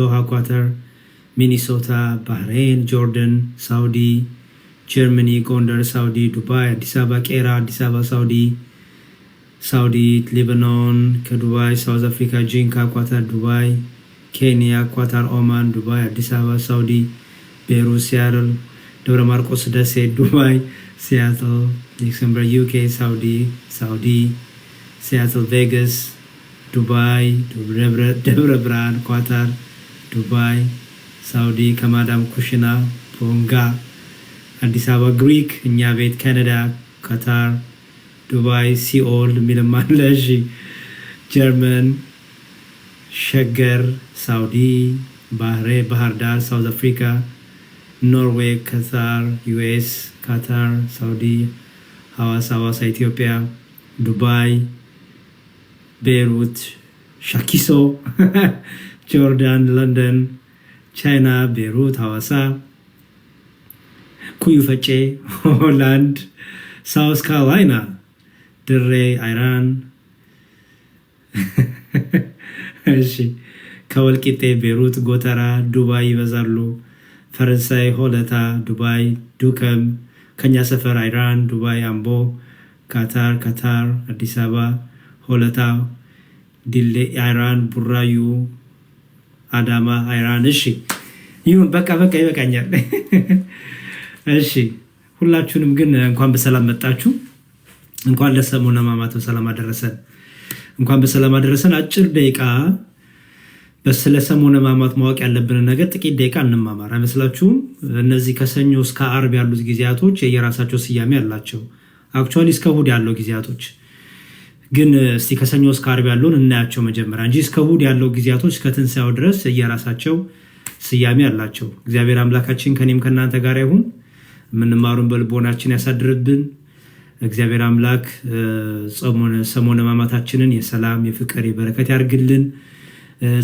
ኳታር፣ ሚኒሶታ፣ ባህሬን፣ ጆርደን፣ ሳውዲ፣ ጀርመኒ፣ ጎንደር፣ ሳውዲ፣ ዱባይ፣ አዲስ አበባ፣ ቄራ፣ አዲስ አበባ፣ ሳውዲ፣ ሊባኖን፣ ከዱባይ፣ ሳውዝ አፍሪካ፣ ጂንካ፣ ኳታር፣ ዱባይ፣ ኬንያ፣ ኳታር፣ ኦማን፣ ዱባይ፣ አዲስ አበባ፣ ሳውዲ፣ ቤይሩት፣ ሲያትል፣ ደብረ ማርቆስ፣ ደሴ፣ ዱባይ፣ ሲያትል፣ ሉክሰምበርግ፣ ዩኬ፣ ሳውዲ፣ ሲያትል፣ ቬጋስ፣ ዱባይ፣ ደብረ ብርሃን፣ ኳታር፣ ዱባይ፣ ሳውዲ፣ ከማዳም ኩሽና፣ ቦንጋ፣ አዲስ አበባ፣ ግሪክ፣ እኛ ቤት፣ ካናዳ፣ ካታር፣ ዱባይ፣ ሲኦል ሚልማለሽ፣ ጀርመን፣ ሸገር፣ ሳውዲ፣ ባህር ዳር፣ ሳውዝ አፍሪካ፣ ኖርዌይ፣ ካታር፣ ዩኤስ፣ ካታር፣ ሳውዲ፣ ሐዋሳ፣ ኢትዮጵያ፣ ዱባይ፣ ቤይሩት፣ ሻኪሶ፣ ጆርዳን፣ ለንደን፣ ቻይና፣ ቤይሩት፣ ሐዋሳ፣ ኩዩ ፈጬ፣ ሆላንድ፣ ሳውስ ካሮላይና፣ ድሬ፣ አይራን፣ እሺ፣ ከወልቂጤ፣ ቤይሩት፣ ጎተራ፣ ዱባይ ይበዛሉ። ፈረንሳይ፣ ሆለታ፣ ዱባይ፣ ዱከም፣ ከኛ ሰፈር፣ አይራን፣ ዱባይ፣ አምቦ፣ ካታር፣ አዲስ አበባ፣ ሆለታ፣ ዲሌ፣ አይራን፣ ቡራዩ፣ አዳማ፣ አይራን። እሺ ይሁን፣ በቃ ይበቃኛል። እሺ ሁላችሁንም ግን እንኳን በሰላም መጣችሁ። እንኳን ለሰሙነ ሕማማት በሰላም አደረሰን። እንኳን በሰላም አደረሰን። አጭር ደቂቃ በስለ ሰሙነ ሕማማት ማወቅ ያለብንን ነገር ጥቂት ደቂቃ እንማማር አይመስላችሁም? እነዚህ ከሰኞ እስከ አርብ ያሉት ጊዜያቶች የየራሳቸው ስያሜ አላቸው። አክቹአሊ እስከ እሑድ ያለው ጊዜያቶች ግን እስቲ ከሰኞ እስከ አርብ ያለውን እናያቸው መጀመሪያ እንጂ እስከ እሑድ ያለው ጊዜያቶች ከትንሣኤው ድረስ የየራሳቸው ስያሜ አላቸው። እግዚአብሔር አምላካችን ከኔም ከእናንተ ጋር ይሁን። የምንማሩን በልቦናችን ያሳድርብን። እግዚአብሔር አምላክ ሰሙነ ሕማማታችንን የሰላም የፍቅር የበረከት ያርግልን።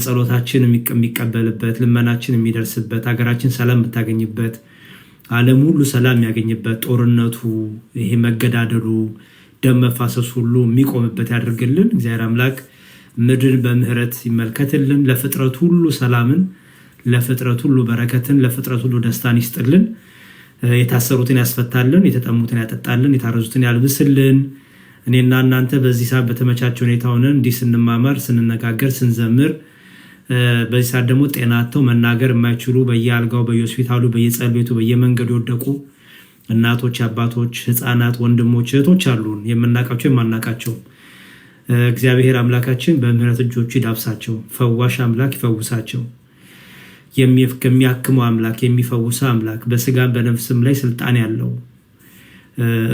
ጸሎታችን የሚቀበልበት፣ ልመናችን የሚደርስበት፣ ሀገራችን ሰላም የምታገኝበት፣ ዓለም ሁሉ ሰላም የሚያገኝበት፣ ጦርነቱ፣ ይሄ መገዳደሉ፣ ደም መፋሰሱ ሁሉ የሚቆምበት ያደርግልን። እግዚአብሔር አምላክ ምድርን በምህረት ይመልከትልን። ለፍጥረት ሁሉ ሰላምን፣ ለፍጥረት ሁሉ በረከትን፣ ለፍጥረት ሁሉ ደስታን ይስጥልን። የታሰሩትን ያስፈታልን፣ የተጠሙትን ያጠጣልን፣ የታረዙትን ያልብስልን። እኔና እናንተ በዚህ ሰዓት በተመቻቸ ሁኔታ ሆነን እንዲህ ስንማማር፣ ስንነጋገር፣ ስንዘምር በዚህ ሰዓት ደግሞ ጤናተው መናገር የማይችሉ በየአልጋው፣ በየሆስፒታሉ፣ በየጸሎት ቤቱ፣ በየመንገዱ የወደቁ እናቶች፣ አባቶች፣ ህፃናት፣ ወንድሞች፣ እህቶች አሉን፣ የምናውቃቸው የማናውቃቸው። እግዚአብሔር አምላካችን በምህረት እጆቹ ይዳብሳቸው። ፈዋሽ አምላክ ይፈውሳቸው። የሚያክመው አምላክ፣ የሚፈውሰው አምላክ፣ በስጋም በነፍስም ላይ ስልጣን ያለው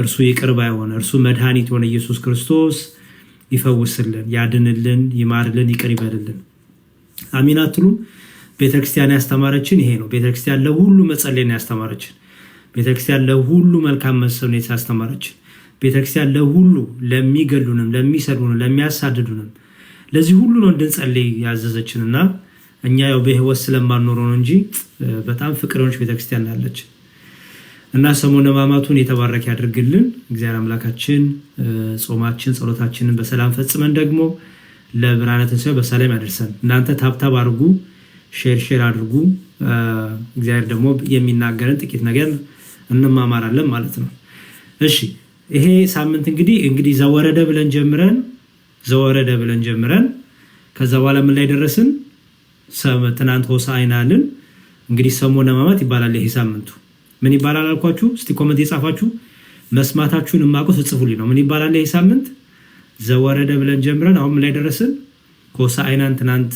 እርሱ ይቅር ባይ ሆነ እርሱ መድኃኒት የሆነ ኢየሱስ ክርስቶስ ይፈውስልን፣ ያድንልን፣ ይማርልን፣ ይቅር ይበልልን። አሚን አትሉም? ቤተክርስቲያን ያስተማረችን ይሄ ነው። ቤተክርስቲያን ለሁሉ መጸለይን ያስተማረችን፣ ቤተክርስቲያን ለሁሉ መልካም መሰብን ያስተማረችን፣ ቤተክርስቲያን ለሁሉ ለሚገሉንም፣ ለሚሰድቡንም፣ ለሚያሳድዱንም ለዚህ ሁሉ ነው እንድንጸልይ ያዘዘችንና እኛ ያው በህይወት ስለማንኖረው ነው እንጂ በጣም ፍቅረኞች ቤተክርስቲያን አለች። እና ሰሙነ ሕማማቱን የተባረከ ያድርግልን እግዚአብሔር አምላካችን። ጾማችን ጸሎታችንን በሰላም ፈጽመን ደግሞ ለብርሃነ ትንሣኤው በሰላም ያደርሰን። እናንተ ታብታብ አድርጉ፣ ሼር አድርጉ። እግዚአብሔር ደግሞ የሚናገረን ጥቂት ነገር እንማማራለን ማለት ነው። እሺ ይሄ ሳምንት እንግዲህ ዘወረደ ብለን ጀምረን ከዛ በኋላ ምን ላይ ደረስን? ትናንት ሆሳዕና አልን። እንግዲህ ሰሙነ ሕማማት ይባላል ይሄ ሳምንቱ። ምን ይባላል አልኳችሁ? እስቲ ኮሜንት የጻፋችሁ መስማታችሁን ማቆስ ጽፉልኝ ነው። ምን ይባላል ይሄ ሳምንት? ዘወረደ ብለን ጀምረን አሁን ምን ላይ ደረስን? ሆሳዕናን ትናንት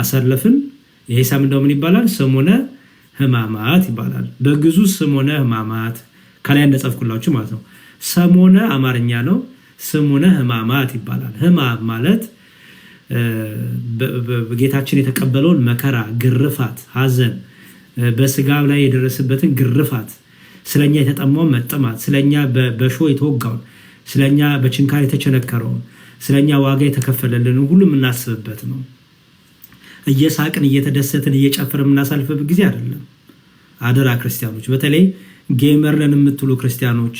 አሰለፍን። ይሄ ሳምንት ደግሞ ምን ይባላል? ሰሙነ ሕማማት ይባላል። በግዙ ሰሙነ ሕማማት ከላይ እንደጻፍኩላችሁ ማለት ነው። ሰሙነ አማርኛ ነው፣ ሰሙነ ሕማማት ይባላል። ሕማም ማለት በጌታችን የተቀበለውን መከራ፣ ግርፋት፣ ሐዘን፣ በስጋ ላይ የደረሰበትን ግርፋት፣ ስለኛ የተጠማውን መጠማት፣ ስለኛ በሾህ የተወጋውን፣ ስለኛ በችንካር የተቸነከረውን፣ ስለኛ ዋጋ የተከፈለልን ሁሉ የምናስብበት ነው። እየሳቅን እየተደሰትን እየጨፈርን የምናሳልፍበት ጊዜ አይደለም። አደራ ክርስቲያኖች፣ በተለይ ጌመር ነን የምትሉ ክርስቲያኖች፣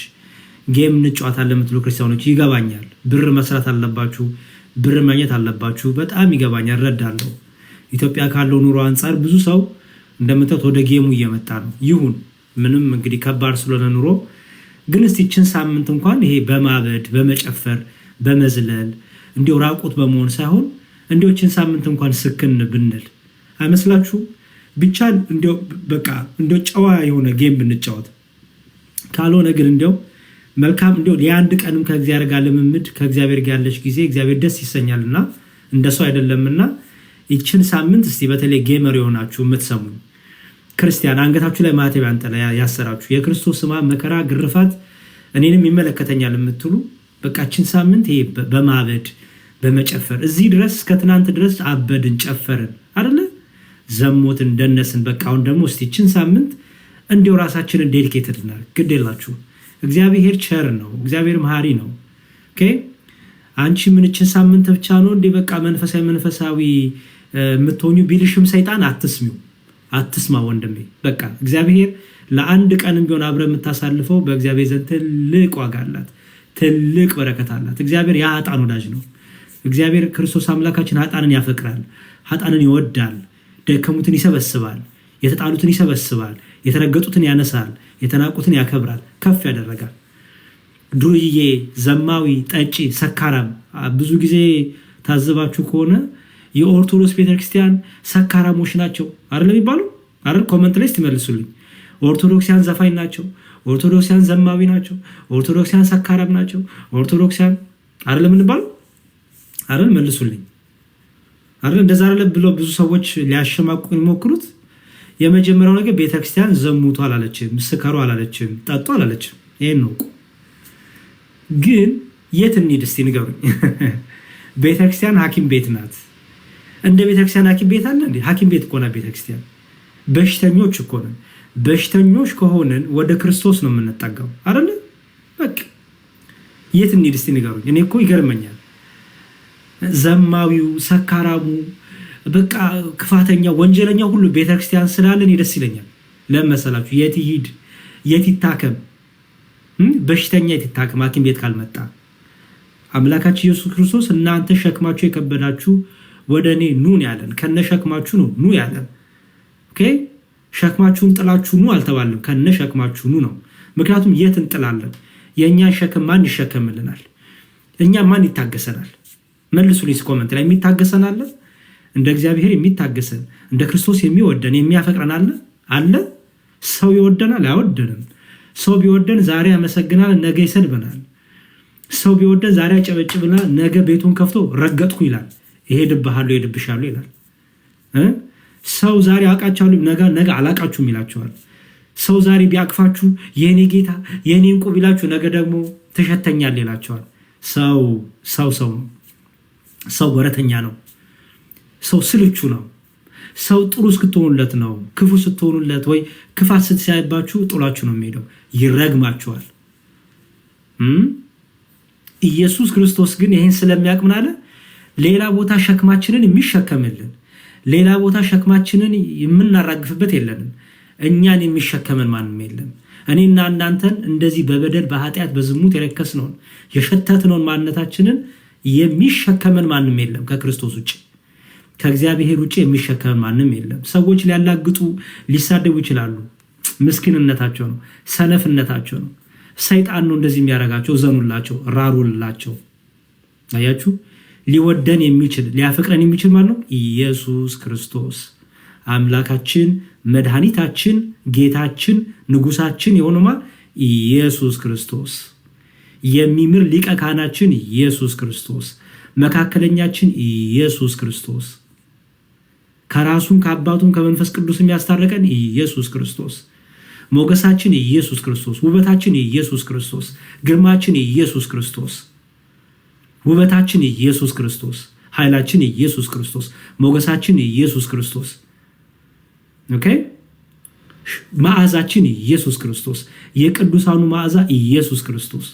ጌም እንጫወታለን የምትሉ ክርስቲያኖች ይገባኛል። ብር መስራት አለባችሁ፣ ብር ማግኘት አለባችሁ። በጣም ይገባኛል፣ እረዳለሁ። ኢትዮጵያ ካለው ኑሮ አንጻር ብዙ ሰው እንደምታዩት ወደ ጌሙ እየመጣ ነው። ይሁን ምንም እንግዲህ ከባድ ስለሆነ ኑሮ፣ ግን እስቲ ይህችን ሳምንት እንኳን ይሄ በማበድ በመጨፈር በመዝለል እንዲው ራቁት በመሆን ሳይሆን እንዲው ይህችን ሳምንት እንኳን ስክን ብንል አይመስላችሁ? ብቻ እንዲው በቃ እንዲው ጨዋ የሆነ ጌም ብንጫወት፣ ካልሆነ ግን እንዲው መልካም እንዲው የአንድ ቀንም ከእግዚአብሔር ጋር ልምምድ ከእግዚአብሔር ጋር ያለች ጊዜ እግዚአብሔር ደስ ይሰኛልና እንደሱ አይደለምና ይህችን ሳምንት እስቲ በተለይ ጌመር የሆናችሁ የምትሰሙኝ ክርስቲያን አንገታችሁ ላይ ማተብ ያንጠላ ያሰራችሁ የክርስቶስ ሕማም መከራ ግርፋት እኔንም ይመለከተኛል የምትሉ በቃችን ሳምንት ይሄ በማበድ በመጨፈር እዚህ ድረስ ከትናንት ድረስ አበድን ጨፈርን አይደለ ዘሞትን ደነስን። በቃ አሁን ደግሞ እስቲ ይህችን ሳምንት እንዲው ራሳችንን ዴዲኬትድ እናድርግ። ግድ የላችሁ እግዚአብሔር ቸር ነው፣ እግዚአብሔር መሐሪ ነው። ኦኬ አንቺ ምን ይህችን ሳምንት ብቻ ነው እንዴ በቃ መንፈሳዊ የምትሆኙ ቢልሽም ሰይጣን አትስማ ወንድሜ። በቃ እግዚአብሔር ለአንድ ቀንም ቢሆን አብረ የምታሳልፈው በእግዚአብሔር ዘንድ ትልቅ ዋጋ አላት፣ ትልቅ በረከት አላት። እግዚአብሔር የኃጥአን ወዳጅ ነው። እግዚአብሔር ክርስቶስ አምላካችን ኃጥአንን ያፈቅራል፣ ኃጥአንን ይወዳል፣ ደከሙትን ይሰበስባል፣ የተጣሉትን ይሰበስባል፣ የተረገጡትን ያነሳል፣ የተናቁትን ያከብራል፣ ከፍ ያደረጋል። ዱርዬ፣ ዘማዊ፣ ጠጪ፣ ሰካራም ብዙ ጊዜ ታዘባችሁ ከሆነ የኦርቶዶክስ ቤተክርስቲያን ሰካራሞች ናቸው አይደል የሚባሉ አይደል? ኮመንት ላይ ስትመልሱልኝ ኦርቶዶክሲያን ዘፋኝ ናቸው፣ ኦርቶዶክሲያን ዘማዊ ናቸው፣ ኦርቶዶክሲያን ሰካራም ናቸው፣ ኦርቶዶክሲያን አይደል የምንባለው አይደል? መልሱልኝ አይደል? እንደዛ አይደል ብሎ ብዙ ሰዎች ሊያሸማቁ የሚሞክሩት። የመጀመሪያው ነገር ቤተክርስቲያን ዘሙቱ አላለችም፣ ስከሩ አላለችም፣ ጠጡ አላለችም። ይሄን ነው። ግን የት እንሂድ እስቲ ንገሩኝ። ቤተክርስቲያን ሐኪም ቤት ናት። እንደ ቤተክርስቲያን ሐኪም ቤት አለ እንዴ? ሐኪም ቤት እኮ ናት ቤተክርስቲያን። በሽተኞች እኮ ነን። በሽተኞች ከሆነን ወደ ክርስቶስ ነው የምንጠጋው አይደል? በቃ የት እንሂድ እስቲ ንገሩኝ። እኔ እኮ ይገርመኛል። ዘማዊው፣ ሰካራሙ፣ በቃ ክፋተኛ፣ ወንጀለኛ ሁሉ ቤተክርስቲያን ስላለን ደስ ይለኛል። ለመሰላችሁ የት ይሂድ የት ይታከም? በሽተኛ የት ይታከም? ሐኪም ቤት ካልመጣ። አምላካችን ኢየሱስ ክርስቶስ እናንተ ሸክማችሁ የከበዳችሁ ወደ እኔ ኑን ያለን፣ ከነ ሸክማችሁ ኑ ያለን። ኦኬ ሸክማችሁን ጥላችሁ ኑ አልተባለም፣ ከነ ሸክማችሁ ኑ ነው። ምክንያቱም የት እንጥላለን? የእኛን ሸክም ማን ይሸከምልናል? እኛ ማን ይታገሰናል? መልሱልኝ ኮመንት ላይ። የሚታገሰን አለ? እንደ እግዚአብሔር የሚታገሰን እንደ ክርስቶስ የሚወደን የሚያፈቅረን አለ? ሰው ይወደናል? አይወደንም። ሰው ቢወደን ዛሬ ያመሰግናል፣ ነገ ይሰድበናል። ሰው ቢወደን ዛሬ ያጨበጭብናል፣ ነገ ቤቱን ከፍቶ ረገጥኩ ይላል፣ እሄድብሃለሁ እሄድብሻለሁ ይላል። ሰው ዛሬ አውቃችኋለሁ፣ ነገ አላቃችሁም ይላችኋል። ሰው ዛሬ ቢያቅፋችሁ የኔ ጌታ የኔ እንቁ ቢላችሁ ነገ ደግሞ ተሸተኛል ይላችኋል። ሰው ነው። ሰው ወረተኛ ነው። ሰው ስልቹ ነው። ሰው ጥሩ እስክትሆኑለት ነው። ክፉ ስትሆኑለት ወይ ክፋት ስትሳይባችሁ ጥሏችሁ ነው የሚሄደው፣ ይረግማችኋል። ኢየሱስ ክርስቶስ ግን ይህን ስለሚያውቅ ምን አለ? ሌላ ቦታ ሸክማችንን የሚሸከምልን፣ ሌላ ቦታ ሸክማችንን የምናራግፍበት የለንም። እኛን የሚሸከመን ማንም የለም። እኔና እናንተን እንደዚህ በበደል በኃጢአት በዝሙት የረከስነውን የሸተትነውን ማንነታችንን የሚሸከመን ማንም የለም ከክርስቶስ ውጭ። ከእግዚአብሔር ውጭ የሚሸከመን ማንም የለም። ሰዎች ሊያላግጡ ሊሳደቡ ይችላሉ። ምስኪንነታቸው ነው፣ ሰነፍነታቸው ነው። ሰይጣን ነው እንደዚህ የሚያደርጋቸው። ዘኑላቸው፣ ራሩላቸው። አያችሁ፣ ሊወደን የሚችል ሊያፈቅረን የሚችል ማለት ነው ኢየሱስ ክርስቶስ አምላካችን፣ መድኃኒታችን፣ ጌታችን፣ ንጉሳችን የሆነማ ኢየሱስ ክርስቶስ፣ የሚምር ሊቀ ካህናችን ኢየሱስ ክርስቶስ፣ መካከለኛችን ኢየሱስ ክርስቶስ፣ ከራሱም ከአባቱም ከመንፈስ ቅዱስ የሚያስታረቀን ኢየሱስ ክርስቶስ፣ ሞገሳችን ኢየሱስ ክርስቶስ፣ ውበታችን ኢየሱስ ክርስቶስ፣ ግርማችን ኢየሱስ ክርስቶስ፣ ውበታችን ኢየሱስ ክርስቶስ፣ ኃይላችን ኢየሱስ ክርስቶስ፣ ሞገሳችን ኢየሱስ ክርስቶስ። ኦኬ መዓዛችን ኢየሱስ ክርስቶስ፣ የቅዱሳኑ መዓዛ ኢየሱስ ክርስቶስ፣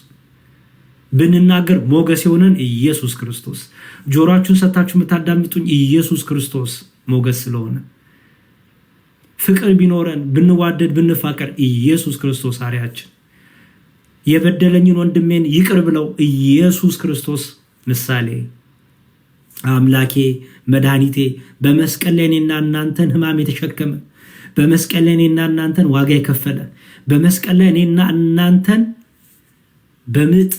ብንናገር ሞገስ የሆነን ኢየሱስ ክርስቶስ፣ ጆሮአችሁን ሰጥታችሁ የምታዳምጡኝ ኢየሱስ ክርስቶስ ሞገስ ስለሆነ፣ ፍቅር ቢኖረን ብንዋደድ ብንፋቀር ኢየሱስ ክርስቶስ አርያችን፣ የበደለኝን ወንድሜን ይቅር ብለው ኢየሱስ ክርስቶስ ምሳሌ። አምላኬ መድኃኒቴ በመስቀል ላይ እኔና እናንተን ሕማም የተሸከመ በመስቀል ላይ እኔና እናንተን ዋጋ የከፈለ በመስቀል ላይ እኔና እናንተን በምጥ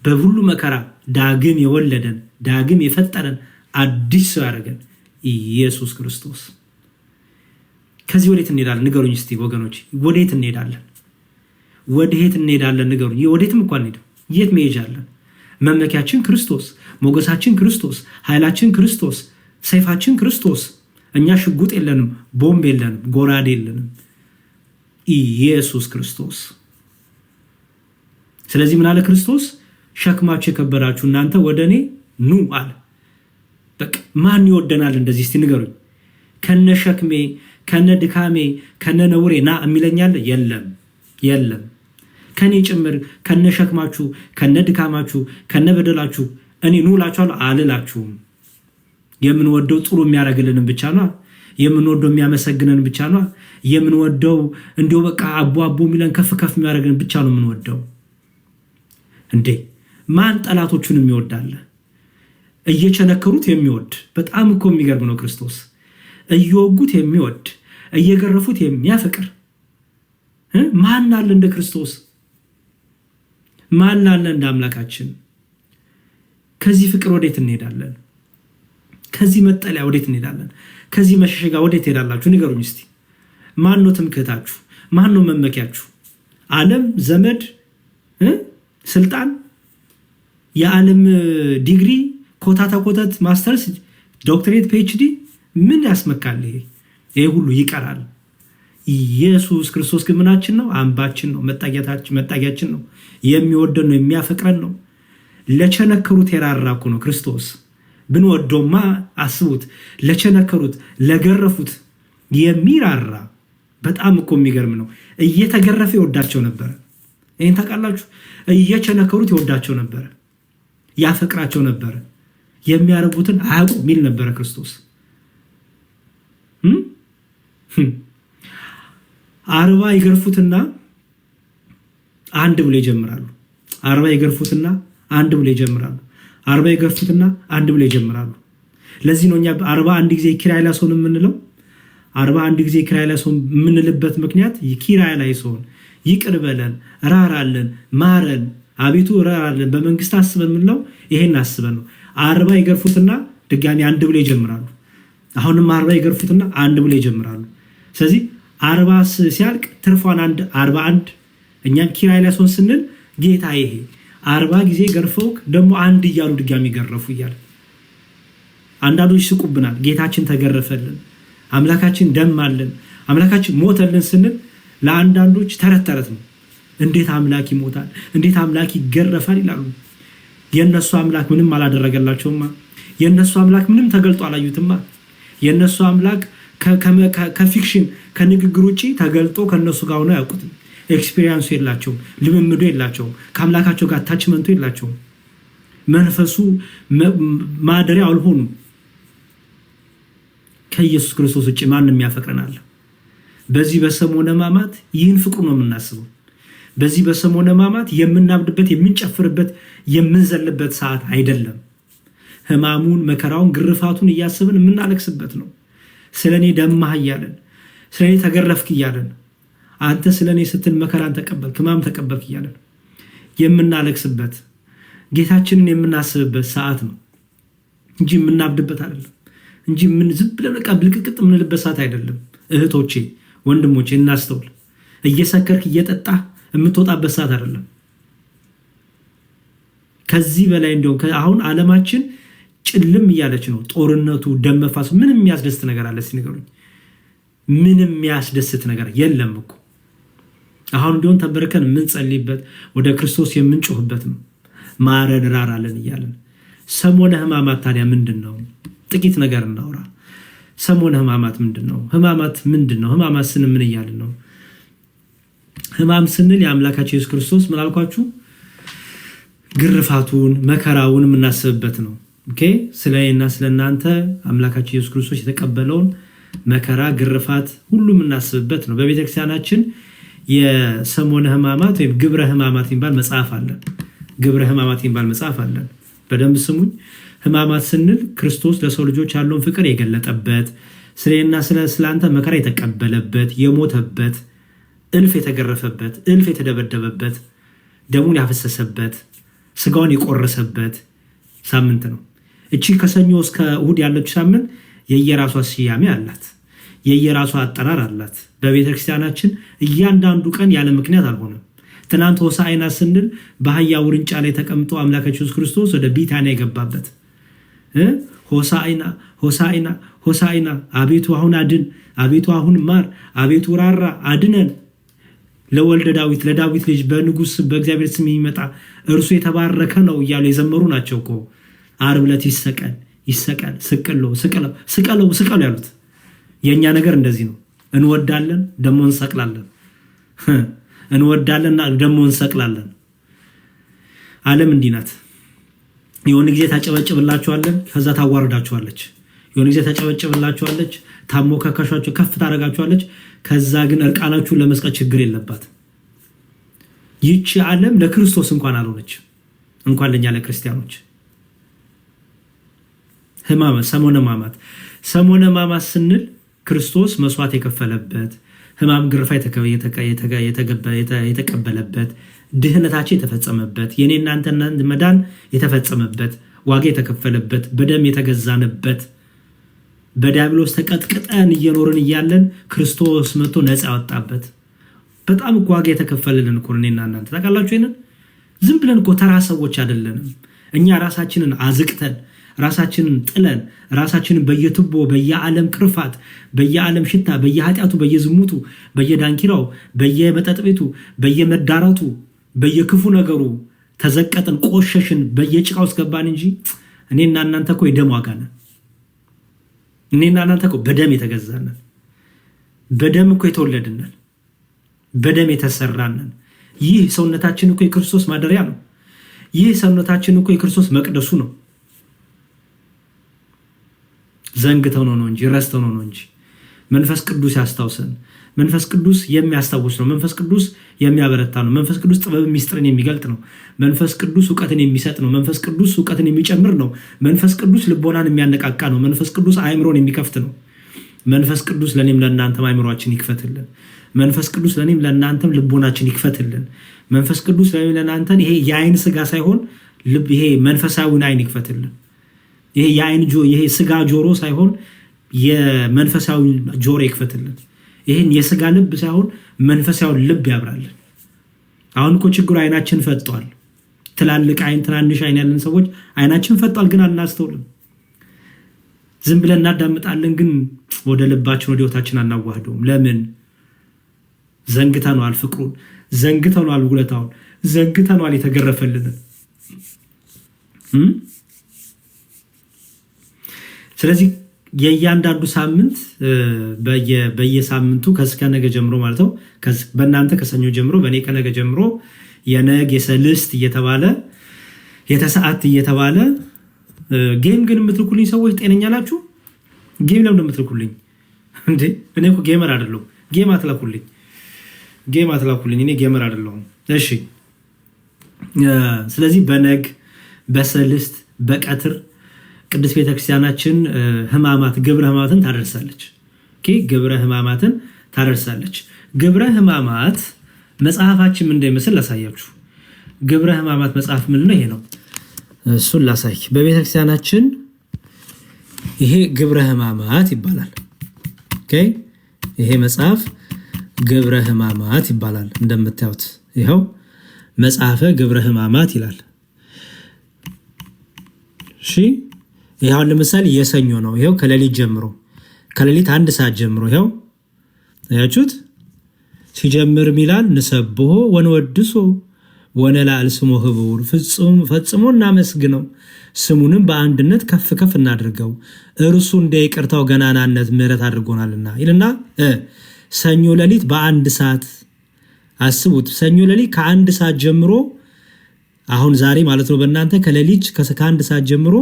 በሁሉ መከራ ዳግም የወለደን ዳግም የፈጠረን አዲስ ሰው ያደረገን ኢየሱስ ክርስቶስ። ከዚህ ወዴት እንሄዳለን? ንገሩኝ እስቲ ወገኖች፣ ወዴት እንሄዳለን? ወዴት እንሄዳለን? ንገሩኝ። ወዴትም እንኳን እንሄድ፣ የት መሄጃለን? መመኪያችን ክርስቶስ፣ ሞገሳችን ክርስቶስ፣ ኃይላችን ክርስቶስ፣ ሰይፋችን ክርስቶስ። እኛ ሽጉጥ የለንም፣ ቦምብ የለንም፣ ጎራዴ የለንም፣ ኢየሱስ ክርስቶስ። ስለዚህ ምን አለ ክርስቶስ? ሸክማችሁ የከበዳችሁ እናንተ ወደ እኔ ኑ አለ። በቃ ማን ይወደናል እንደዚህ? እስቲ ንገሩኝ። ከነ ሸክሜ ከነ ድካሜ ከነ ነውሬ ና የሚለኛለ? የለም የለም። ከኔ ጭምር ከነ ሸክማችሁ ከነ ድካማችሁ ከነ በደላችሁ እኔ ኑ እላችኋለሁ አልላችሁም። የምንወደው ጥሩ የሚያደርግልንን ብቻ ነው። የምንወደው የሚያመሰግነን ብቻ ነው። የምንወደው እንዲሁ በቃ አቦ አቦ የሚለን ከፍ ከፍ የሚያደርገን ብቻ ነው የምንወደው። እንዴ ማን ጠላቶቹን የሚወዳለ? እየቸነከሩት የሚወድ በጣም እኮ የሚገርም ነው ክርስቶስ። እየወጉት የሚወድ እየገረፉት የሚያፈቅር ማን አለ እንደ ክርስቶስ? ማን አለ እንደ አምላካችን? ከዚህ ፍቅር ወዴት እንሄዳለን? ከዚህ መጠለያ ወዴት እንሄዳለን? ከዚህ መሸሸጋ ወዴት ትሄዳላችሁ? ንገሩኝ እስቲ። ማን ነው ትምክህታችሁ? ማን ነው መመኪያችሁ? ዓለም፣ ዘመድ፣ ስልጣን፣ የዓለም ዲግሪ፣ ኮታታ ኮተት፣ ማስተርስ፣ ዶክትሬት፣ ፒኤችዲ ምን ያስመካል? ይሄ ሁሉ ይቀራል። ኢየሱስ ክርስቶስ ግን ምናችን ነው? አምባችን ነው፣ መጠጊያችን ነው፣ የሚወደን ነው፣ የሚያፈቅረን ነው። ለቸነከሩት የራራ እኮ ነው ክርስቶስ። ብንወደውማ አስቡት፣ ለቸነከሩት ለገረፉት የሚራራ በጣም እኮ የሚገርም ነው። እየተገረፈ ይወዳቸው ነበረ። ይህን ታውቃላችሁ? እየቸነከሩት ይወዳቸው ነበረ፣ ያፈቅራቸው ነበረ። የሚያረጉትን አያውቁ ሚል ነበረ ክርስቶስ። 40 ይገርፉትና አንድ ብሎ ይጀምራሉ። 40 ይገርፉትና አንድ ብሎ ይጀምራሉ። 40 ይገርፉትና አንድ ብሎ ይጀምራሉ። ለዚህ ነው እኛ 41 ጊዜ ኪራይ ላይሶን የምንለው። 41 ጊዜ ኪራይ ላይሶን የምንልበት ምክንያት ኪራይ ላይሶን ይቅር በለን፣ ራራለን፣ ማረን፣ አቤቱ ራራለን፣ በመንግስት አስበን የምንለው ይሄን አስበን ነው። 40 ይገርፉትና ድጋሚ አንድ ብሎ ይጀምራሉ። አሁንም 40 ይገርፉትና አንድ ብሎ ይጀምራሉ። ስለዚህ 40 ሲያልቅ ትርፏን 41 እኛም ኪራይ ላይሶን ስንል ጌታ ይሄ 40 ጊዜ ገርፈው ደግሞ አንድ እያሉ ድጋሚ ገረፉ እያለ አንዳንዶች ስቁብናል። ጌታችን ተገረፈልን፣ አምላካችን ደማልን፣ አምላካችን ሞተልን ስንል ለአንዳንዶች ተረት ተረት ነው። እንዴት አምላክ ይሞታል? እንዴት አምላክ ይገረፋል ይላሉ። የነሱ አምላክ ምንም አላደረገላቸውማ። የነሱ አምላክ ምንም ተገልጦ አላዩትማ። የነሱ አምላክ ከፊክሽን ከንግግር ውጭ ተገልጦ ከነሱ ጋር ሆኖ አያውቁትም። ኤክስፒሪየንሱ የላቸውም፣ ልምምዱ የላቸውም፣ ከአምላካቸው ጋር ታችመንቱ የላቸውም፣ መንፈሱ ማደሪያ አልሆኑም። ከኢየሱስ ክርስቶስ ውጭ ማንም ያፈቅረናል? በዚህ በሰሞነ ሕማማት ይህን ፍቅሩ ነው የምናስበው። በዚህ በሰሞነ ሕማማት የምናብድበት፣ የምንጨፍርበት፣ የምንዘልበት ሰዓት አይደለም። ሕማሙን፣ መከራውን፣ ግርፋቱን እያስብን የምናለቅስበት ነው። ስለ እኔ ደማህ እያለን፣ ስለ እኔ ተገረፍክ እያለን፣ አንተ ስለ እኔ ስትል መከራን ተቀበልክ፣ ሕማም ተቀበልክ እያለን የምናለቅስበት፣ ጌታችንን የምናስብበት ሰዓት ነው እንጂ የምናብድበት አይደለም። እንጂ ዝም ብለን ብልቅቅጥ የምንልበት ሰዓት አይደለም። እህቶቼ ወንድሞቼ እናስተውል። እየሰከርክ እየጠጣ የምትወጣበት ሰዓት አይደለም። ከዚህ በላይ እንዲሁም አሁን ዓለማችን ጭልም እያለች ነው። ጦርነቱ፣ ደም መፋሰሱ፣ ምንም የሚያስደስት ነገር አለ ሲነገሩኝ? ምንም የሚያስደስት ነገር የለም እኮ። አሁን እንዲሆን ተንበርከን የምንጸልይበት፣ ወደ ክርስቶስ የምንጮህበት ነው። ማረን፣ ራራለን እያለን። ሰሞነ ሕማማት ታዲያ ምንድን ነው? ጥቂት ነገር እናውራ። ሰሞነ ሕማማት ምንድን ነው? ሕማማት ምንድን ነው? ሕማማት ስንል ምን እያልን ነው? ሕማም ስንል የአምላካችን ኢየሱስ ክርስቶስ ምን አልኳችሁ? ግርፋቱን፣ መከራውን የምናስብበት ነው። ኦኬ። ስለኔና ስለናንተ አምላካችን ኢየሱስ ክርስቶስ የተቀበለውን መከራ፣ ግርፋት ሁሉ የምናስብበት ነው። በቤተክርስቲያናችን የሰሞነ ሕማማት ወይም ግብረ ሕማማት የሚባል መጽሐፍ አለ። ግብረ ሕማማት የሚባል መጽሐፍ አለ። በደንብ ስሙኝ። ሕማማት ስንል ክርስቶስ ለሰው ልጆች ያለውን ፍቅር የገለጠበት፣ ስለና ስለአንተ መከራ የተቀበለበት፣ የሞተበት፣ እልፍ የተገረፈበት፣ እልፍ የተደበደበበት፣ ደሙን ያፈሰሰበት፣ ስጋውን የቆረሰበት ሳምንት ነው። እቺ ከሰኞ እስከ እሁድ ያለች ሳምንት የየራሷ ስያሜ አላት፣ የየራሷ አጠራር አላት። በቤተ ክርስቲያናችን እያንዳንዱ ቀን ያለ ምክንያት አልሆነም። ትናንት ሆሳዕና ስንል በአህያ ውርንጫ ላይ ተቀምጦ አምላካችን ኢየሱስ ክርስቶስ ወደ ቢታንያ የገባበት ሆሳዕና ሆሳዕና ሆሳዕና፣ አቤቱ አሁን አድን፣ አቤቱ አሁን ማር፣ አቤቱ ራራ አድነን፣ ለወልደ ዳዊት ለዳዊት ልጅ በንጉስ በእግዚአብሔር ስም የሚመጣ እርሱ የተባረከ ነው እያሉ የዘመሩ ናቸው እኮ። ዓርብ ዕለት ይሰቀል ይሰቀል፣ ስቅለው ስቅለው ስቀለው ስቀለው ያሉት። የእኛ ነገር እንደዚህ ነው። እንወዳለን ደሞ እንሰቅላለን፣ እንወዳለንና ደሞ እንሰቅላለን። ዓለም እንዲህ ናት። የሆነ ጊዜ ታጨበጭብላችኋለች፣ ከዛ ታዋርዳችኋለች። የሆነ ጊዜ ታጨበጭብላችኋለች፣ ታሞካካሻችሁ ከፍ ታደርጋችኋለች። ከዛ ግን እርቃናችሁን ለመስቀል ችግር የለባት። ይቺ ዓለም ለክርስቶስ እንኳን አልሆነች፣ እንኳን ለኛ ለክርስቲያኖች። ሕማማት ሰሞነ ሕማማት፣ ሰሞነ ሕማማት ስንል ክርስቶስ መስዋዕት የከፈለበት፣ ሕማም ግርፋ የተቀበለበት፣ ድህነታችን የተፈጸመበት፣ የኔ እናንተ መዳን የተፈጸመበት፣ ዋጋ የተከፈለበት፣ በደም የተገዛንበት፣ በዲያብሎስ ተቀጥቅጠን እየኖርን እያለን ክርስቶስ መጥቶ ነፃ ያወጣበት፣ በጣም እኮ ዋጋ የተከፈለልን እኮ እኔና እናንተ ታውቃላችሁ። ይሄንን ዝም ብለን እኮ ተራ ሰዎች አይደለንም። እኛ ራሳችንን አዝቅተን ራሳችንን ጥለን ራሳችንን በየቱቦ በየዓለም ቅርፋት በየዓለም ሽታ በየኃጢአቱ በየዝሙቱ በየዳንኪራው በየመጠጥ ቤቱ በየመዳራቱ በየክፉ ነገሩ ተዘቀጥን፣ ቆሸሽን፣ በየጭቃው ውስጥ ገባን እንጂ እኔና እናንተ እኮ የደም ዋጋ ነን። እኔና እናንተ እኮ በደም የተገዛነን፣ በደም እኮ የተወለድነን፣ በደም የተሰራነን። ይህ ሰውነታችን እኮ የክርስቶስ ማደሪያ ነው። ይህ ሰውነታችን እኮ የክርስቶስ መቅደሱ ነው። ዘንግተው ነው እንጂ ረስተው ነው እንጂ። መንፈስ ቅዱስ ያስታውሰን። መንፈስ ቅዱስ የሚያስታውስ ነው። መንፈስ ቅዱስ የሚያበረታ ነው። መንፈስ ቅዱስ ጥበብ ሚስጥርን የሚገልጥ ነው። መንፈስ ቅዱስ እውቀትን የሚሰጥ ነው። መንፈስ ቅዱስ እውቀትን የሚጨምር ነው። መንፈስ ቅዱስ ልቦናን የሚያነቃቃ ነው። መንፈስ ቅዱስ አእምሮን የሚከፍት ነው። መንፈስ ቅዱስ ለኔም ለእናንተም አእምሮአችን ይክፈትልን። መንፈስ ቅዱስ ለኔም ለእናንተም ልቦናችን ይክፈትልን። መንፈስ ቅዱስ ለኔም ለእናንተን ይሄ የአይን ስጋ ሳይሆን ይሄ መንፈሳዊውን አይን ይክፈትልን። ይሄ የአይን ይሄ ስጋ ጆሮ ሳይሆን የመንፈሳዊ ጆሮ ይክፈትልን። ይሄን የስጋ ልብ ሳይሆን መንፈሳዊ ልብ ያብራልን። አሁን እኮ ችግሩ አይናችን ፈጥጧል። ትላልቅ አይን ትናንሽ አይን ያለን ሰዎች አይናችን ፈጥጧል፣ ግን አናስተውልም። ዝም ብለን እናዳምጣለን፣ ግን ወደ ልባችን ወደ ህይወታችን አናዋህደውም። ለምን? ዘንግተነዋል። ፍቅሩን ዘንግተነዋል። ውለታውን ዘንግተነዋል። የተገረፈልንን ስለዚህ የእያንዳንዱ ሳምንት በየሳምንቱ ከነገ ጀምሮ ማለት ነው፣ በእናንተ ከሰኞ ጀምሮ በእኔ ከነገ ጀምሮ የነግ የሰልስት እየተባለ የተሰዓት እየተባለ ጌም ግን የምትልኩልኝ ሰዎች ጤነኛ ናችሁ? ጌም ለምን የምትልኩልኝ እንዴ? እኔ እኮ ጌመር አይደለሁም። ጌም አትላኩልኝ፣ ጌም አትላኩልኝ። እኔ ጌመር አይደለሁም። እሺ። ስለዚህ በነግ በሰልስት በቀትር ቅዱስ ቤተክርስቲያናችን ሕማማት ግብረ ሕማማትን ታደርሳለች። ግብረ ሕማማትን ታደርሳለች። ግብረ ሕማማት መጽሐፋችን ምን እንደሚመስል ላሳያችሁ። ግብረ ሕማማት መጽሐፍ ምን ነው? ይሄ ነው። እሱን ላሳይ። በቤተክርስቲያናችን ይሄ ግብረ ሕማማት ይባላል። ይሄ መጽሐፍ ግብረ ሕማማት ይባላል። እንደምታዩት ይኸው መጽሐፈ ግብረ ሕማማት ይላል። እሺ፣ ይሄው ለምሳሌ የሰኞ ነው። ይሄው ከሌሊት ጀምሮ ከሌሊት 1 ሰዓት ጀምሮ ይሄው አያችሁት ሲጀምር ሚላል ንሰብሖ ወንወድሶ ወነላዕል ስሞ ህቡር ፈጽሞ እናመስግነው ስሙንም በአንድነት ከፍ ከፍ እናድርገው እርሱ እንደ ይቅርታው ገናናነት ምሕረት አድርጎናልና ይልና ሰኞ ሌሊት በ1 ሰዓት አስቡት። ሰኞ ሌሊት ከ1 ሰዓት ጀምሮ አሁን ዛሬ ማለት ነው በእናንተ ከሌሊት ከ1 ሰዓት ጀምሮ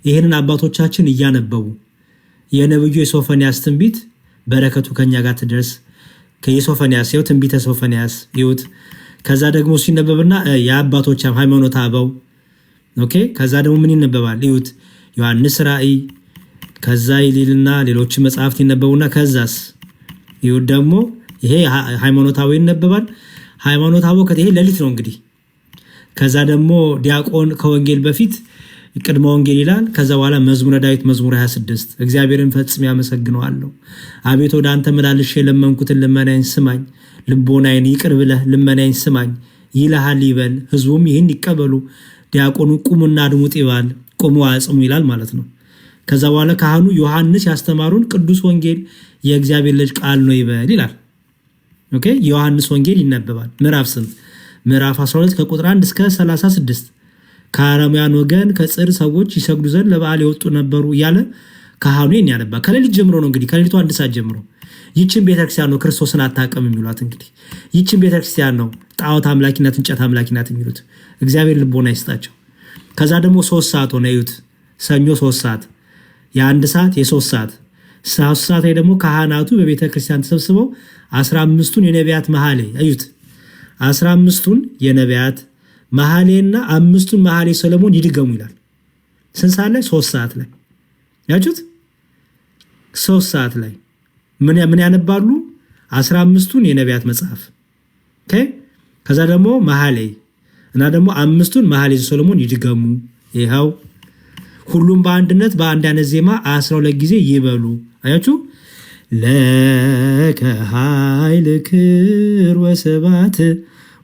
ይሄንን አባቶቻችን እያነበቡ የነብዩ የሶፎንያስ ትንቢት በረከቱ ከኛ ጋር ትደርስ። ከየሶፎንያስ ይኸው ትንቢተ ሶፎንያስ ይሁት። ከዛ ደግሞ ሲነበብና የአባቶች ሃይማኖት አበው ከዛ ደግሞ ምን ይነበባል ይሁት። ዮሐንስ ራእይ፣ ከዛ ይልና ሌሎች መጽሐፍት ይነበቡና ከዛስ ይሁድ ደግሞ ይሄ ሃይማኖታዊ ይነበባል። ሃይማኖታዊ ይሄ ሌሊት ነው እንግዲህ። ከዛ ደግሞ ዲያቆን ከወንጌል በፊት ቅድመ ወንጌል ይላል። ከዛ በኋላ መዝሙረ ዳዊት መዝሙር 26 እግዚአብሔርን ፈጽሜ ያመሰግነዋለሁ፣ አቤት ወደ አንተ መላልሼ የለመንኩትን ልመናዬን ስማኝ፣ ልቦናዬን ይቅር ብለህ ልመናዬን ስማኝ ይልሃል ይበል፣ ህዝቡም ይህን ይቀበሉ። ዲያቆኑ ቁሙና አድሙጥ ይባል፣ ቁሙ አጽሙ ይላል ማለት ነው። ከዛ በኋላ ካህኑ ዮሐንስ ያስተማሩን ቅዱስ ወንጌል የእግዚአብሔር ልጅ ቃል ነው ይበል ይላል። ኦኬ ዮሐንስ ወንጌል ይነበባል። ምዕራፍ ስንት? ምዕራፍ 12 ከቁጥር 1 እስከ 36 ከአረማውያን ወገን ከጽር ሰዎች ይሰግዱ ዘንድ ለበዓል የወጡ ነበሩ እያለ ካህኑ ይህን ያነባል። ከሌሊት ጀምሮ ነው እንግዲህ፣ ከሌሊቱ 1 ሰዓት ጀምሮ። ይችን ቤተክርስቲያን ነው ክርስቶስን አታውቅም የሚሏት። እንግዲህ ይችን ቤተክርስቲያን ነው ጣዖት አምላኪናት፣ እንጨት አምላኪናት የሚሉት። እግዚአብሔር ልቦና ይስጣቸው። ከዛ ደግሞ 3 ሰዓት ሆነ እዩት። ሰኞ 3 ሰዓት፣ የ1 ሰዓት፣ የ3 ሰዓት 3 ሰዓት ላይ ደግሞ ካህናቱ በቤተ ክርስቲያን ተሰብስበው 15ቱን የነቢያት መሐሌ እዩት። 15ቱን የነቢያት መሐሌና 5ቱን መሐሌ ሰሎሞን ይድገሙ ይላል። ስንት ሰዓት ላይ? 3 ሰዓት ላይ ያችሁት። 3 ሰዓት ላይ ምን ያነባሉ? 15ቱን የነቢያት መጽሐፍ። ኦኬ ከዛ ደግሞ መሐሌ እና ደግሞ 5ቱን መሐሌ ሰሎሞን ይድገሙ። ይኸው ሁሉም በአንድነት በአንድ አይነት ዜማ 12 ጊዜ ይበሉ። አያችሁ ለከ ኃይል ክብር ወስብሐት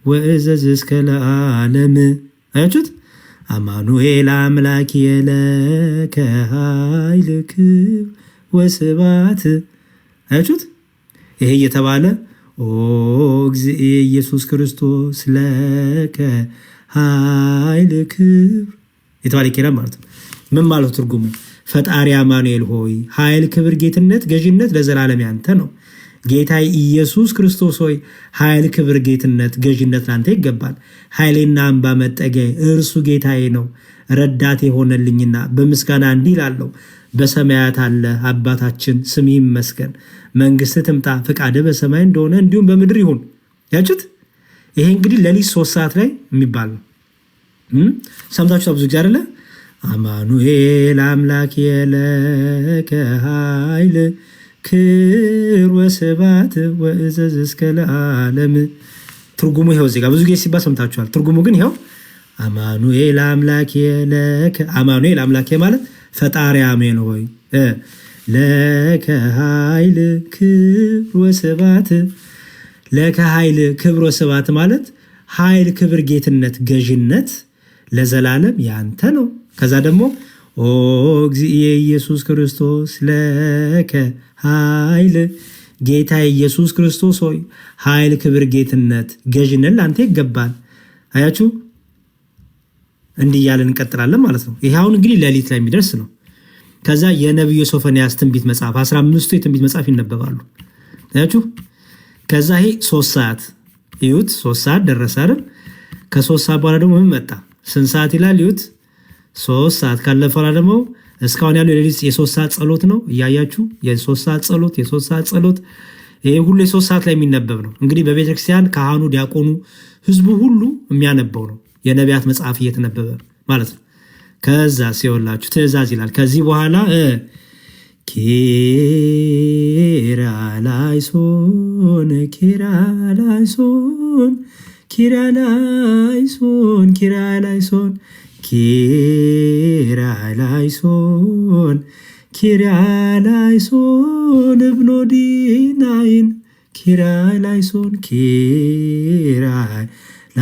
ወእዘዝ እስከ ለዓለም። አያችሁት አማኑኤል አምላክ ለከ ኃይል ክብር ወስብሐት። አያችሁት ይሄ እየተባለ ኦ እግዚእ ኢየሱስ ክርስቶስ ለከ ኃይል ክብር የተባለ ይኬዳል ማለት ነው። ምን ማለት ትርጉሙ? ፈጣሪ አማኑኤል ሆይ ኃይል፣ ክብር፣ ጌትነት፣ ገዥነት ለዘላለም ያንተ ነው። ጌታ ኢየሱስ ክርስቶስ ሆይ ኃይል፣ ክብር፣ ጌትነት፣ ገዥነት ላንተ ይገባል። ኃይሌና አምባ መጠጊያዬ እርሱ ጌታዬ ነው፣ ረዳት የሆነልኝና በምስጋና እንዲህ እላለሁ፣ በሰማያት አለ አባታችን ስምህ ይመስገን፣ መንግሥትህ ትምጣ፣ ፈቃድህ በሰማይ እንደሆነ እንዲሁም በምድር ይሁን። ያችሁት ይሄ እንግዲህ ሌሊት 3 ሰዓት ላይ የሚባል ነው። ሰምታችሁ ብዙ ጊዜ አይደለ? አማኑኤል አምላክ ለከ ኃይል ክብር ወስብሐት ወእዘዝ እስከ ለዓለም። ትርጉሙ ይኸው እዚህ ጋር ብዙ ጊዜ ሲባል ሰምታችኋል። ትርጉሙ ግን ይኸው አማኑኤል አምላክ ለከ። አማኑኤል አምላክ ማለት ፈጣሪ አሜን ሆይ ለከ ኃይል ክብር ወስብሐት። ለከ ኃይል ክብር ወስብሐት ማለት ኃይል፣ ክብር፣ ጌትነት፣ ገዥነት ለዘላለም ያንተ ነው። ከዛ ደግሞ ኦ እግዚእ ኢየሱስ ክርስቶስ ለከ ኃይል፣ ጌታ ኢየሱስ ክርስቶስ ሆይ ኃይል፣ ክብር፣ ጌትነት፣ ገዥነት ላንተ ይገባል። አያችሁ እንዲህ እያለን እንቀጥላለን ማለት ነው። ይሄ አሁን እንግዲህ ሌሊት ላይ የሚደርስ ነው። ከዛ የነቢዩ ሶፎንያስ ትንቢት መጽሐፍ 15ቱ የትንቢት መጽሐፍ ይነበባሉ። አያችሁ ከዛ ይሄ 3 ሰዓት ይዩት። 3 ሰዓት ደረሰ አይደል? ከ3 ሰዓት በኋላ ደግሞ ምን መጣ? ስንት ሰዓት ይላል? ይዩት 3 ሰዓት ካለፈ በኋላ ደግሞ እስካሁን ያለው የሌሊት የ3 ሰዓት ጸሎት ነው። እያያችሁ የ3 ሰዓት ጸሎት፣ የ3 ሰዓት ጸሎት። ይሄ ሁሉ የ3 ሰዓት ላይ የሚነበብ ነው። እንግዲህ በቤተክርስቲያን ካህኑ፣ ዲያቆኑ፣ ህዝቡ ሁሉ የሚያነበው ነው። የነቢያት መጽሐፍ እየተነበበ ማለት ነው። ከዛ ሲወላችሁ ትእዛዝ ይላል። ከዚህ በኋላ ኪርያላይሶን ኪርያላይሶን ኪርያላይሶን ኪርያላይሶን ኪርያላይሶን ኪርያላይሶን እብኖዲናይን ኪርያላይሶን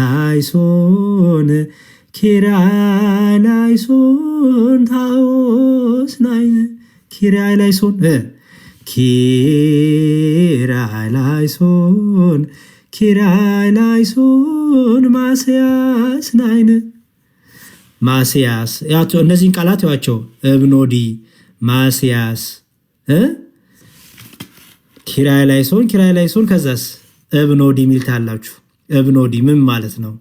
ኪርያላይሶን ኪርያላይሶን ታኦስናይን ኪርያላይሶን ኪርያላይሶን ኪርያላይሶን ማስያስናይን ማስያስ። እነዚህን ቃላት ያቸው እብኖዲ፣ ማስያስ፣ ኪርያላይሶን ኪርያላይሶን። ከዛስ እብኖዲ ሚልታላችሁ። እብኖዲ ምን ማለት ነው?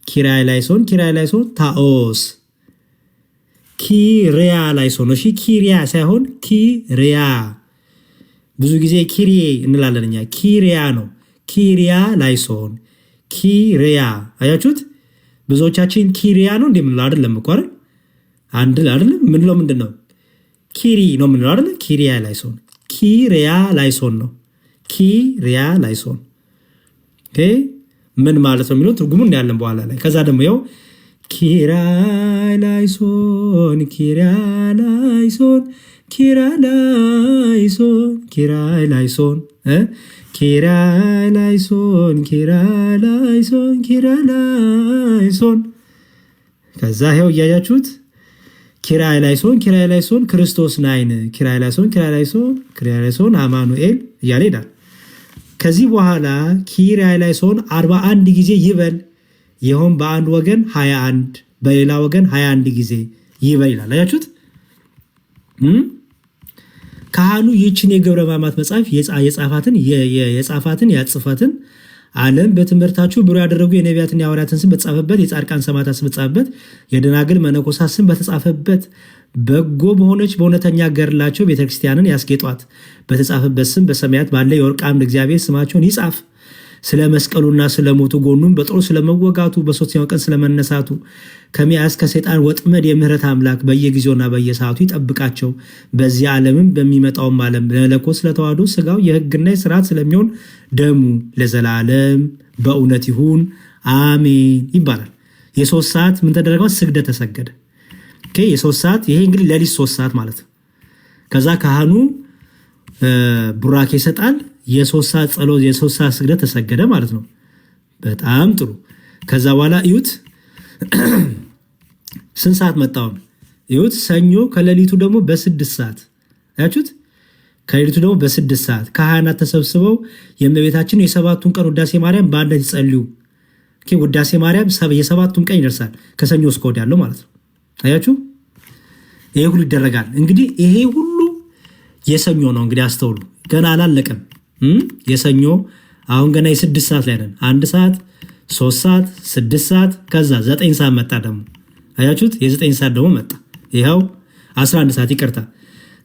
ኪርያላይሶን ኪርያላይሶን ታኦስ ኪርያላይሶን። እሺ ኪሪያ ሳይሆን ኪሪያ። ብዙ ጊዜ ኪሪዬ እንላለን እኛ። ኪሪያ ነው። ኪርያላይሶን ኪሪያ። አያችሁት? ብዙዎቻችን ኪሪያ ነው እንደምንለው አይደለም እኮ አይደል? አንድ አይደለም ምንለው ምንድነው? ኪሪ ነው ምንለው አይደል? ኪሪያ ላይሶን ነው። ኪሪያ ላይሶን ኦኬ ምን ማለት ነው የሚለው ትርጉሙን እናያለን በኋላ ላይ። ከዛ ደግሞ ያው ኪራይ ላይሶን ከዛ ይኸው እያያችሁት ኪራይ ላይሶን ክርስቶስ ናይን ኪራይ ላይሶን አማኑኤል እያለ ሄዳል። ከዚህ በኋላ ኪራይ ላይሶን 41 ጊዜ ይበል፣ ይኸውም በአንድ ወገን 21 በሌላ ወገን 21 ጊዜ ይበል ይላል። አያችሁት? ካህኑ ይህችን የግብረ ሕማማት መጽሐፍ የጻፋትን ያጽፋትን ዓለም በትምህርታችሁ ብሩህ ያደረጉ የነቢያትን የሐዋርያትን ስም በተጻፈበት የጻድቃን ሰማዕታት ስም በተጻፈበት የደናግል መነኮሳት ስም በተጻፈበት በጎ በሆነች በእውነተኛ ገድላቸው ቤተክርስቲያንን ያስጌጧት በተጻፈበት ስም በሰማያት ባለ የወርቅ አምድ እግዚአብሔር ስማቸውን ይጻፍ። ስለ መስቀሉና ስለ ሞቱ ጎኑን በጦር ስለመወጋቱ በሦስተኛው ቀን ስለመነሳቱ ከሚያስ ከሰይጣን ወጥመድ የምህረት አምላክ በየጊዜውና በየሰዓቱ ይጠብቃቸው። በዚህ ዓለምም በሚመጣውም ዓለም ለመለኮት ስለተዋህዶ ስጋው የሕግና የሥርዓት ስለሚሆን ደሙ ለዘላለም በእውነት ይሁን አሜን ይባላል። የ3 ሰዓት ምን ተደረገው? ስግደት ተሰገደ። የ3 ሰዓት ይሄ እንግዲህ ሌሊት 3 ሰዓት ማለት ነው። ከዛ ካህኑ ቡራኬ ይሰጣል። የ3 ሰዓት ጸሎት የ3 ሰዓት ስግደት ተሰገደ ማለት ነው። በጣም ጥሩ። ከዛ በኋላ እዩት ስንት ሰዓት መጣውን? እዩት ሰኞ ከሌሊቱ ደግሞ በ6 ሰዓት አያችሁት? ከሌሊቱ ደግሞ በ6 ሰዓት ካህናት ተሰብስበው የእመቤታችን የ7ቱን ቀን ውዳሴ ማርያም በአንድነት ይጸልዩ። ውዳሴ ማርያም የ7ቱን ቀን ይደርሳል ከሰኞ እስከ ወዲያ ያለው ማለት ነው። አያችሁ? ይሄ ሁሉ ይደረጋል። እንግዲህ ይሄ ሁሉ የሰኞ ነው። እንግዲህ አስተውሉ፣ ገና አላለቀም። የሰኞ አሁን ገና የ6 ሰዓት ላይ ነን። 1 ሰዓት 3 ሰዓት 6 ሰዓት ከዛ 9 ሰዓት መጣ ደግሞ አያችሁት? የ9 ሰዓት ደግሞ መጣ። ይኸው 11 ሰዓት ይቅርታ።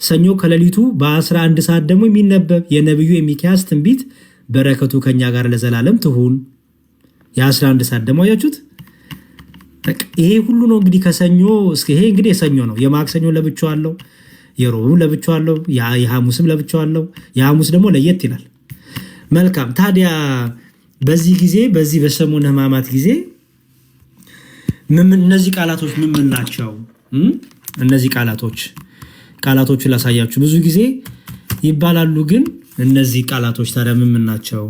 ሰኞ ከሌሊቱ በ11 ሰዓት ደግሞ የሚነበብ የነቢዩ የሚክያስ ትንቢት በረከቱ ከኛ ጋር ለዘላለም ትሁን። የ11 ሰዓት ደግሞ አያችሁት? ይሄ ሁሉ ነው እንግዲህ ከሰኞ እስከ ይሄ እንግዲህ የሰኞ ነው። የማክሰኞ ለብቻው አለው፣ የሮብም ለብቻው አለው፣ የሐሙስም ለብቻው አለው። የሐሙስ ደግሞ ለየት ይላል። መልካም። ታዲያ በዚህ ጊዜ በዚህ በሰሙነ ሕማማት ጊዜ እነዚህ ቃላቶች ምን ናቸው? እነዚህ ቃላቶችን ላሳያችሁ። ብዙ ጊዜ ይባላሉ፣ ግን እነዚህ ቃላቶች ታዲያ ምን ናቸው?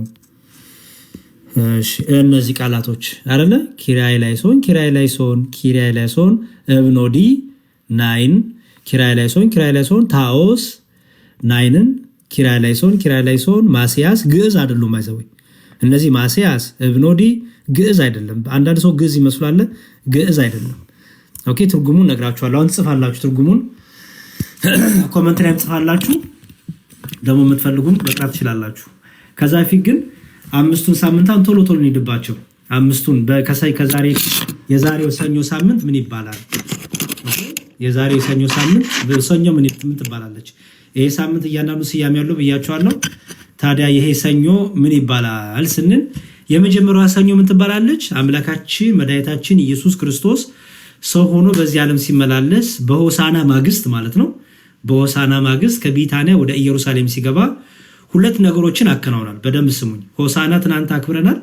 እነዚህ ቃላቶች አይደለ? ኪራይ ላይሶን እብኖዲ ናይን ኪራይ ላይሶን ታኦስ ናይንን ኪራይ ላይሶን ማስያስ ግዕዝ አይደሉም። አይዘው እነዚህ ማስያስ እብኖዲ ግዕዝ አይደለም። አንዳንድ ሰው ግዕዝ ይመስላል፣ ግዕዝ አይደለም። ኦኬ ትርጉሙን ነግራችኋለሁ። አሁን ጽፋላችሁ፣ ትርጉሙን ኮሜንት ላይ ጽፋላችሁ። ደግሞ የምትፈልጉም መቅራት ትችላላችሁ። ከዛ ፊት ግን 5ቱን ሳምንታን ቶሎ እንሂድባቸው። 5ቱን የዛሬው ሰኞ ሳምንት ምን ይባላል? የዛሬው ሰኞ ሳምንት ሰኞ ምን ትባላለች? ይሄ ሳምንት እያንዳንዱ ስያሜ ያለው ብያቸዋለሁ። ታዲያ ይሄ ሰኞ ምን ይባላል ስንል የመጀመሪያዋ ሰኞ ምን ትባላለች? አምላካችን መድኃኒታችን ኢየሱስ ክርስቶስ ሰው ሆኖ በዚህ ዓለም ሲመላለስ በሆሳና ማግስት ማለት ነው። በሆሳና ማግስት ከቢታንያ ወደ ኢየሩሳሌም ሲገባ 2 ነገሮችን አከናውናል። በደንብ ስሙኝ። ሆሳና ትናንት አክብረናል።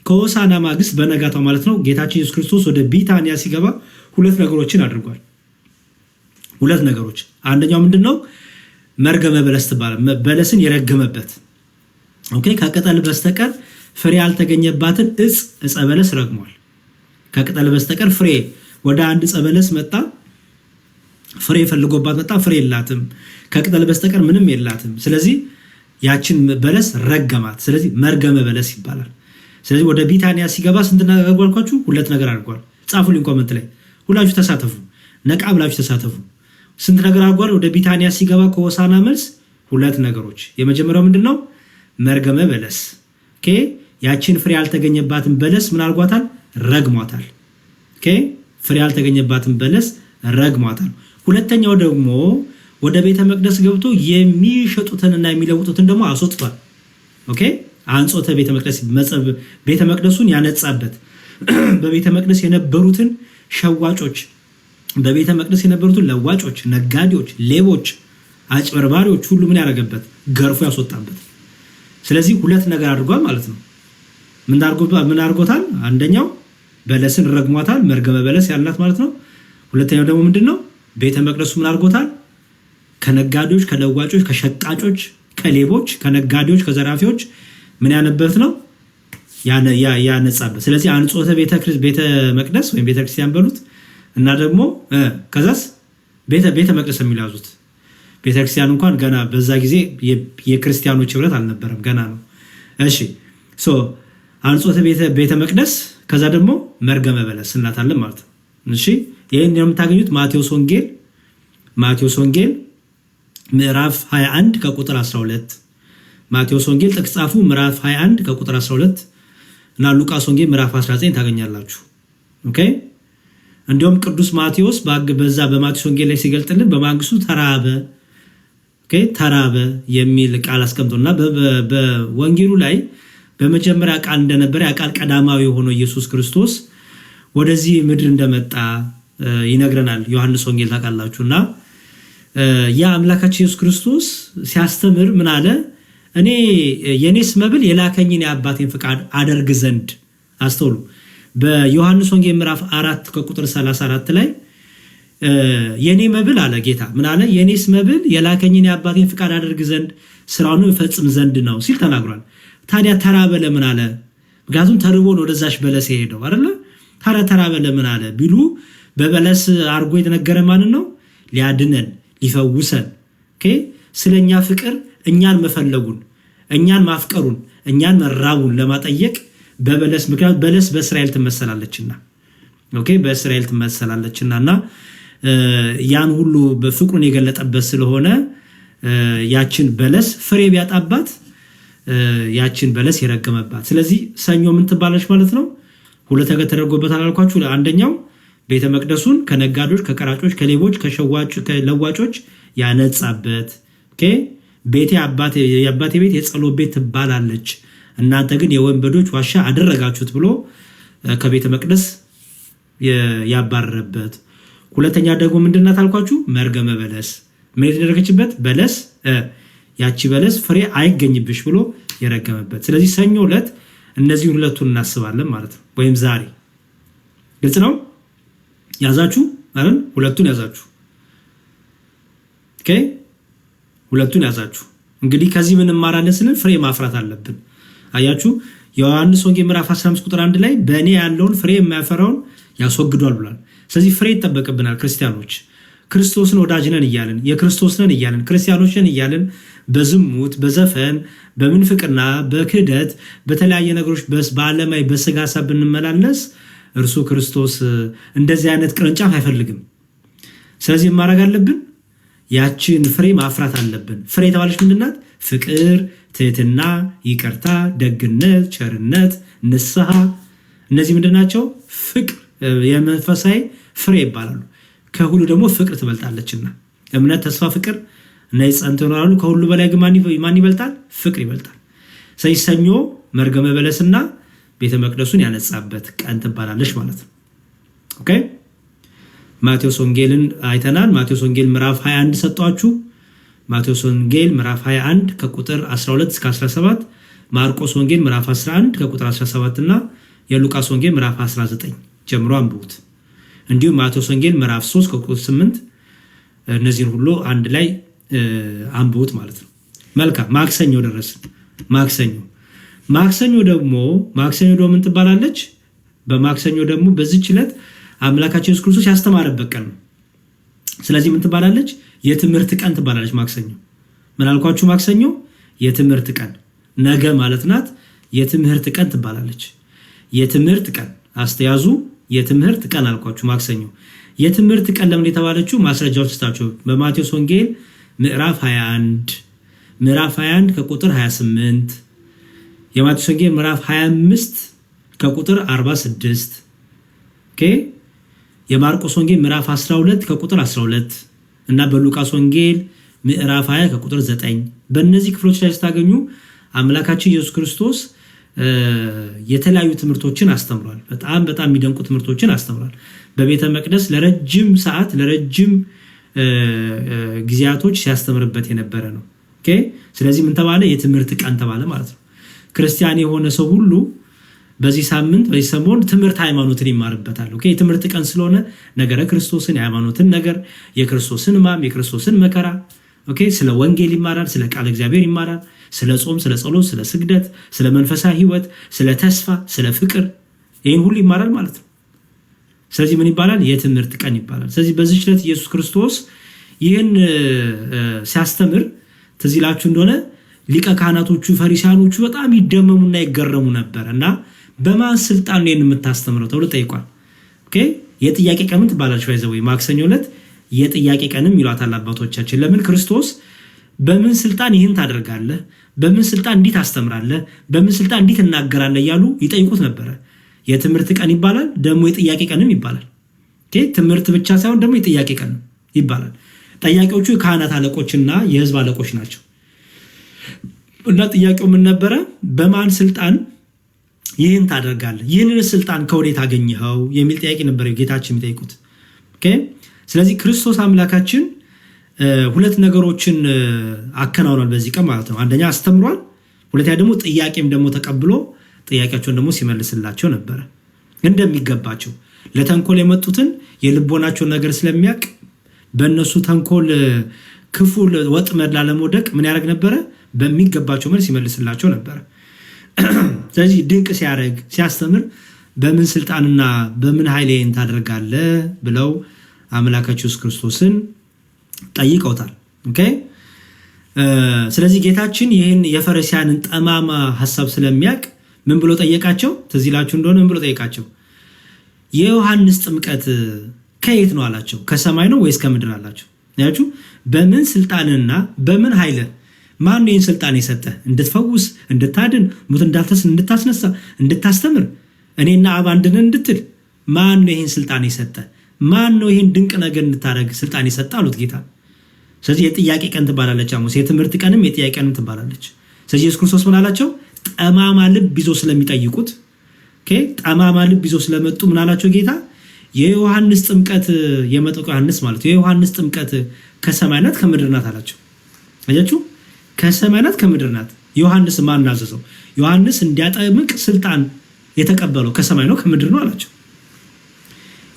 ከሆሳና ማግስት በነጋታው ማለት ነው ጌታችን ኢየሱስ ክርስቶስ ወደ ቢታንያ ሲገባ 2 ነገሮችን አድርጓል። 2 ነገሮች። አንደኛው ምንድነው? መርገመ በለስ ትባላል። በለስን የረገመበት ኦኬ። ከቅጠል በስተቀር ፍሬ ያልተገኘባትን ዕፀ በለስ ረግሟል። ከቅጠል በስተቀር ፍሬ ወደ አንድ ዕፀ በለስ መጣ፣ ፍሬ ፈልጎባት መጣ፣ ፍሬ የላትም። ከቅጠል በስተቀር ምንም የላትም። ስለዚህ ያችን በለስ ረገማት። ስለዚህ መርገመ በለስ ይባላል። ስለዚህ ወደ ቢታንያ ሲገባ ስንት ነገር አድርጓችሁ? 2 ነገር አድርጓል። ጻፉልኝ ኮመንት ላይ ሁላችሁ ተሳተፉ፣ ነቃ ብላችሁ ተሳተፉ። ስንት ነገር አድርጓል? ወደ ቢታንያ ሲገባ ከሆሳና መልስ 2 ነገሮች። የመጀመሪያው ምንድነው? መርገመ በለስ ኦኬ። ያችን ፍሬ ያልተገኘባትን በለስ ምን አድርጓታል? ረግሟታል። ኦኬ ፍሬ ያልተገኘባትን በለስ ረግሟታል። ሁለተኛው ደግሞ ወደ ቤተ መቅደስ ገብቶ የሚሸጡትንና የሚለውጡትን ደግሞ አስወጥቷል። ኦኬ አንጾተ ቤተ መቅደሱን ያነጻበት በቤተ መቅደስ የነበሩትን ሸዋጮች በቤተ መቅደስ የነበሩትን ለዋጮች፣ ነጋዴዎች፣ ሌቦች፣ አጭበርባሪዎች ሁሉ ምን ያደረገበት? ገርፎ ያስወጣበት። ስለዚህ ሁለት ነገር አድርጓል ማለት ነው። ምን አድርጎታል? አንደኛው በለስን ረግሟታል፣ መርገመ በለስ ያላት ማለት ነው። ሁለተኛው ደግሞ ምንድነው? ቤተ መቅደሱ ምን አድርጎታል? ከነጋዴዎች፣ ከለዋጮች፣ ከሸቃጮች፣ ከሌቦች፣ ከነጋዴዎች፣ ከዘራፊዎች ምን ያነበት ነው? ያነጻበት። ስለዚህ አንጾተ ቤተ መቅደስ ወይም ቤተክርስቲያን በሉት እና ደግሞ ከዛስ ቤተ መቅደስ የሚላዙት ቤተክርስቲያን እንኳን ገና በዛ ጊዜ የክርስቲያኖች ህብረት አልነበረም፣ ገና ነው። እሺ አንጾተ ቤተ መቅደስ ከዛ ደግሞ መርገመ በለስ እናታለን ማለት ነው። እሺ ይሄን የምታገኙት ማቴዎስ ወንጌል ምዕራፍ 21 ከቁጥር 12 ማቴዎስ ወንጌል ጥቅስ ጻፉ። ምዕራፍ 21 ከቁጥር 12 እና ሉቃስ ወንጌል ምዕራፍ 19 ታገኛላችሁ። ኦኬ እንዲሁም ቅዱስ ማቴዎስ በዛ በማቴዎስ ወንጌል ላይ ሲገልጥልን በማግስቱ ተራበ የሚል ቃል አስቀምጦና በወንጌሉ ላይ በመጀመሪያ ቃል እንደነበረ ያ ቃል ቀዳማዊ ሆኖ ኢየሱስ ክርስቶስ ወደዚህ ምድር እንደመጣ ይነግረናል። ዮሐንስ ወንጌል ታውቃላችሁና ያ አምላካችን ኢየሱስ ክርስቶስ ሲያስተምር ምን አለ? እኔ የኔስ መብል የላከኝን የአባቴን ፍቃድ አደርግ ዘንድ። አስተውሉ። በዮሐንስ ወንጌል ምዕራፍ 4 ከቁጥር 34 ላይ የኔ መብል አለ ጌታ ምን አለ? የኔስ መብል የላከኝን የአባቴን ፍቃድ አደርግ ዘንድ ስራውን እፈጽም ዘንድ ነው ሲል ተናግሯል። ታዲያ ተራበ ለምን አለ? ምክንያቱም ተርቦን ወደዛች በለስ የሄደው አይደለ? ታዲያ ተራበ ለምን አለ ቢሉ በበለስ አርጎ የተነገረ ማንን ነው? ሊያድነን ሊፈውሰን ስለኛ ፍቅር እኛን መፈለጉን እኛን ማፍቀሩን እኛን መራቡን ለማጠየቅ በበለስ ምክንያት በለስ በእስራኤል ትመሰላለችና በእስራኤል ትመሰላለችናና ያን ሁሉ በፍቅሩን የገለጠበት ስለሆነ ያችን በለስ ፍሬ ቢያጣባት ያችን በለስ የረገመባት። ስለዚህ ሰኞ ምን ትባለች ማለት ነው? ሁለት ነገር ተደርጎበታል አልኳችሁ። አንደኛው ቤተ መቅደሱን ከነጋዶች፣ ከቀራጮች፣ ከሌቦች፣ ከለዋጮች ያነጻበት። የአባቴ ቤት የጸሎት ቤት ትባላለች፣ እናንተ ግን የወንበዶች ዋሻ አደረጋችሁት ብሎ ከቤተ መቅደስ ያባረረበት። ሁለተኛ ደግሞ ምንድናት አልኳችሁ? መርገመ በለስ ምን የተደረገችበት በለስ ያቺ በለስ ፍሬ አይገኝብሽ ብሎ የረገመበት። ስለዚህ ሰኞ ዕለት እነዚህን ሁለቱን እናስባለን ማለት ነው። ወይም ዛሬ ግልጽ ነው። ያዛችሁ አይደል? ሁለቱን ያዛችሁ። ሁለቱን ያዛችሁ። እንግዲህ ከዚህ ምን እንማራለን ስንል ፍሬ ማፍራት አለብን። አያችሁ ዮሐንስ ወንጌል ምዕራፍ 15 ቁጥር 1 ላይ በእኔ ያለውን ፍሬ የማያፈራውን ያስወግዷል ብሏል። ስለዚህ ፍሬ ይጠበቅብናል። ክርስቲያኖች ክርስቶስን ወዳጅ ነን እያልን የክርስቶስ ነን እያልን ክርስቲያኖች ነን እያልን በዝሙት በዘፈን በምንፍቅና በክህደት በተለያየ ነገሮች በዓለማዊ በስጋ ሀሳብ ብንመላለስ እርሱ ክርስቶስ እንደዚህ አይነት ቅርንጫፍ አይፈልግም። ስለዚህ ማድረግ አለብን፣ ያችን ፍሬ ማፍራት አለብን። ፍሬ የተባለች ምንድናት? ፍቅር፣ ትህትና፣ ይቅርታ፣ ደግነት፣ ቸርነት፣ ንስሐ። እነዚህ ምንድናቸው? ፍቅር የመንፈሳዊ ፍሬ ይባላሉ። ከሁሉ ደግሞ ፍቅር ትበልጣለችና እምነት፣ ተስፋ፣ ፍቅር እነዚህ ጸንተው ይኖራሉ። ከሁሉ በላይ ግን ማን ይበልጣል? ፍቅር ይበልጣል። ስለዚህ ሰኞ መርገመ በለስና ቤተ መቅደሱን ያነጻበት ቀን ትባላለች ማለት ነው። ኦኬ ማቴዎስ ወንጌልን አይተናል። ማቴዎስ ወንጌል ምዕራፍ 21 ሰጧችሁ። ማቴዎስ ወንጌል ምዕራፍ 21 ከቁጥር 12 እስከ 17፣ ማርቆስ ወንጌል ምዕራፍ 11 ከቁጥር 17 እና የሉቃስ ወንጌል ምዕራፍ 19 ጀምሮ አንብቡት። እንዲሁም ማቴዎስ ወንጌል ምዕራፍ 3 ከቁጥር 8። እነዚህን ሁሉ አንድ ላይ አንብቡት ማለት ነው። መልካም ማክሰኞ ደረስን። ማክሰኞ ደግሞ ምን ትባላለች? በማክሰኞ ደግሞ በዚህች ዕለት አምላካችን ኢየሱስ ክርስቶስ ያስተማረበት ቀን ነው። ስለዚህ ምን ትባላለች? የትምህርት ቀን ትባላለች። ማክሰኞ ምን አልኳችሁ? ማክሰኞ የትምህርት ቀን ነገ ማለት ናት። የትምህርት ቀን ትባላለች። የትምህርት ቀን አስተያዙ። የትምህርት ቀን አልኳችሁ ማክሰኞ። የትምህርት ቀን ለምን የተባለችው ማስረጃዎች ስታችሁ በማቴዎስ ወንጌል ምዕራፍ 21 ከቁጥር 28፣ የማቴዎስ ወንጌል ምዕራፍ 25 ከቁጥር 46፣ የማርቆስ ወንጌል ምዕራፍ 12 ከቁጥር 12 እና በሉቃስ ወንጌል ምዕራፍ 20 ከቁጥር 9። በእነዚህ ክፍሎች ላይ ስታገኙ አምላካችን ኢየሱስ ክርስቶስ የተለያዩ ትምህርቶችን አስተምሯል። በጣም የሚደንቁ ትምህርቶችን አስተምሯል። በቤተ መቅደስ ለረጅም ሰዓት ለረጅም ጊዜያቶች ሲያስተምርበት የነበረ ነው። ኦኬ ስለዚህ ምን ተባለ? የትምህርት ቀን ተባለ ማለት ነው። ክርስቲያን የሆነ ሰው ሁሉ በዚህ ሳምንት በዚህ ሰሞን ትምህርት ሃይማኖትን ይማርበታል። ኦኬ የትምህርት ቀን ስለሆነ ነገረ ክርስቶስን የሃይማኖትን ነገር የክርስቶስን ሕማም የክርስቶስን መከራ ኦኬ ስለ ወንጌል ይማራል፣ ስለ ቃል እግዚአብሔር ይማራል፣ ስለ ጾም፣ ስለ ጸሎት፣ ስለ ስግደት፣ ስለ መንፈሳዊ ህይወት፣ ስለ ተስፋ፣ ስለ ፍቅር ይህን ሁሉ ይማራል ማለት ነው። ስለዚህ ምን ይባላል? የትምህርት ቀን ይባላል። ስለዚህ በዚህ ዕለት ኢየሱስ ክርስቶስ ይህን ሲያስተምር ትዝ ይላችሁ እንደሆነ ሊቀ ካህናቶቹ ፈሪሳኖቹ በጣም ይደመሙና ይገረሙ ነበር እና በማን ስልጣን ነው የምታስተምረው ተብሎ ጠይቋል። ኦኬ የጥያቄ ቀንም ትባላለች። ወይ ማክሰኞ ዕለት የጥያቄ ቀንም ይሏታል አባቶቻችን። ለምን? ክርስቶስ በምን ስልጣን ይህን ታደርጋለህ፣ በምን ስልጣን እንዲህ ታስተምራለህ፣ በምን ስልጣን እንዲህ ትናገራለህ እያሉ ይጠይቁት ነበረ። የትምህርት ቀን ይባላል፣ ደግሞ የጥያቄ ቀንም ይባላል። ኦኬ ትምህርት ብቻ ሳይሆን ደግሞ የጥያቄ ቀን ይባላል። ጠያቂዎቹ የካህናት አለቆችና የህዝብ አለቆች ናቸው። እና ጥያቄው ምን ነበረ? በማን ስልጣን ይህን ታደርጋለህ? ይህንን ስልጣን ከወዴት አገኘኸው? የሚል ጥያቄ ነበር ጌታችን የሚጠይቁት። ኦኬ ስለዚህ ክርስቶስ አምላካችን ሁለት ነገሮችን አከናውኗል በዚህ ቀን ማለት ነው። አንደኛ አስተምሯል፣ ሁለተኛ ደግሞ ጥያቄም ደግሞ ተቀብሎ ጥያቄያቸውን ደግሞ ሲመልስላቸው ነበረ እንደሚገባቸው። ለተንኮል የመጡትን የልቦናቸውን ነገር ስለሚያውቅ በእነሱ ተንኮል ክፉ ወጥመድ ላለመውደቅ ምን ያደርግ ነበረ? በሚገባቸው መልስ ይመልስላቸው ነበረ። ስለዚህ ድንቅ ሲያደርግ ሲያስተምር በምን ስልጣንና በምን ኃይል ይህን ታደርጋለህ ብለው አምላካችን ኢየሱስ ክርስቶስን ጠይቀውታል። ኦኬ ስለዚህ ጌታችን ይህን የፈሪሳውያንን ጠማማ ሐሳብ ስለሚያውቅ ምን ብሎ ጠየቃቸው? ትዝ ይላችሁ እንደሆነ ምን ብሎ ጠየቃቸው? የዮሐንስ ጥምቀት ከየት ነው አላቸው። ከሰማይ ነው ወይስ ከምድር አላቸው። ያችሁ በምን ስልጣንና በምን ኃይል ማን ነው ይህን ስልጣን የሰጠ? እንድትፈውስ፣ እንድታድን፣ ሙት እንድታስነሳ፣ እንድታስተምር፣ እኔና አብ አንድ ነን እንድትል ማን ነው ይህን ስልጣን የሰጠ? ማን ነው ይህን ድንቅ ነገር እንድታደርግ ስልጣን የሰጠ አሉት ጌታ። ስለዚህ የጥያቄ ቀን ትባላለች ሐሙስ፣ የትምህርት ቀንም የጥያቄ ቀንም ትባላለች። ስለዚህ ኢየሱስ ክርስቶስ ምን አላቸው? ጠማማ ልብ ይዞ ስለሚጠይቁት ጠማማ ልብ ይዞ ስለመጡ ምን አላቸው ጌታ? የዮሐንስ ጥምቀት የመጥምቁ ዮሐንስ ማለት የዮሐንስ ጥምቀት ከሰማይ ናት ከምድር ናት አላቸው። አያችሁ ከሰማይ ናት ከምድር ናት። ዮሐንስ ማን አዘዘው? ዮሐንስ እንዲያጠምቅ ስልጣን የተቀበለው ከሰማይ ነው ከምድር ነው አላቸው።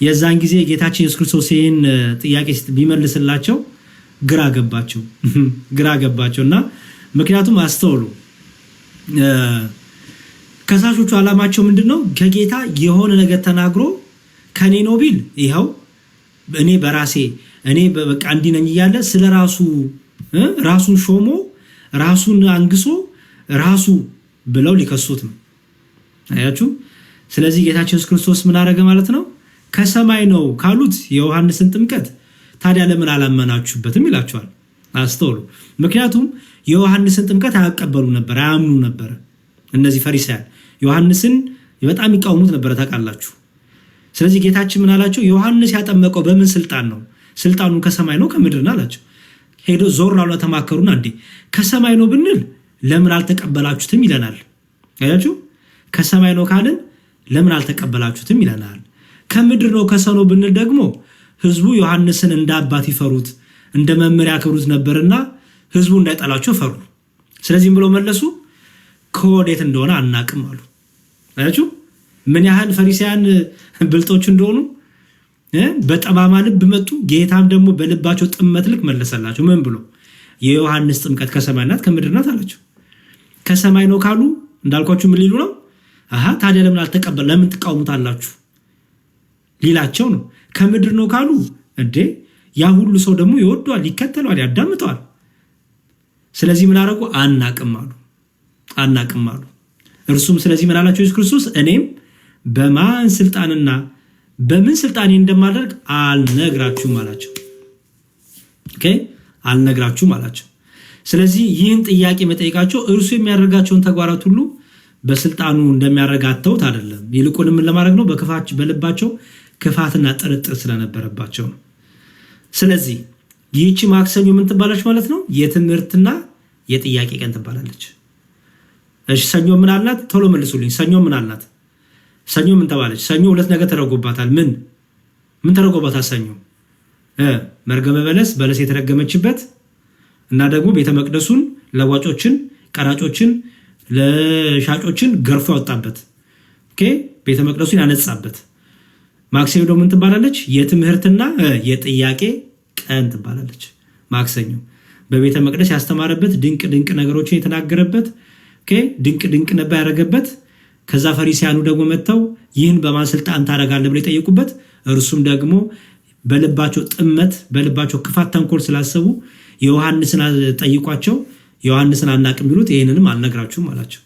የዛን ጊዜ ጌታችን ኢየሱስ ክርስቶስ ይህን ጥያቄ ቢመልስላቸው ግራ ገባቸው እና ምክንያቱም አስተውሉ ከሳሾቹ ዓላማቸው ምንድነው? ከጌታ የሆነ ነገር ተናግሮ ከኔ ነው ቢል ይኸው እኔ በራሴ እኔ በቃ እንዲህ ነኝ እያለ ስለ ራሱን ሾሞ ራሱን አንግሶ ራሱ ብለው ሊከሱት ነው። አያችሁ ስለዚህ ጌታችን ኢየሱስ ክርስቶስ ምን አደረገ ማለት ነው? ከሰማይ ነው ካሉት የዮሐንስን ጥምቀት ታዲያ ለምን አላመናችሁበትም ይላቸዋል። አስተውሉ ምክንያቱም የዮሐንስን ጥምቀት አያቀበሉ ነበር፣ አያምኑ ነበር። እነዚህ ፈሪሳውያን ዮሐንስን በጣም ይቃወሙት ነበር ታውቃላችሁ። ስለዚህ ጌታችን ምን አላቸው? ዮሐንስ ያጠመቀው በምን ስልጣን ነው? ስልጣኑን ከሰማይ ነው ከምድር ነው አላቸው። ሄዶ ዞር አሉ ተማከሩና እንዴ ከሰማይ ነው ብንል ለምን አልተቀበላችሁትም ይለናል። አያችሁ ከሰማይ ነው ካልን ለምን አልተቀበላችሁትም ይለናል። ከምድር ነው ከሰው ነው ብንል ደግሞ ህዝቡ ዮሐንስን እንደ አባት ይፈሩት እንደ መምህር ያከብሩት ነበርና ህዝቡ እንዳይጠላቸው ፈሩ። ስለዚህ ብለው መለሱ ከወዴት እንደሆነ አናቅም አሉ። አያችሁ ምን ያህል ፈሪሳውያን ብልጦች እንደሆኑ። በጠማማ ልብ መጡ። ጌታም ደግሞ በልባቸው ጥመት ልክ መለሰላቸው። ምን ብሎ? የዮሐንስ ጥምቀት ከሰማይ ናት ከምድር ናት አላቸው። ከሰማይ ነው ካሉ እንዳልኳችሁ ምን ሊሉ ነው? ታዲያ ለምን አልተቀበል ለምን ትቃወሙታላችሁ ሊላቸው ነው። ከምድር ነው ካሉ እንዴ ያ ሁሉ ሰው ደግሞ ይወደዋል፣ ይከተለዋል፣ ያዳምጠዋል። ስለዚህ ምን አደረጉ? አናቅም አሉ። እርሱም ስለዚህ ምን አላቸው ኢየሱስ ክርስቶስ? እኔም በማን ስልጣንና በምን ስልጣኔ እንደማደርግ አልነግራችሁም አላቸው። ኦኬ አልነግራችሁም አላቸው። ስለዚህ ይህን ጥያቄ መጠየቃቸው እርሱ የሚያደርጋቸውን ተግባራት ሁሉ በስልጣኑ እንደሚያረጋተውት አይደለም፣ ይልቁንም ምን ለማድረግ ነው? በልባቸው ክፋትና ጥርጥር ስለነበረባቸው ነው። ስለዚህ ይህቺ ማክሰኞ ምን ትባላለች ማለት ነው? የትምህርትና የጥያቄ ቀን ትባላለች። እሺ ሰኞ ምን አልናት? ቶሎ መልሱልኝ። ሰኞ ምን አልናት? ሰኞ ምን ተባለች? ሰኞ ሁለት ነገር ተደርጎባታል። ምን? ምን ተደርጎባት ሰኞ መርገመ በለስ በለስ የተረገመችበት እና ደግሞ ቤተ መቅደሱን ለዋጮችን ቀራጮችን ለሻጮችን ገርፎ ያወጣበት ኦኬ ቤተ መቅደሱን ያነጻበት። ማክሰኞ ደግሞ ምን ትባላለች? የትምህርትና የጥያቄ ቀን ትባላለች። ማክሰኞ በቤተ መቅደስ ያስተማረበት ድንቅ ድንቅ ነገሮችን የተናገረበት ኦኬ ድንቅ ድንቅ ነበር ያደረገበት። ከዛ ፈሪሳያኑ ደግሞ መጥተው ይህን በማን ስልጣን ታደርጋለህ ብለው የጠየቁበት እርሱም ደግሞ በልባቸው ጥመት በልባቸው ክፋት ተንኮል ስላሰቡ ዮሐንስን ጠይቋቸው ዮሐንስን አናቅም ቢሉት ይሄንንም አልነግራችሁም አላቸው።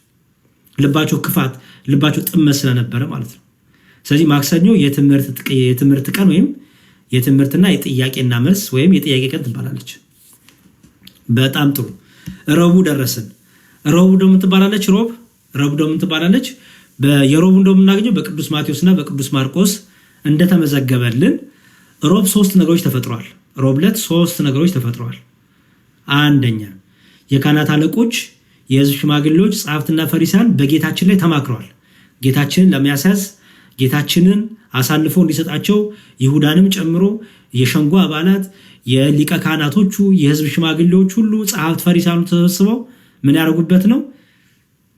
ልባቸው ክፋት ልባቸው ጥመት ስለነበረ ማለት ነው። ስለዚህ ማክሰኞ የትምህርት ቀን ወይም የትምህርትና የጥያቄና መልስ ወይም የጥያቄ ቀን ትባላለች። በጣም ጥሩ። ረቡዕ ደረስን። ረቡዕ ደግሞ ትባላለች። ረቡዕ ደግሞ ትባላለች። የረቡዕ ደግሞ የምናገኘው በቅዱስ ማቴዎስና በቅዱስ ማርቆስ እንደተመዘገበልን ሮብ 3 ነገሮች ተፈጥሯል። ሮብ ዕለት 3 ነገሮች ተፈጥሯል። አንደኛ የካህናት አለቆች፣ የሕዝብ ሽማግሌዎች፣ ጸሐፍትና ፈሪሳውያን በጌታችን ላይ ተማክረዋል። ጌታችንን ለማያሳዝ ጌታችንን አሳልፎ እንዲሰጣቸው ይሁዳንም ጨምሮ የሸንጎ አባላት፣ የሊቀ ካህናቶቹ፣ የሕዝብ ሽማግሌዎች ሁሉ ጸሐፍት ፈሪሳውያን ተሰብስበው ምን ያደርጉበት ነው?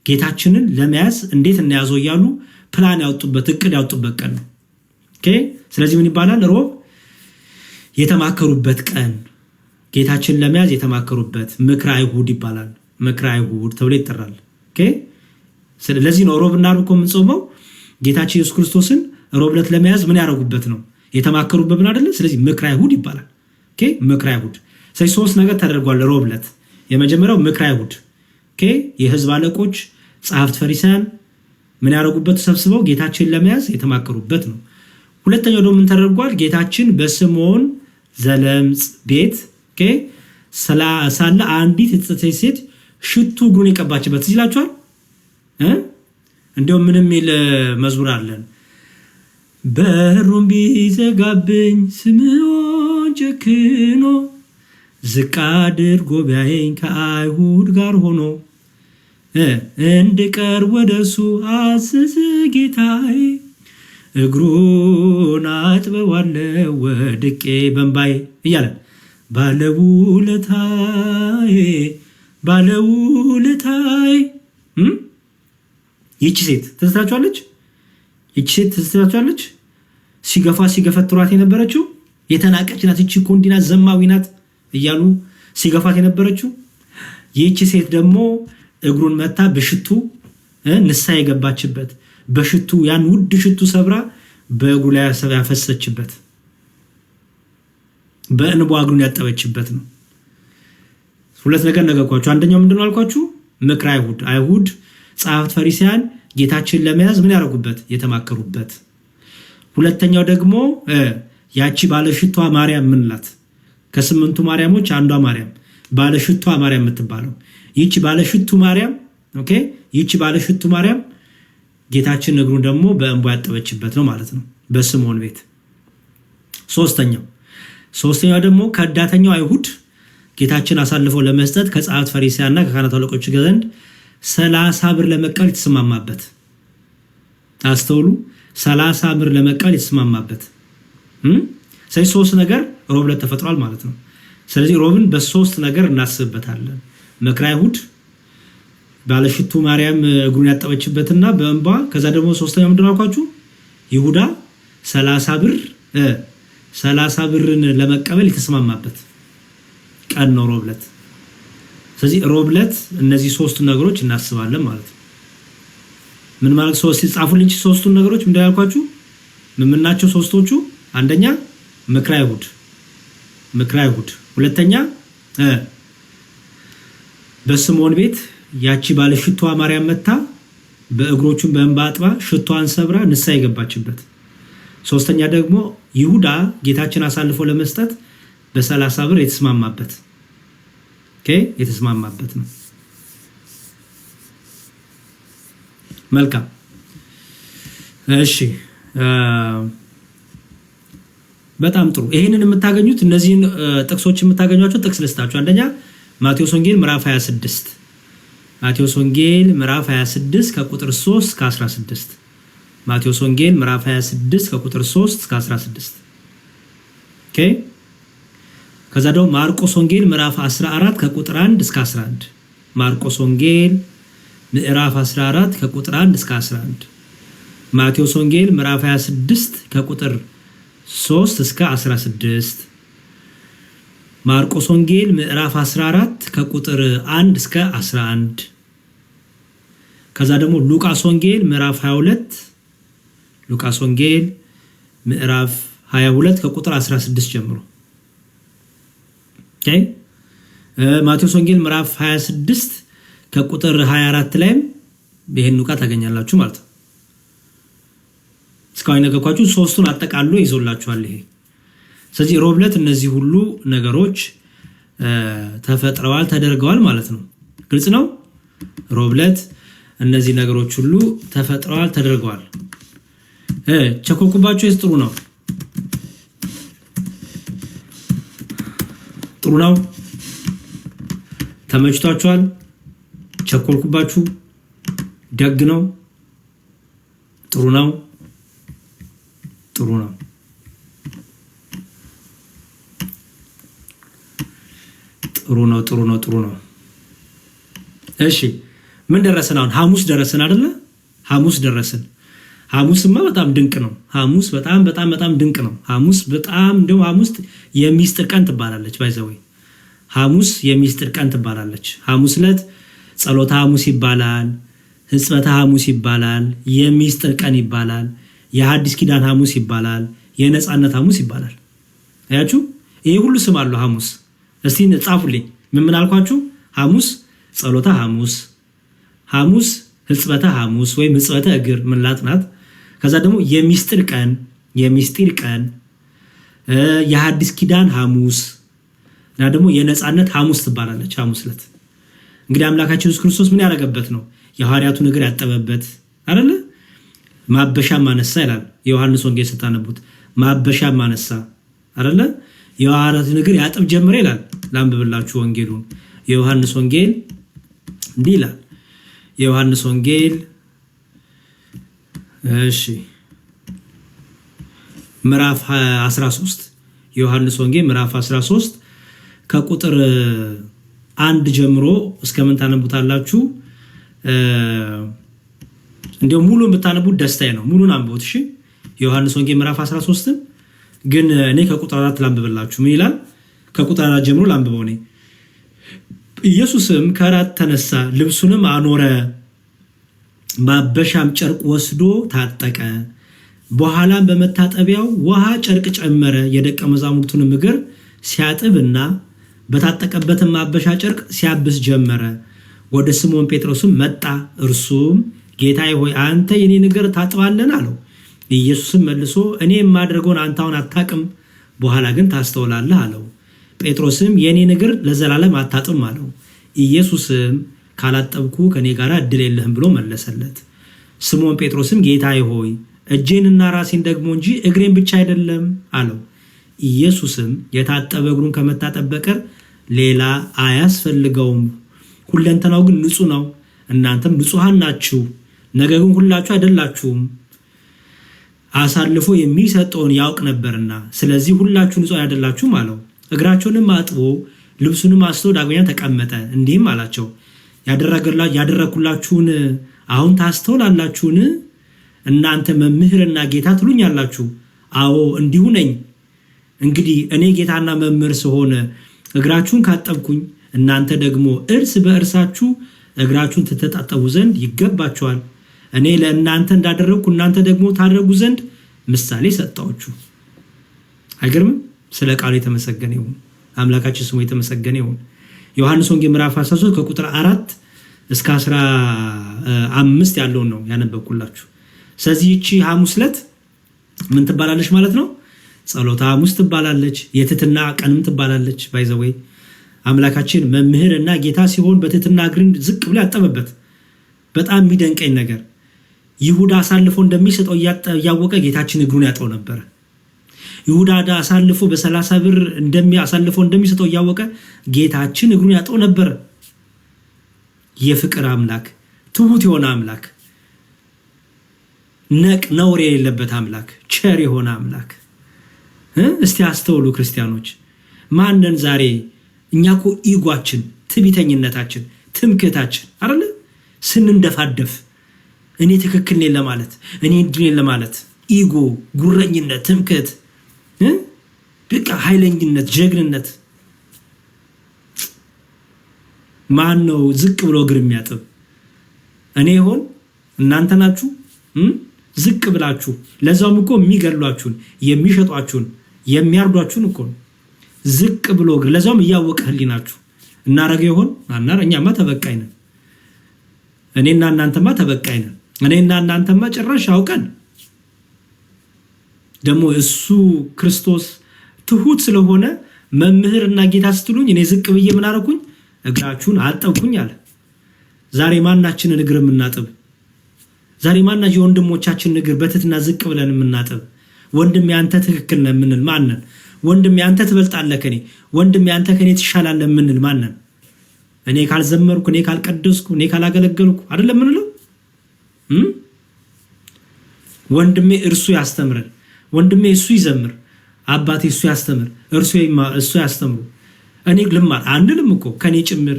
ጌታችንን ለመያዝ እንዴት እናያዘው እያሉ ፕላን ያወጡበት እቅድ ያወጡበት ቀን ነው። ኦኬ ስለዚህ ምን ይባላል? ሮብ የተማከሩበት ቀን፣ ጌታችንን ለመያዝ የተማከሩበት ምክረ አይሁድ ይባላል። ምክረ አይሁድ ተብሎ ይጠራል። ኦኬ ስለዚህ ነው ሮብና ዓርብ እኮ የምንጾመው ጌታችን ኢየሱስ ክርስቶስን ሮብ ዕለት ለመያዝ ምን ያደርጉበት ነው? የተማከሩበት ምን አይደለ? ስለዚህ ምክረ አይሁድ ይባላል። ኦኬ ምክረ አይሁድ። ስለዚህ 3 ነገር ተደርጓል ሮብ ዕለት። የመጀመሪያው ምክረ አይሁድ ኦኬ የሕዝብ አለቆች ጸሐፍት ፈሪሳውያን ምን ያደርጉበት ተሰብስበው ጌታችንን ለመያዝ የተማከሩበት ነው። ሁለተኛው ደግሞ ምን ተደርጓል? ጌታችን በስምዖን ዘለምጽ ቤት ኦኬ ሳለ አንዲት የተጸጸተች ሴት ሽቱ እግሩን የቀባችበት ይላችኋል። እንደውም ምንም የሚል መዝሙር አለን። በሩን ቢዘጋብኝ ስምዖን ጨክኖ ዝቅ አድርጎ ቢያየኝ ከአይሁድ ጋር ሆኖ እንድቀርብ ወደሱ አዘዘ ጌታዬ እግሩን አጥበዋለሁ ወድቄ በእንባዬ እያለ ባለውለታዬ ይቺ ሴት ትዝታችኋለች። ሲገፈትሯት የነበረችው የተናቀች ናት። ይቺ እኮ እንዲህ ናት፣ ዘማዊ ናት እያሉ ሲገፋት የነበረችው ይቺ ሴት ደግሞ እግሩን መታ በሽቱ ንስሐ የገባችበት በሽቱ ያን ውድ ሽቱ ሰብራ በእግሩ ላይ ያፈሰችበት በእንቧ እግሩን ያጠበችበት ነው። 2 ነገር ነገርኳችሁ። አንደኛው ምንድነው አልኳችሁ? ምክረ አይሁድ ጸሐፍት ፈሪሳውያን ጌታችንን ለመያዝ ምን ያደርጉበት? የተማከሩበት። ሁለተኛው ደግሞ ያቺ ባለሽቷ ማርያም ምንላት? ከ8ቱ ማርያሞች አንዷ ማርያም ባለሽቷ ማርያም የምትባለው ይቺ ባለሽቱ ማርያም ኦኬ ይቺ ባለሽቱ ማርያም ጌታችን እግሩን ደግሞ በእንቧ ያጠበችበት ነው ማለት ነው በስምዖን ቤት። ሶስተኛው ደግሞ ከዳተኛው አይሁድ ጌታችን አሳልፈው ለመስጠት ከጸሐፍት ፈሪሳውያንና ከካህናት አለቆች ዘንድ 30 ብር ለመቀበል የተስማማበት። አስተውሉ፣ 30 ብር ለመቀበል የተስማማበት። ስለዚህ 3 ነገር ሮብ ዕለት ተፈጥሯል ማለት ነው። ስለዚህ ሮብን በ3 ነገር እናስብበታለን። ምክረ አይሁድ፣ ባለሽቱ ማርያም እግሩን ያጠበችበትና በእንባ፣ ከዛ ደግሞ ሶስተኛው ምንድን ነው አልኳችሁ? ይሁዳ 30 ብርን ለመቀበል የተስማማበት ቀን ነው ሮብ ዕለት። ስለዚህ ሮብ ዕለት እነዚህ 3 ነገሮች እናስባለን ማለት ነው። ምን ማለት 3 ሲጻፉልኝ 3ቱን ነገሮች ምንድን ያልኳችሁ ምን ናቸው? 3ቶቹ አንደኛ ምክረ አይሁድ፣ ሁለተኛ በስምዖን ቤት ያቺ ባለ ሽቷ ማርያም መታ በእግሮቹን በእንባ አጥባ ሽቷን ሰብራ ንስሐ የገባችበት፣ ሶስተኛ ደግሞ ይሁዳ ጌታችን አሳልፎ ለመስጠት በ30 ብር የተስማማበት ነው። መልካም እሺ፣ በጣም ጥሩ። ይሄንን የምታገኙት እነዚህን ጥቅሶች የምታገኟቸው ጥቅስ ልስታችሁ። አንደኛ ማቴዎስ ወንጌል ምዕራፍ 26 ማቴዎስ ወንጌል ምዕራፍ 26 ከቁጥር 3 እስከ 16 ማቴዎስ ወንጌል ምዕራፍ 26 ከቁጥር 3 እስከ 16 ኦኬ። ከዛ ደግሞ ማርቆስ ወንጌል ምዕራፍ 14 ከቁጥር 1 እስከ 11 ማርቆስ ወንጌል ምዕራፍ 14 ከቁጥር 1 እስከ 11 ማቴዎስ ወንጌል ምዕራፍ 26 ከቁጥር 3 እስከ 16 ማርቆስ ወንጌል ምዕራፍ 14 ከቁጥር 1 እስከ 11 ከዛ ደግሞ ሉቃስ ወንጌል ምዕራፍ 22 ሉቃስ ወንጌል ምዕራፍ 22 ከቁጥር 16 ጀምሮ ኦኬ። ማቴዎስ ወንጌል ምዕራፍ 26 ከቁጥር 24 ላይም ይሄን ሉቃስ ታገኛላችሁ ማለት ነው። እስካሁን ነገርኳችሁ ሶስቱን አጠቃሎ ይዞላችኋል ይሄ። ስለዚህ ሮብ ዕለት እነዚህ ሁሉ ነገሮች ተፈጥረዋል ተደርገዋል ማለት ነው። ግልጽ ነው። ሮብ ዕለት እነዚህ ነገሮች ሁሉ ተፈጥረዋል ተደርገዋል። ቸኮልኩባችሁ? ጥሩ ነው ጥሩ ነው። ተመችቷችኋል? ቸኮልኩባችሁ? ደግ ነው። ጥሩ ነው ጥሩ ነው ጥሩ ነው ጥሩ ነው ጥሩ ነው። እሺ ምን ደረሰን አሁን? ሐሙስ ደረሰን አይደለ? ሐሙስ ደረሰን። ሐሙስማ በጣም ድንቅ ነው። ሐሙስ በጣም በጣም በጣም ድንቅ ነው። ሐሙስ በጣም እንደው ሐሙስ የሚስጥር ቀን ትባላለች። ባይዘው ሐሙስ የሚስጥር ቀን ትባላለች። ሐሙስ ዕለት ጸሎተ ሐሙስ ይባላል፣ ሕጽበተ ሐሙስ ይባላል፣ የሚስጥር ቀን ይባላል፣ የሐዲስ ኪዳን ሐሙስ ይባላል፣ የነጻነት ሐሙስ ይባላል። አያችሁ ይሄ ሁሉ ስም አለው ሐሙስ። እስቲ ጻፉልኝ። ምን አልኳችሁ? ሐሙስ ጸሎተ ሐሙስ፣ ሐሙስ ሕጽበተ ሐሙስ ወይም ሕጽበተ እግር ምንላት ናት። ከዛ ደግሞ የሚስጥር ቀን፣ የሚስጥር ቀን፣ የሐዲስ ኪዳን ሐሙስ እና ደግሞ የነጻነት ሐሙስ ትባላለች። ሐሙስ ዕለት እንግዲህ አምላካችን ኢየሱስ ክርስቶስ ምን ያደረገበት ነው? የሐዋርያቱን እግር ያጠበበት አይደለ? ማበሻም ማነሳ ይላል የዮሐንስ ወንጌል ስታነቡት። ማበሻም ማነሳ አይደለ? የሐዋርያቱን እግር ያጥብ ጀመረ ይላል። ላንብብላችሁ ወንጌሉን። የዮሐንስ ወንጌል እንዲህ ይላል። የዮሐንስ ወንጌል እሺ ምዕራፍ 13 የዮሐንስ ወንጌል ምዕራፍ 13 ከቁጥር 1 ጀምሮ እስከ ምን ታነቡታላችሁ? እንደው ሙሉን ብታነቡት ደስታዬ ነው። ሙሉን አንብቡት እሺ። የዮሐንስ ወንጌል ምዕራፍ 13 ግን እኔ ከቁጥር 4 ላንብብላችሁ። ምን ይላል? ከቁጥር 4 ጀምሮ ላንብበው እኔ። ኢየሱስም ከራት ተነሳ፣ ልብሱንም አኖረ፣ ማበሻም ጨርቅ ወስዶ ታጠቀ። በኋላም በመታጠቢያው ውሃ ጨርቅ ጨመረ፣ የደቀ መዛሙርቱንም እግር ሲያጥብና በታጠቀበትም ማበሻ ጨርቅ ሲያብስ ጀመረ። ወደ ስምዖን ጴጥሮስም መጣ። እርሱም ጌታዬ ሆይ አንተ የኔን እግር ታጥባለህን? አለው። ኢየሱስም መልሶ እኔ የማደርገውን አንተ አሁን አታውቅም፣ በኋላ ግን ታስተውላለህ አለው። ጴጥሮስም የኔን እግር ለዘላለም አታጥብም አለው። ኢየሱስም ካላጠብኩ ከኔ ጋር እድል የለህም ብሎ መለሰለት። ስምዖን ጴጥሮስም ጌታዬ ሆይ እጄንና ራሴን ደግሞ እንጂ እግሬን ብቻ አይደለም አለው። ኢየሱስም የታጠበ እግሩን ከመታጠብ በቀር ሌላ አያስፈልገውም፣ ሁለንተናው ግን ንጹህ ነው። እናንተም ንጹሐን ናችሁ፣ ነገር ግን ሁላችሁ አይደላችሁም። አሳልፎ የሚሰጠውን ያውቅ ነበርና ስለዚህ ሁላችሁ ንጹሐን አይደላችሁም አለው። እግራቸውንም አጥቦ ልብሱንም አስቶ ዳግመኛ ተቀመጠ። እንዲህም አላቸው፣ ያደረኩላችሁን አሁን ታስተውላላችሁን? እናንተ መምህርና ጌታ ትሉኛላችሁ። አዎ እንዲሁ ነኝ። እንግዲህ እኔ ጌታና መምህር ስሆን እግራችሁን ካጠብኩኝ፣ እናንተ ደግሞ እርስ በእርሳችሁ እግራችሁን ትተጣጠቡ ዘንድ ይገባችኋል። እኔ ለእናንተ እንዳደረግኩ እናንተ ደግሞ ታደርጉ ዘንድ ምሳሌ ሰጣችሁ። አይገርምም? ስለ ቃሉ የተመሰገነ ይሁን። አምላካችን ስሙ የተመሰገነ ይሁን። ዮሐንስ ወንጌል ምዕራፍ 13 ከቁጥር 4 እስከ 15 ያለውን ነው ያነበብኩላችሁ። ስለዚህ ይቺ ሐሙስ ዕለት ምን ትባላለች ማለት ነው? ጸሎተ ሐሙስ ትባላለች። የትህትና ቀንም ትባላለች። ባይዘወይ አምላካችን መምህር እና ጌታ ሲሆን በትህትና እግርን ዝቅ ብሎ ያጠበበት በጣም የሚደንቀኝ ነገር ይሁዳ አሳልፎ እንደሚሰጠው እያወቀ ጌታችን እግሩን ያጥበው ነበር። ይሁዳ አሳልፎ በ30 ብር አሳልፎ እንደሚሰጠው እያወቀ ጌታችን እግሩን ያጥበው ነበር። የፍቅር አምላክ፣ ትሁት የሆነ አምላክ፣ ነውር የሌለበት አምላክ፣ ቸር የሆነ አምላክ እስቲ አስተውሉ ክርስቲያኖች። ማንን ዛሬ እኛኮ ኢጓችን፣ ትዕቢተኝነታችን፣ ትምክህታችን አይደለ ስንንደፋደፍ እኔ ትክክል ነኝ ለማለት እኔ እንድኔ ለማለት ኢጎ፣ ጉረኝነት፣ ትምክህት፣ በቃ ኃይለኝነት፣ ጀግንነት። ማን ነው ዝቅ ብሎ እግር የሚያጥብ? እኔ ይሆን እናንተ ናችሁ? ዝቅ ብላችሁ ለዛውም እኮ የሚገድሏችሁን የሚሸጧችሁን የሚያርዷችሁን እኮ ዝቅ ብሎ እግር ለዛውም እያወቀ ህሊናችሁ እናረገ ይሆን? እኛማ ተበቃይ ነን። እኔና እናንተማ ተበቃይ ነን። እኔና እናንተማ ጭራሽ አውቀን ደግሞ እሱ ክርስቶስ ትሁት ስለሆነ መምህርና ጌታ ስትሉኝ እኔ ዝቅ ብዬ ምን አረኩኝ? እግራችሁን አጠብኩኝ አለ። ዛሬ ማናችንን እግር የምናጥብ? ዛሬ ማናችን የወንድሞቻችንን እግር በትትና ዝቅ ብለን የምናጥብ? ወንድም ያንተ ትክክል ነህ የምንል ማንን? ወንድም ያንተ ትበልጣለህ ከኔ፣ ወንድም ያንተ ከኔ ትሻላለህ የምንል ማንን? እኔ ካልዘመርኩ፣ እኔ ካልቀደስኩ፣ እኔ ካላገለገልኩ አይደለም የምንለው? ወንድሜ እርሱ ያስተምረን፣ ወንድሜ እሱ ይዘምር፣ አባቴ እሱ ያስተምር፣ እሱ ያስተምሩ፣ እኔ ልማር አንልም እኮ። ከኔ ጭምር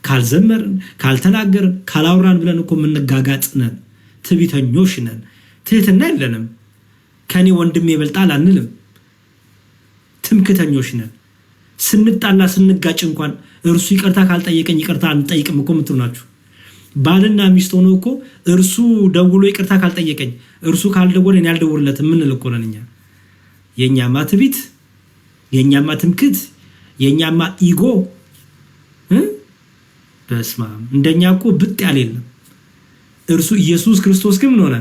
ካልዘመርን፣ ካልተናገርን፣ ካላውራን ብለን እኮ የምንጋጋጥ ነን። ትዕቢተኞች ነን። ትህትና የለንም። ከኔ ወንድሜ ይበልጣል አንልም። ትምክተኞች ነን። ስንጣላ ስንጋጭ እንኳን እርሱ ይቅርታ ካልጠየቀኝ ይቅርታ አንጠይቅም እኮ የምትሉ ናችሁ። ባልና ሚስት ሆኖ እኮ እርሱ ደውሎ ይቅርታ ካልጠየቀኝ እርሱ ካልደወለ እኔ ያልደውልለት የምንል እኮ ነን እኛ። የኛማ ትዕቢት፣ የኛማ ትምክት፣ የኛማ ኢጎ በስማ እንደኛ እኮ ብጥ ያለ የለም። እርሱ ኢየሱስ ክርስቶስ ግን ምን ሆነ?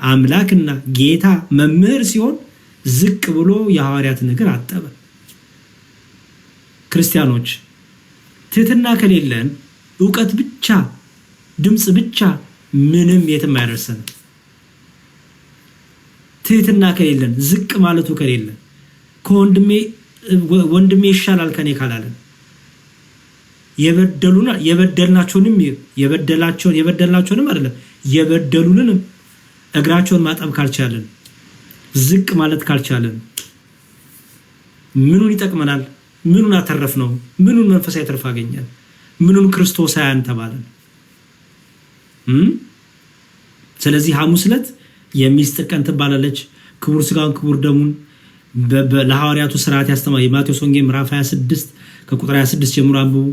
አምላክና ጌታ መምህር ሲሆን ዝቅ ብሎ የሐዋርያትን እግር አጠበ። ክርስቲያኖች ትህትና ከሌለን ዕውቀት ብቻ ድምፅ ብቻ ምንም የትም አያደርሰንም። ትህትና ከሌለን ዝቅ ማለቱ ከሌለን ወንድሜ ይሻላል ከኔ ካላለን የበደልናቸውንም አይደለም የበደሉንም እግራቸውን ማጠብ ካልቻለን ዝቅ ማለት ካልቻለን ምኑን ይጠቅመናል? ምኑን አተረፍ ነው? ምኑን መንፈሳዊ ትርፍ አገኛል? ምኑን ክርስቶሳውያን ተባለን? ስለዚህ ሐሙስ ዕለት የሚስጥር ቀን ትባላለች። ክቡር ሥጋውን ክቡር ደሙን ለሐዋርያቱ ሥርዓት ያስተማረ የማቴዎስ ወንጌል ምዕራፍ 26 ከቁጥር 26 ጀምሮ አንብቡ።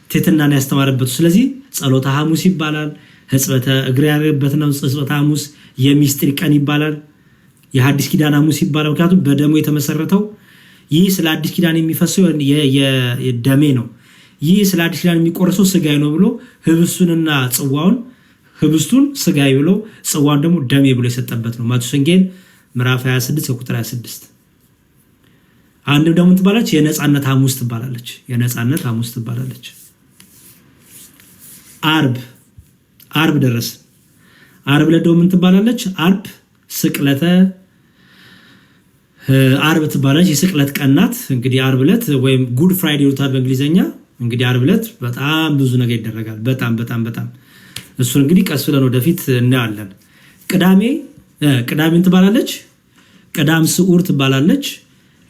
ትህትናን ያስተማረበት። ስለዚህ ጸሎተ ሐሙስ ይባላል። ሕጽበተ እግር ያደረገበት ነው። ሕጽበተ ሐሙስ የሚስጥር ቀን ይባላል። የሐዲስ ኪዳን ሐሙስ ይባላል። ምክንያቱም በደሙ የተመሰረተው ይህ ስለ አዲስ ኪዳን የሚፈሰው ደሜ ነው፣ ይህ ስለ አዲስ ኪዳን የሚቆረሰው ስጋዬ ነው ብሎ ህብስቱንና ጽዋውን ህብስቱን ስጋዬ ብሎ ጽዋውን ደግሞ ደሜ ብሎ የሰጠበት ነው። ማቴዎስ ወንጌል ምዕራፍ 26 ቁጥር 26። አንድም ደግሞ ትባላለች የነጻነት ሐሙስ ትባላለች። የነጻነት ሐሙስ ትባላለች። አርብ ደረስ። አርብ ለደው ምን ትባላለች? ስቅለተ አርብ ትባላለች። የስቅለት ቀናት እንግዲህ አርብ ዕለት ወይም ጉድ ፍራይዴ ይሉታል በእንግሊዘኛ። እንግዲህ አርብ ዕለት በጣም ብዙ ነገር ይደረጋል። በጣም እሱን እንግዲህ ቀስ ብለን ወደፊት እናያለን። ቅዳሜን ትባላለች። ቅዳም ስዑር ትባላለች።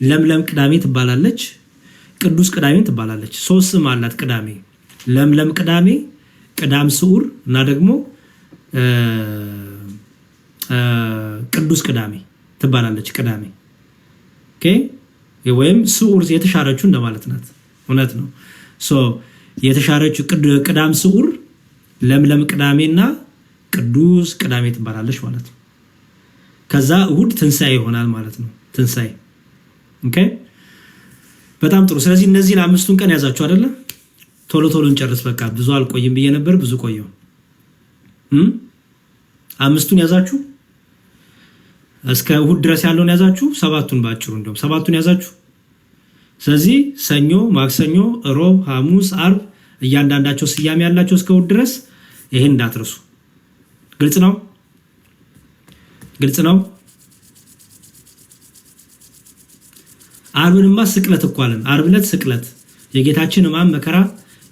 ለምለም ቅዳሜ ትባላለች። ቅዱስ ቅዳሜ ትባላለች። ሶስት ስም አላት ቅዳሜ። ለምለም ቅዳሜ፣ ቅዳም ስዑር እና ደግሞ ቅዱስ ቅዳሜ ትባላለች። ቅዳሜ ወይም ስዑር የተሻረችው እንደማለት ናት። እውነት ነው። የተሻረችው ቅዳም ስዑር፣ ለምለም ቅዳሜና ቅዱስ ቅዳሜ ትባላለች ማለት ነው። ከዛ እሁድ ትንሣኤ ይሆናል ማለት ነው። ትንሣኤ በጣም ጥሩ። ስለዚህ እነዚህን አምስቱን ቀን ያዛችሁ አይደለ? ቶሎ እንጨርስ። በቃ ብዙ አልቆይም ብዬ ነበር፣ ብዙ ቆየው። አምስቱን ያዛችሁ፣ እስከ እሁድ ድረስ ያለውን ያዛችሁ። ሰባቱን ባጭሩ እንደውም ሰባቱን ያዛችሁ። ስለዚህ ሰኞ፣ ማክሰኞ፣ ሮብ፣ ሐሙስ፣ አርብ እያንዳንዳቸው ስያሜ ያላቸው እስከ እሁድ ድረስ። ይሄን እንዳትረሱ። ግልጽ ነው። አርብንማ ስቅለት እኮ አለን። አርብ ዕለት ስቅለት የጌታችን ሕማም መከራ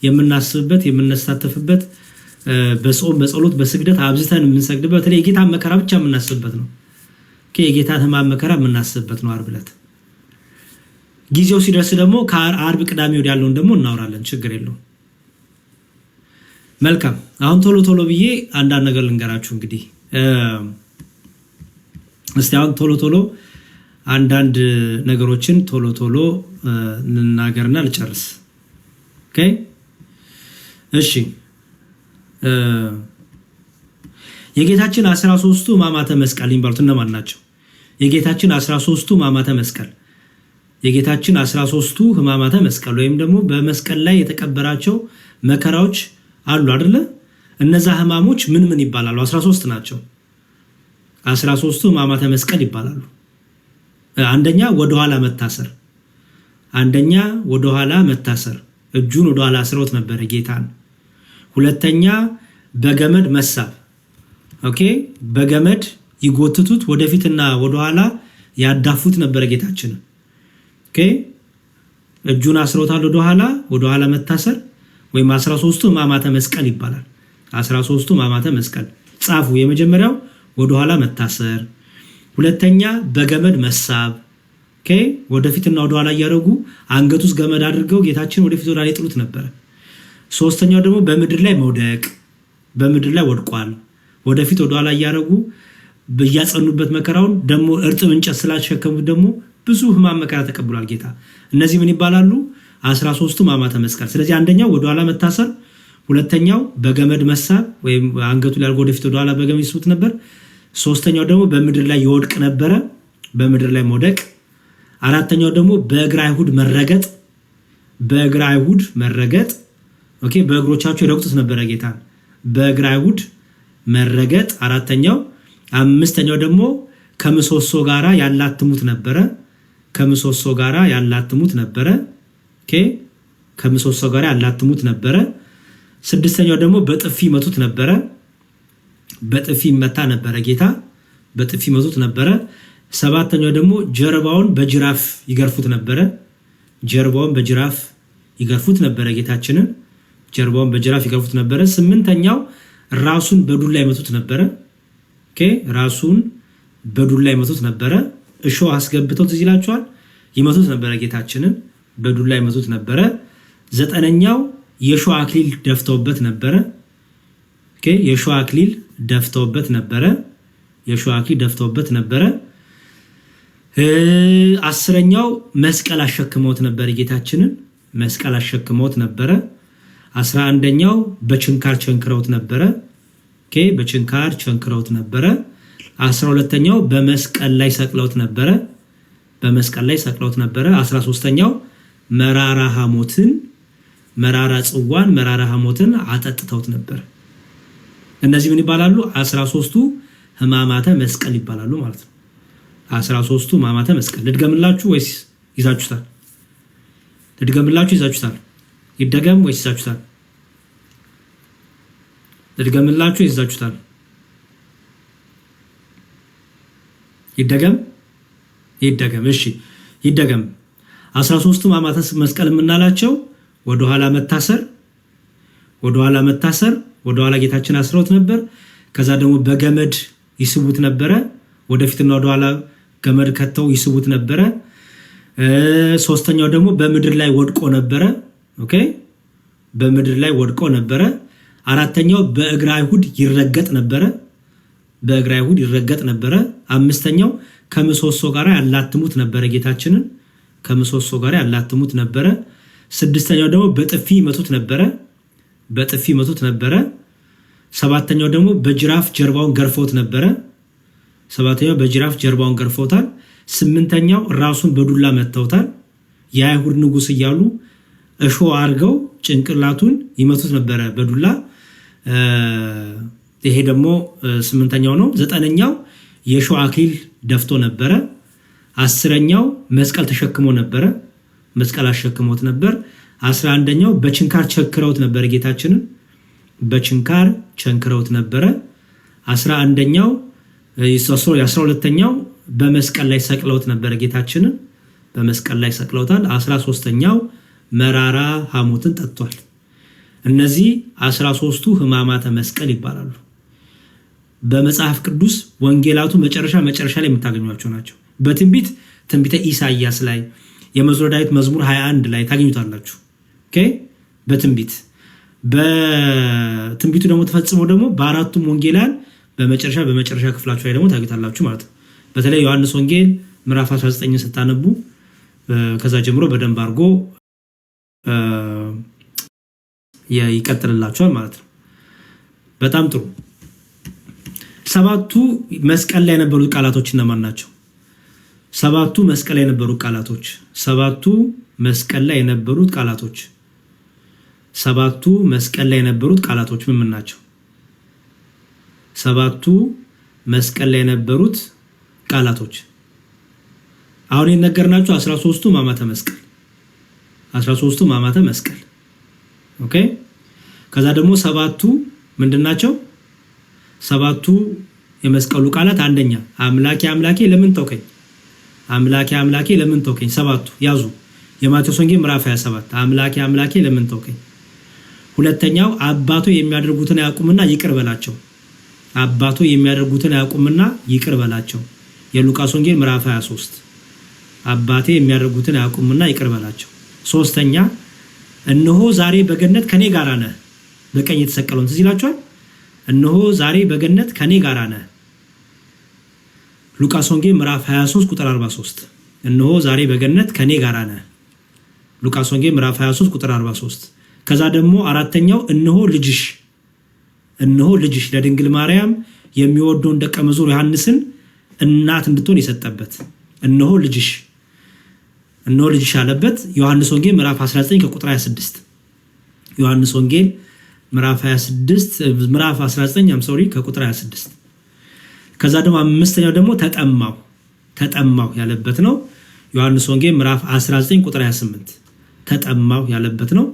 የምናስብበት የምንሳተፍበት፣ በጾም በጸሎት በስግደት አብዝተን የምንሰግድበት፣ በተለይ የጌታን መከራ ብቻ የምናስብበት ነው። የጌታን ሕማም መከራ የምናስብበት ነው ዓርብ ዕለት። ጊዜው ሲደርስ ደግሞ ከዓርብ ቅዳሜ ወዲያ ያለውን ደግሞ እናወራለን፣ ችግር የለውም። መልካም አሁን ቶሎ ብዬ አንዳንድ ነገር ልንገራችሁ። እንግዲህ እስቲ አሁን ቶሎ አንዳንድ ነገሮችን ቶሎ እንናገርና ልጨርስ። ኦኬ እሺ። የጌታችን 13ቱ ሕማማተ መስቀል የሚባሉት እነማን ናቸው? የጌታችን 13ቱ ሕማማተ መስቀል የጌታችን 13ቱ ሕማማተ መስቀል ወይም ደግሞ በመስቀል ላይ የተቀበራቸው መከራዎች አሉ አይደለ? እነዛ ሕማሞች ምን ይባላሉ? 13 ናቸው። 13ቱ ሕማማተ መስቀል ይባላሉ። አንደኛ ወደኋላ መታሰር፣ እጁን ወደኋላ አስረውት ነበረ ጌታን። ሁለተኛ በገመድ መሳብ። ኦኬ፣ በገመድ ይጎትቱት ወደፊትና ወደኋላ ያዳፉት ነበረ ጌታችንን። ኦኬ፣ እጁን አስረውታል ወደኋላ መታሰር ወይም 13ቱ ሕማማተ መስቀል ይባላል። 13ቱ ሕማማተ መስቀል ጻፉ። የመጀመሪያው ወደኋላ መታሰር፣ ሁለተኛ በገመድ መሳብ። ኦኬ፣ ወደፊትና ወደኋላ እያደረጉ አንገት ውስጥ ገመድ አድርገው ጌታችን ወደፊት ወደኋላ ይጥሉት ነበረ። ሶስተኛው ደግሞ በምድር ላይ መውደቅ፣ በምድር ላይ ወድቋል። ወደፊት ወደኋላ እያደረጉ እያጸኑበት መከራውን ደግሞ እርጥብ እንጨት ስላሸከሙት ደግሞ ብዙ ሕማም መከራ ተቀብሏል ጌታ። እነዚህ ምን ይባላሉ? 13ቱ ሕማማተ መስቀል። ስለዚህ አንደኛው ወደኋላ መታሰር፣ ሁለተኛው በገመድ መሳብ ወይም አንገቱ ላይ ወደፊት ወደኋላ በገመድ ይስቡት ነበር። ሶስተኛው ደግሞ በምድር ላይ ይወድቅ ነበረ፣ በምድር ላይ መውደቅ። አራተኛው ደግሞ በእግረ አይሁድ መረገጥ። ኦኬ፣ በእግሮቻቸው ይረግጡት ነበረ ጌታን፣ በእግረ አይሁድ መረገጥ አራተኛው። አምስተኛው ደግሞ ከምሰሶ ጋራ ያላትሙት ነበረ። ኦኬ፣ ከምሰሶ ጋራ ያላትሙት ነበረ። ስድስተኛው ደግሞ በጥፊ መቱት ነበረ። በጥፊ መታ ነበረ ጌታ፣ በጥፊ መቱት ነበረ። ሰባተኛው ደግሞ ጀርባውን በጅራፍ ይገርፉት ነበረ ጌታችንን፣ ጀርባውን በጅራፍ ይገርፉት ነበረ። ስምንተኛው ራሱን በዱላ ይመቱት ነበረ። ኦኬ፣ ራሱን በዱላ ይመቱት ነበረ። እሾህ አስገብተው ትዝ ይላችኋል፣ ይመቱት ነበረ ጌታችንን፣ በዱላ ይመቱት ነበረ። ዘጠነኛው የሾህ አክሊል ደፍተውበት ነበረ። ኦኬ፣ የሾህ አክሊል ደፍተውበት ነበረ። አስረኛው መስቀል አሸክመውት ነበረ ጌታችንን፣ መስቀል አሸክመውት ነበረ። 11ኛው በችንካር ቸንክረውት ነበረ። ኦኬ፣ በችንካር ቸንክረውት ነበረ። 12ኛው በመስቀል ላይ ሰቅለውት ነበረ። 13ኛው መራራ ሐሞትን አጠጥተውት ነበር። እነዚህ ምን ይባላሉ? 13ቱ ሕማማተ መስቀል ይባላሉ ማለት ነው። 13ቱ ሕማማተ መስቀል። ልድገምላችሁ ወይስ ይዛችሁታል? ይደገም ወይስ ይዛችሁታል? ልድገምላችሁ ወይስ ይዛችሁታል? ይደገም። እሺ ይደገም። 13ቱ ሕማማተ መስቀል የምናላቸው ወደኋላ መታሰር፣ ወደኋላ ጌታችን አስረውት ነበር። ከዛ ደግሞ በገመድ ይስቡት ነበረ። ወደፊትና ወደኋላ ገመድ ከተው ይስቡት ነበረ። ሶስተኛው ደግሞ በምድር ላይ ወድቆ ነበረ። ኦኬ፣ በምድር ላይ ወድቆ ነበረ። አራተኛው በእግረ አይሁድ ይረገጥ ነበረ። አምስተኛው ከምሰሶ ጋር ያላትሙት ነበረ ጌታችንን፣ ያላትሙት ነበረ። ስድስተኛው ደግሞ በጥፊ ይመቱት ነበረ። ሰባተኛው ደግሞ በጅራፍ ጀርባውን ገርፈውታል። ስምንተኛው ራሱን በዱላ መተውታል። የአይሁድ ንጉሥ እያሉ እሾህ አድርገው ጭንቅላቱን ይመቱት ነበረ በዱላ። ይሄ ደግሞ ስምንተኛው ነው። ዘጠነኛው የሾህ አክሊል ደፍቶ ነበረ። 10ኛው መስቀል ተሸክሞ ነበረ፣ መስቀል አሸክሞት ነበር። 11ኛው በችንካር ቸንክረውት ነበረ ጌታችንን፣ በችንካር ቸንክረውት ነበረ። 12ኛው በመስቀል ላይ ሰቅለውት ነበረ ጌታችንን፣ በመስቀል ላይ ሰቅለውታል። 13ኛው መራራ ሐሞትን ጠጥቷል። እነዚህ 13ቱ ሕማማተ መስቀል ይባላሉ። በመጽሐፍ ቅዱስ ወንጌላቱ መጨረሻ ላይ የምታገኟቸው ናቸው። በትንቢት ትንቢተ ኢሳይያስ ላይ የመዝሙረ ዳዊት መዝሙር 21 ላይ ታገኙታላችሁ። ኦኬ በትንቢቱ ደግሞ ተፈጽሞ ደግሞ በአራቱም ወንጌላን በመጨረሻ ክፍላችሁ ላይ ደግሞ ታገኙታላችሁ ማለት ነው። በተለይ ዮሐንስ ወንጌል ምዕራፍ 19 ስታነቡ ከዛ ጀምሮ በደንብ አድርጎ ይቀጥልላችኋል ማለት ነው። በጣም ጥሩ። ሰባቱ መስቀል ላይ የነበሩት ቃላቶች እነማን ናቸው? ሰባቱ መስቀል ላይ የነበሩት ቃላቶች ሰባቱ መስቀል ላይ የነበሩት ቃላቶች ምን ናቸው? ሰባቱ መስቀል ላይ የነበሩት ቃላቶች አሁን የነገርናችሁ 13ቱ ሕማማተ መስቀል ኦኬ። ከዛ ደግሞ ሰባቱ ምንድናቸው? ሰባቱ የመስቀሉ ቃላት አንደኛ አምላኬ አምላኬ ለምን ተውከኝ፣ አምላኬ አምላኬ ለምን ተውከኝ። ሰባቱ ያዙ። የማቴዎስ ወንጌል ምዕራፍ 27 አምላኬ አምላኬ ለምን ተውከኝ። ሁለተኛው አባቶ የሚያደርጉትን አያውቁምና ይቅር በላቸው፣ አባቶ የሚያደርጉትን አያውቁምና ይቅር በላቸው። የሉቃስ ወንጌል ምዕራፍ 23 አባቴ የሚያደርጉትን አያውቁምና ይቅር በላቸው። ሶስተኛ እነሆ ዛሬ በገነት ከኔ ጋር ነህ። በቀኝ የተሰቀለውን ትዝ ይላችኋል። እነሆ ዛሬ በገነት ከኔ ጋር ነህ። ሉቃስ ወንጌል ምዕራፍ 23 ቁጥር 43 እነሆ ዛሬ በገነት ከኔ ጋር ነህ። ሉቃስ ወንጌል ምዕራፍ 23 ቁጥር 43። ከዛ ደግሞ አራተኛው እነሆ ልጅሽ ለድንግል ማርያም የሚወደውን ደቀ መዝሙር ዮሐንስን እናት እንድትሆን የሰጠበት እነሆ ልጅሽ አለበት። ዮሐንስ ወንጌል ምዕራፍ 19 ከቁጥር 26 ዮሐንስ ወንጌል ምዕራፍ 19 ከቁጥር 26። ከዛ ደግሞ አምስተኛው ደግሞ ተጠማው ያለበት ነው። ዮሐንስ ወንጌል ምዕራፍ 19 ቁጥር 28 ተጠማው ያለበት ነው።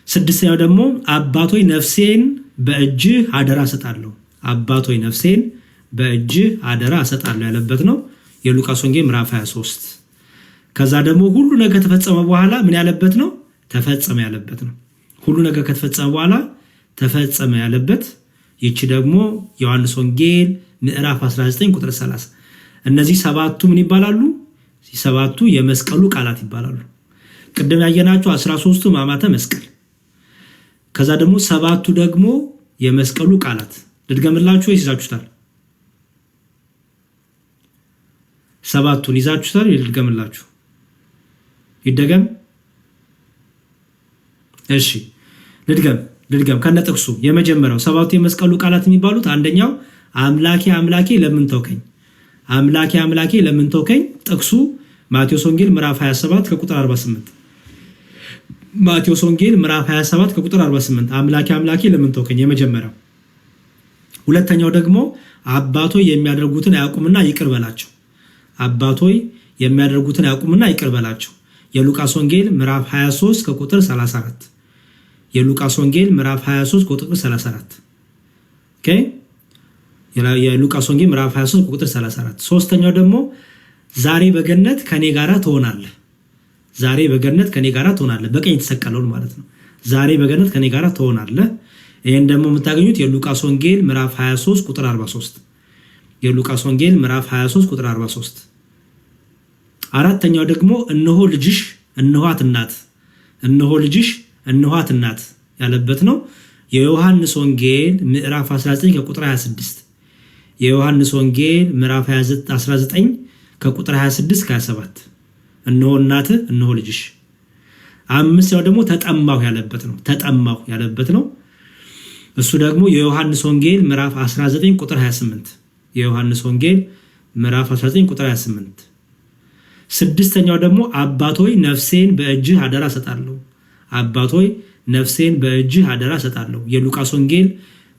ስድስተኛው ደግሞ አባቶይ ነፍሴን በእጅህ አደራ እሰጣለሁ፣ አባቶይ ነፍሴን በእጅህ አደራ እሰጣለሁ ያለበት ነው። የሉቃስ ወንጌል ምዕራፍ 23። ከዛ ደግሞ ሁሉ ነገር ከተፈጸመ በኋላ ምን ያለበት ነው? ተፈጸመ ያለበት ነው። ሁሉ ነገር ከተፈጸመ በኋላ ተፈጸመ ያለበት። ይቺ ደግሞ ዮሐንስ ወንጌል ምዕራፍ 19 ቁጥር 30። እነዚህ ሰባቱ ምን ይባላሉ? ሰባቱ የመስቀሉ ቃላት ይባላሉ። ቅድም ያየናቸው 13ቱ ሕማማተ መስቀል፣ ከዛ ደግሞ ሰባቱ ደግሞ የመስቀሉ ቃላት። ልድገምላችሁ ወይስ ይዛችሁታል? ሰባቱን ይዛችሁታል? ልድገምላችሁ? ይደገም? እሺ ልድገም ከነጥቅሱ። የመጀመሪያው ሰባቱ የመስቀሉ ቃላት የሚባሉት አንደኛው አምላኬ አምላኬ ለምን ተውከኝ፣ አምላኬ አምላኬ ለምን ተውከኝ። ጥቅሱ ማቴዎስ ወንጌል ምዕራፍ 27 ከቁጥር 48 ማቴዎስ ወንጌል ምዕራፍ 27 ከቁጥር 48 አምላኬ አምላኬ ለምን ተውከኝ የመጀመሪያው። ሁለተኛው ደግሞ አባቶይ የሚያደርጉትን አያውቁምና ይቅር በላቸው፣ አባቶይ የሚያደርጉትን አያውቁምና ይቅር በላቸው። የሉቃስ ወንጌል ምዕራፍ 23 ከቁጥር 34 የሉቃስ ወንጌል ምዕራፍ 23 ከቁጥር 34 ኦኬ። የሉቃስ ወንጌል ምዕራፍ 23 ከቁጥር 34። ሶስተኛው ደግሞ ዛሬ በገነት ከኔ ጋራ ትሆናለህ፣ ዛሬ በገነት ከኔ ጋራ ትሆናለህ። በቀኝ የተሰቀለውን ማለት ነው። ዛሬ በገነት ከኔ ጋራ ትሆናለህ። ይሄን ደግሞ የምታገኙት የሉቃስ ወንጌል ምዕራፍ 23 ቁጥር 43 የሉቃስ ወንጌል ምዕራፍ 23 ቁጥር 43። አራተኛው ደግሞ እነሆ ልጅሽ እነኋት እናት፣ እነሆ ልጅሽ እነኋት እናት ያለበት ነው። የዮሐንስ ወንጌል ምዕራፍ 19 ከቁጥር 26 የዮሐንስ ወንጌል ምዕራፍ 19 ከቁጥር 26 ከ27 እነሆ እናትህ እነሆ ልጅሽ። አምስተኛው ደግሞ ተጠማሁ ያለበት ነው። እሱ ደግሞ የዮሐንስ ወንጌል ምዕራፍ 19 ቁጥር 28 የዮሐንስ ወንጌል ምዕራፍ 19 ቁጥር 28። ስድስተኛው ደግሞ አባቶይ ነፍሴን በእጅህ አደራ እሰጣለሁ፣ አባቶይ ነፍሴን በእጅህ አደራ እሰጣለሁ። የሉቃስ ወንጌል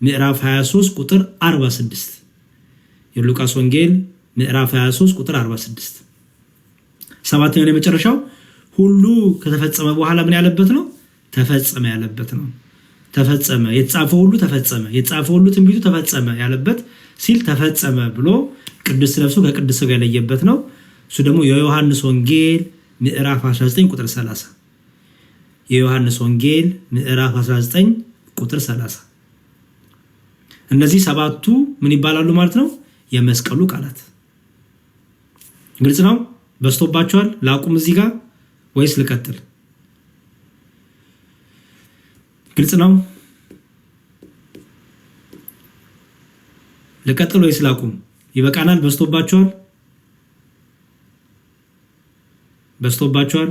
ምዕራፍ 23 ቁጥር 46 የሉቃስ ወንጌል ምዕራፍ 23 ቁጥር 46። ሰባተኛው የመጨረሻው ሁሉ ከተፈጸመ በኋላ ምን ያለበት ነው? ተፈጸመ ያለበት ነው። ተፈጸመ የተጻፈው ሁሉ ተፈጸመ፣ የተጻፈው ሁሉ ትንቢቱ ተፈጸመ ያለበት ሲል ተፈጸመ ብሎ ቅዱስ ነፍሱ ከቅዱስ ሥጋ የለየበት ነው። እሱ ደግሞ የዮሐንስ ወንጌል ምዕራፍ 19 ቁጥር 30 የዮሐንስ ወንጌል ምዕራፍ 19 ቁጥር 30 እነዚህ ሰባቱ ምን ይባላሉ ማለት ነው? የመስቀሉ ቃላት። ግልጽ ነው? በስቶባችኋል? ላቁም እዚህ ጋር ወይስ ልቀጥል? ግልጽ ነው? ልቀጥል ወይስ ላቁም? ይበቃናል? በስቶባችኋል? በስቶባችኋል?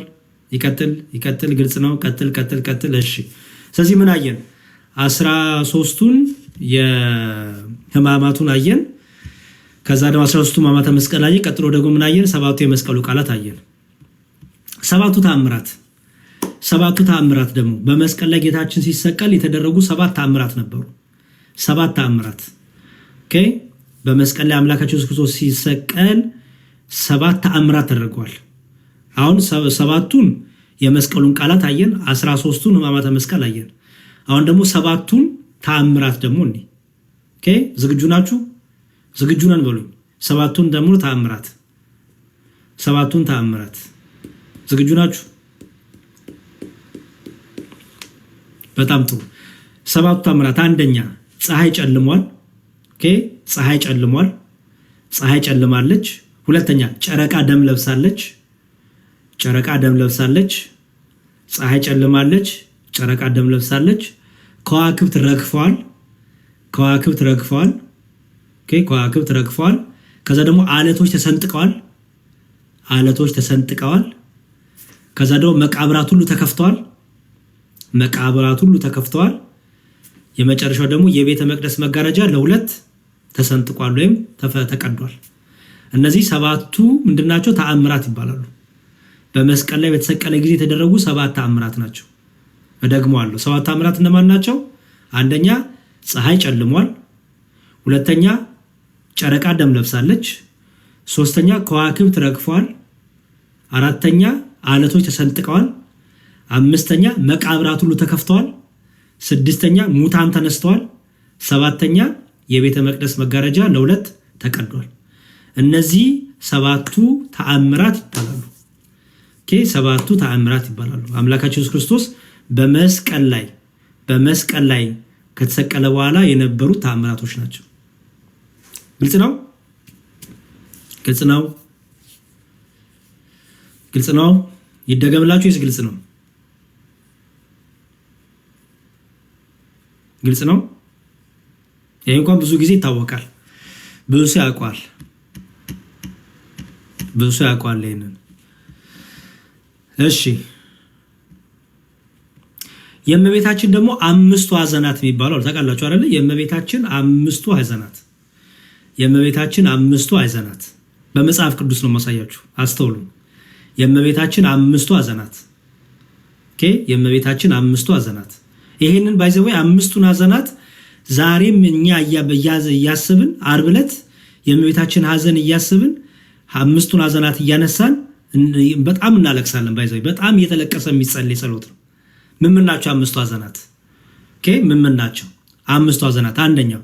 ይቀጥል። ግልጽ ነው? ቀጥል። እሺ፣ ስለዚህ ምን አየን? 13ቱን የሕማማቱን አየን። ከዛ ደግሞ 13ቱ ሕማማተ መስቀል አየን። ቀጥሎ ደግሞ ምን አየን? ሰባቱ የመስቀሉ ቃላት አየን። ሰባቱ ተአምራት ደግሞ በመስቀል ላይ ጌታችን ሲሰቀል የተደረጉ 7 ተአምራት ነበሩ። 7 ተአምራት። ኦኬ፣ በመስቀል ላይ አምላካችን ኢየሱስ ክርስቶስ ሲሰቀል 7 ተአምራት ተደርገዋል። አሁን 7ቱን የመስቀሉን ቃላት አየን። 13ቱን ሕማማተ መስቀል አየን። አሁን ደግሞ 7ቱን ተአምራት ደግሞ እንዴ። ኦኬ፣ ዝግጁ ናችሁ? ዝግጁ ነን በሉኝ። 7ቱን ደግሞ ተአምራት 7ቱን ተአምራት ዝግጁ ናችሁ? በጣም ጥሩ። 7ቱ ተአምራት፣ አንደኛ ፀሐይ ጨልሟል። ኦኬ፣ ፀሐይ ጨልማለች። ሁለተኛ ጨረቃ ደም ለብሳለች። ፀሐይ ጨልማለች፣ ጨረቃ ደም ለብሳለች። ከዋክብት ረግፈዋል። ከዛ ደግሞ አለቶች ተሰንጥቀዋል። ከዛ ደግሞ መቃብራት ሁሉ ተከፍተዋል። የመጨረሻው ደግሞ የቤተ መቅደስ መጋረጃ ለ2 ተሰንጥቋል ወይም ተቀዷል። እነዚህ 7ቱ ምንድናቸው? ተአምራት ይባላሉ። በመስቀል ላይ በተሰቀለ ጊዜ የተደረጉ 7 ተአምራት ናቸው። እደግመዋለሁ። 7 ተአምራት እነማን ናቸው? አንደኛ ፀሐይ ጨልሟል። ሁለተኛ ጨረቃ ደም ለብሳለች። ሶስተኛ ከዋክብት ረግፈዋል። አራተኛ አለቶች ተሰንጥቀዋል። አምስተኛ መቃብራት ሁሉ ተከፍተዋል። ስድስተኛ ሙታን ተነስተዋል። ሰባተኛ የቤተ መቅደስ መጋረጃ ለ2 ተቀዷል። እነዚህ 7ቱ ተአምራት ይባላሉ። ኦኬ፣ 7ቱ ተአምራት ይባላሉ። አምላካችን ኢየሱስ ክርስቶስ በመስቀል ላይ ከተሰቀለ በኋላ የነበሩ ተአምራቶች ናቸው። ግልጽ ነው? ይደገምላችሁ? ይስ ግልጽ ነው? ይሄ እንኳን ብዙ ጊዜ ይታወቃል። ብዙ ሰው ያውቃል ይሄንን። እሺ፣ የእመቤታችን ደግሞ 5ቱ ሐዘናት የሚባለው ታውቃላችሁ አይደል? የእመቤታችን 5ቱ ሐዘናት በመጽሐፍ ቅዱስ ነው ማሳያችሁ። አስተውሉ። የእመቤታችን 5ቱ ሐዘናት። ኦኬ፣ የእመቤታችን 5ቱ ሐዘናት። ይሄንን ባይዘው 5ቱን ሐዘናት ዛሬም እኛ እያስብን ዓርብ ዕለት የእመቤታችን ሐዘን እያስብን 5ቱን ሐዘናት እያነሳን በጣም እናለቅሳለን። ባይዘው በጣም እየተለቀሰ የሚጸልይ ጸሎት ነው። ምን ናቸው 5ቱ ሐዘናት? ኦኬ፣ ምን ናቸው 5ቱ ሐዘናት? አንደኛው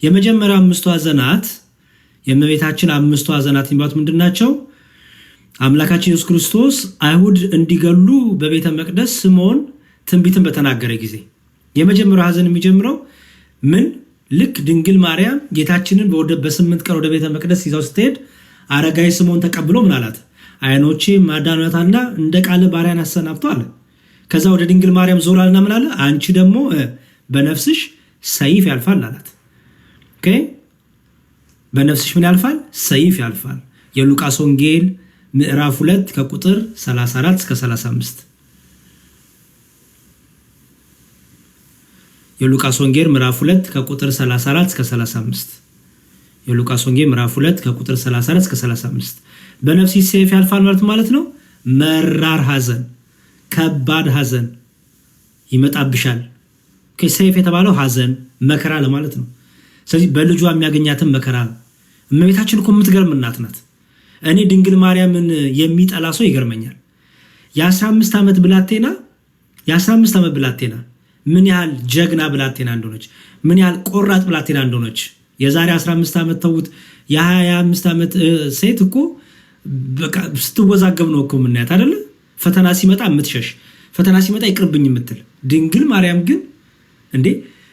የመጀመሪያው 5ቱ ሐዘናት የእመቤታችን 5ቱ ሐዘናት የሚባሉት ምንድናቸው? አምላካችን ኢየሱስ ክርስቶስ አይሁድ እንዲገሉ በቤተ መቅደስ ስምዖን ትንቢትን በተናገረ ጊዜ የመጀመሪያው ሐዘን የሚጀምረው ምን? ልክ ድንግል ማርያም ጌታችንን በ8 ቀን ወደ ቤተ መቅደስ ይዛው ስትሄድ አረጋዊ ስምዖን ተቀብሎ ምን አላት? ዓይኖቼ ማዳኗታልና እንደ ቃል ባሪያን አሰናብቶ አለ። ከዛ ወደ ድንግል ማርያም ዞር አለና ምን አለ? አንቺ ደግሞ በነፍስሽ ሰይፍ ያልፋል አላት። ኦኬ፣ በነፍስሽ ምን ያልፋል? ሰይፍ ያልፋል። የሉቃስ ወንጌል ምዕራፍ 2 ከቁጥር 34 እስከ 35። የሉቃስ ወንጌል ምዕራፍ 2 ከቁጥር 34 እስከ 35። የሉቃስ ወንጌል ምዕራፍ 2 ከቁጥር 34 እስከ 35። በነፍስሽ ሰይፍ ያልፋል ማለት ነው መራር ሐዘን፣ ከባድ ሐዘን ይመጣብሻል። ሰይፍ የተባለው ሐዘን መከራ ለማለት ነው። ስለዚህ በልጇ የሚያገኛትን መከራ ነው። እመቤታችን እኮ የምትገርም እናት ናት። እኔ ድንግል ማርያምን የሚጠላ ሰው ይገርመኛል። የ15 ዓመት ብላቴና ምን ያህል ጀግና ብላቴና እንደሆነች፣ ምን ያህል ቆራጥ ብላቴና እንደሆነች የዛሬ 15 ዓመት ተውት፣ የ25 ዓመት ሴት እኮ በቃ ስትወዛገብ ነው እኮ የምናያት አይደለ? ፈተና ሲመጣ የምትሸሽ፣ ፈተና ሲመጣ ይቅርብኝ የምትል ድንግል ማርያም ግን እንዴ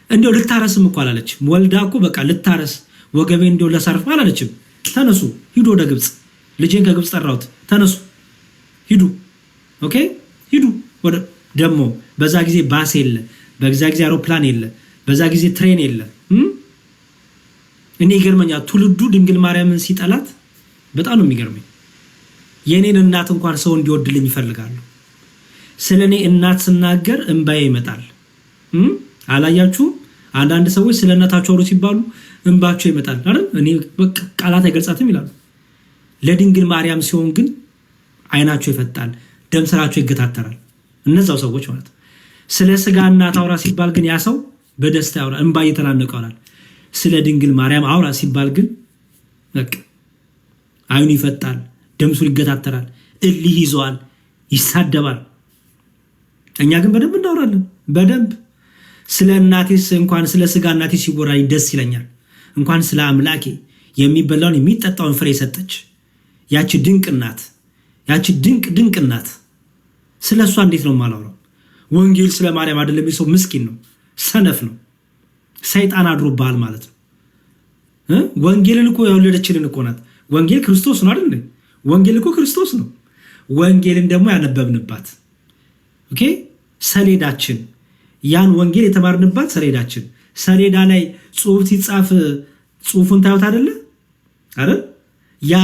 እንደው ልታረስም እኮ አላለች። ወልዳ እኮ በቃ ልታረስ ወገቤ እንደው ለሰርፍ አላለችም። ተነሱ ሂዱ ወደ ግብፅ፣ ልጄን ከግብፅ ጠራሁት፣ ተነሱ ሂዱ። ኦኬ ሂዱ ወደ ደግሞ በዛ ጊዜ ባስ የለ፣ በዛ ጊዜ አውሮፕላን የለ፣ በዛ ጊዜ ትሬን የለ። እኔ ይገርመኛል ትውልዱ ድንግል ማርያምን ሲጠላት በጣም ነው የሚገርመኝ። የኔን እናት እንኳን ሰው እንዲወድልኝ ይፈልጋሉ። ስለኔ እናት ስናገር እንባዬ ይመጣል። አላያችሁ? አንዳንድ ሰዎች ስለ እናታቸው አውሩ ሲባሉ እንባቸው ይመጣል አይደል? እኔ በቃ ቃላት አይገልጻትም ይላሉ። ለድንግል ማርያም ሲሆን ግን አይናቸው ይፈጣል፣ ደም ስራቸው ይገታተራል። እነዛው ሰዎች ማለት ስለ ስጋ እናት አውራ ሲባል ግን ያ ሰው በደስታ ያውራ፣ እንባ እየተናነቀው ይሆናል። ስለ ድንግል ማርያም አውራ ሲባል ግን በቃ አይኑ ይፈጣል፣ ደምሱ ይገታተራል፣ እልህ ይዘዋል፣ ይሳደባል። እኛ ግን በደንብ እናወራለን። በደንብ ስለ እናቴስ እንኳን ስለ ስጋ እናቴ ሲወራኝ ደስ ይለኛል። እንኳን ስለ አምላኬ የሚበላውን የሚጠጣውን ፍሬ ሰጠች ያቺ ድንቅ እናት፣ ያቺ ድንቅ እናት። ስለ እሷ እንዴት ነው የማላወራው? ወንጌል ስለ ማርያም አይደለም። ሰው ምስኪን ነው፣ ሰነፍ ነው፣ ሰይጣን አድሮብሃል ማለት ነው። ወንጌልን እኮ የወለደችልን እኮ ናት። ወንጌል ክርስቶስ ነው አይደል? ወንጌል እኮ ክርስቶስ ነው። ወንጌልን ደግሞ ያነበብንባት ኦኬ ሰሌዳችን፣ ያን ወንጌል የተማርንባት ሰሌዳችን። ሰሌዳ ላይ ጽሁፍ ሲጻፍ ጽሁፉን ታዩት አይደለ? አረ ያ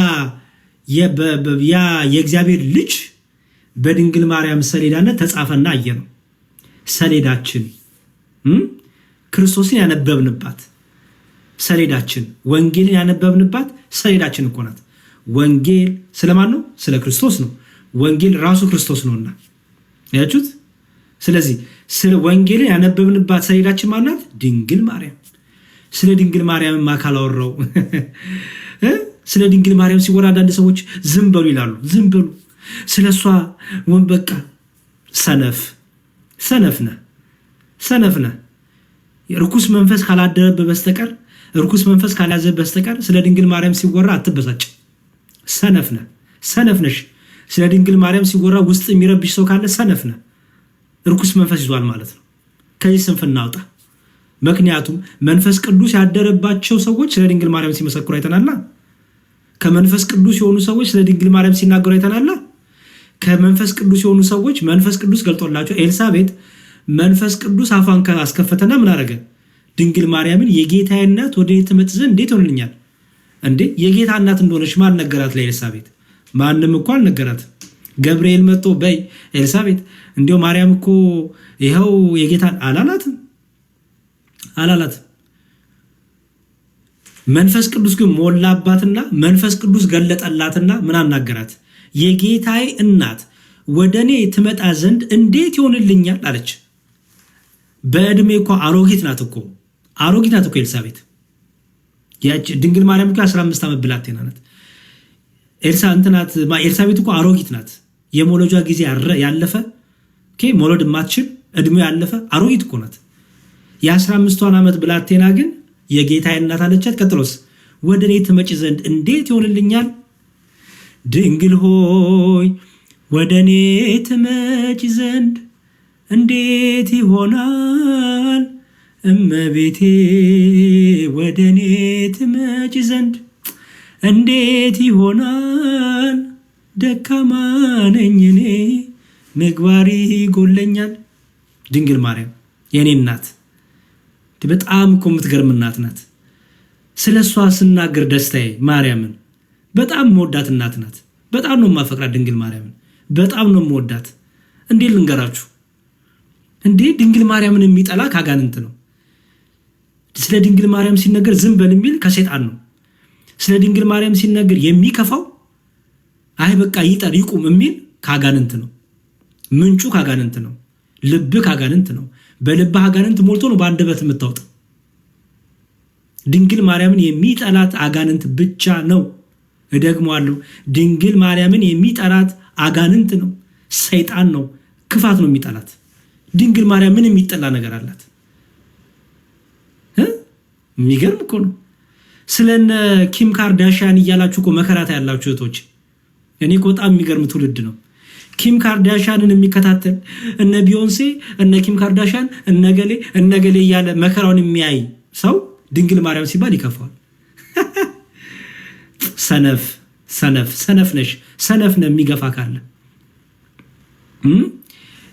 የእግዚአብሔር ልጅ በድንግል ማርያም ሰሌዳነት ተጻፈና አየ ነው። ሰሌዳችን ክርስቶስን ያነበብንባት ሰሌዳችን፣ ወንጌልን ያነበብንባት ሰሌዳችን እኮ ናት። ወንጌል ስለማን ነው? ስለ ክርስቶስ ነው። ወንጌል ራሱ ክርስቶስ ነውና ያችሁት። ስለዚህ ስለ ወንጌልን ያነበብንባት ሰሌዳችን ማናት? ድንግል ማርያም። ስለ ድንግል ማርያም ማካላወራው ስለ ድንግል ማርያም ሲወራ አንዳንድ ሰዎች ዝም በሉ ይላሉ። ዝም በሉ ስለሷ በቃ ሰነፍ ነህ። ርኩስ መንፈስ ካላደረብህ በስተቀር፣ ርኩስ መንፈስ ካልያዘህ በስተቀር ስለ ድንግል ማርያም ሲወራ አትበሳጭ። ሰነፍ ነሽ። ስለ ድንግል ማርያም ሲወራ ውስጥ የሚረብሽ ሰው ካለ ሰነፍ ነህ። ርኩስ መንፈስ ይዟል ማለት ነው። ከዚህ ስንፍና አውጣ። ምክንያቱም መንፈስ ቅዱስ ያደረባቸው ሰዎች ስለ ድንግል ማርያም ሲመሰክሩ አይተናላ። ከመንፈስ ቅዱስ የሆኑ ሰዎች ስለ ድንግል ማርያም ሲናገሩ አይተናላ። ከመንፈስ ቅዱስ የሆኑ ሰዎች መንፈስ ቅዱስ ገልጦላቸው ኤልሳቤጥ መንፈስ ቅዱስ አፏን አስከፈተና ምን አደረገ? ድንግል ማርያምን የጌታዬ እናት ወደ እኔ ትመጣ ዘንድ እንዴት ይሆንልኛል? እንዴ የጌታ እናት እንደሆነች ማን ነገራት? ለኤልሳቤጥ ማንም እኮ አልነገራት። ገብርኤል መጥቶ በይ ኤልሳቤጥ እንዲያው ማርያም እኮ ይኸው የጌታ አላላትም። መንፈስ ቅዱስ ግን ሞላባትና መንፈስ ቅዱስ ገለጠላትና ምን አናገራት? የጌታዬ እናት ወደ እኔ ትመጣ ዘንድ እንዴት ይሆንልኛል አለች። በእድሜ እኮ አሮጊት ናት እኮ ኤልሳቤጥ። ድንግል ማርያም እኮ 15 ዓመት ብላቴና ናት። ኤልሳቤጥ እኮ አሮጊት ናት። የሞለጇ ጊዜ ያለፈ መውለድ የማትችል እድሜ ያለፈ አሮጊት እኮ ናት። የ15ቷን ዓመት ብላቴና ግን የጌታዬ እናት አለቻት። ቀጥሎስ ወደ እኔ ትመጪ ዘንድ እንዴት ይሆንልኛል? ድንግል ሆይ ወደ እኔ ትመጪ ዘንድ እንዴት ይሆናል? እመቤቴ ወደ እኔ ትመጪ ዘንድ እንዴት ይሆናል? ደካማ ነኝ እኔ ምግባሪ ይጎለኛል። ድንግል ማርያም የኔ እናት በጣም እኮ የምትገርም እናት ናት። ስለ እሷ ስናገር ደስታዬ ማርያምን በጣም መወዳት እናት ናት። በጣም ነው የማፈቅራት ድንግል ማርያምን በጣም ነው የምወዳት። እንዴት ልንገራችሁ? እንዴ ድንግል ማርያምን የሚጠላ ካጋንንት ነው። ስለ ድንግል ማርያም ሲነገር ዝም በል የሚል ከሰይጣን ነው። ስለ ድንግል ማርያም ሲነገር የሚከፋው አይ በቃ ይጠር ይቁም የሚል ካጋንንት ነው። ምንጩ ካጋንንት ነው። ልብ ካጋንንት ነው። በልብ አጋንንት ሞልቶ ነው በአንደበት የምታወጣው። ድንግል ማርያምን የሚጠላት አጋንንት ብቻ ነው። እደግመዋለሁ፣ ድንግል ማርያምን የሚጠላት አጋንንት ነው፣ ሰይጣን ነው፣ ክፋት ነው የሚጠላት። ድንግል ማርያም ምን የሚጠላ ነገር አላት? የሚገርም እኮ ነው። ስለነ ኪም ካርዳሽያን እያላችሁ እኮ መከራታ ያላችሁ እህቶች፣ እኔ እኮ በጣም የሚገርም ትውልድ ነው። ኪም ካርዳሽያንን የሚከታተል እነ ቢዮንሴ እነ ኪም ካርዳሽያን እነገሌ እያለ መከራውን የሚያይ ሰው ድንግል ማርያም ሲባል ይከፋዋል። ሰነፍ ነሽ፣ ሰነፍ ነው የሚገፋ ካለ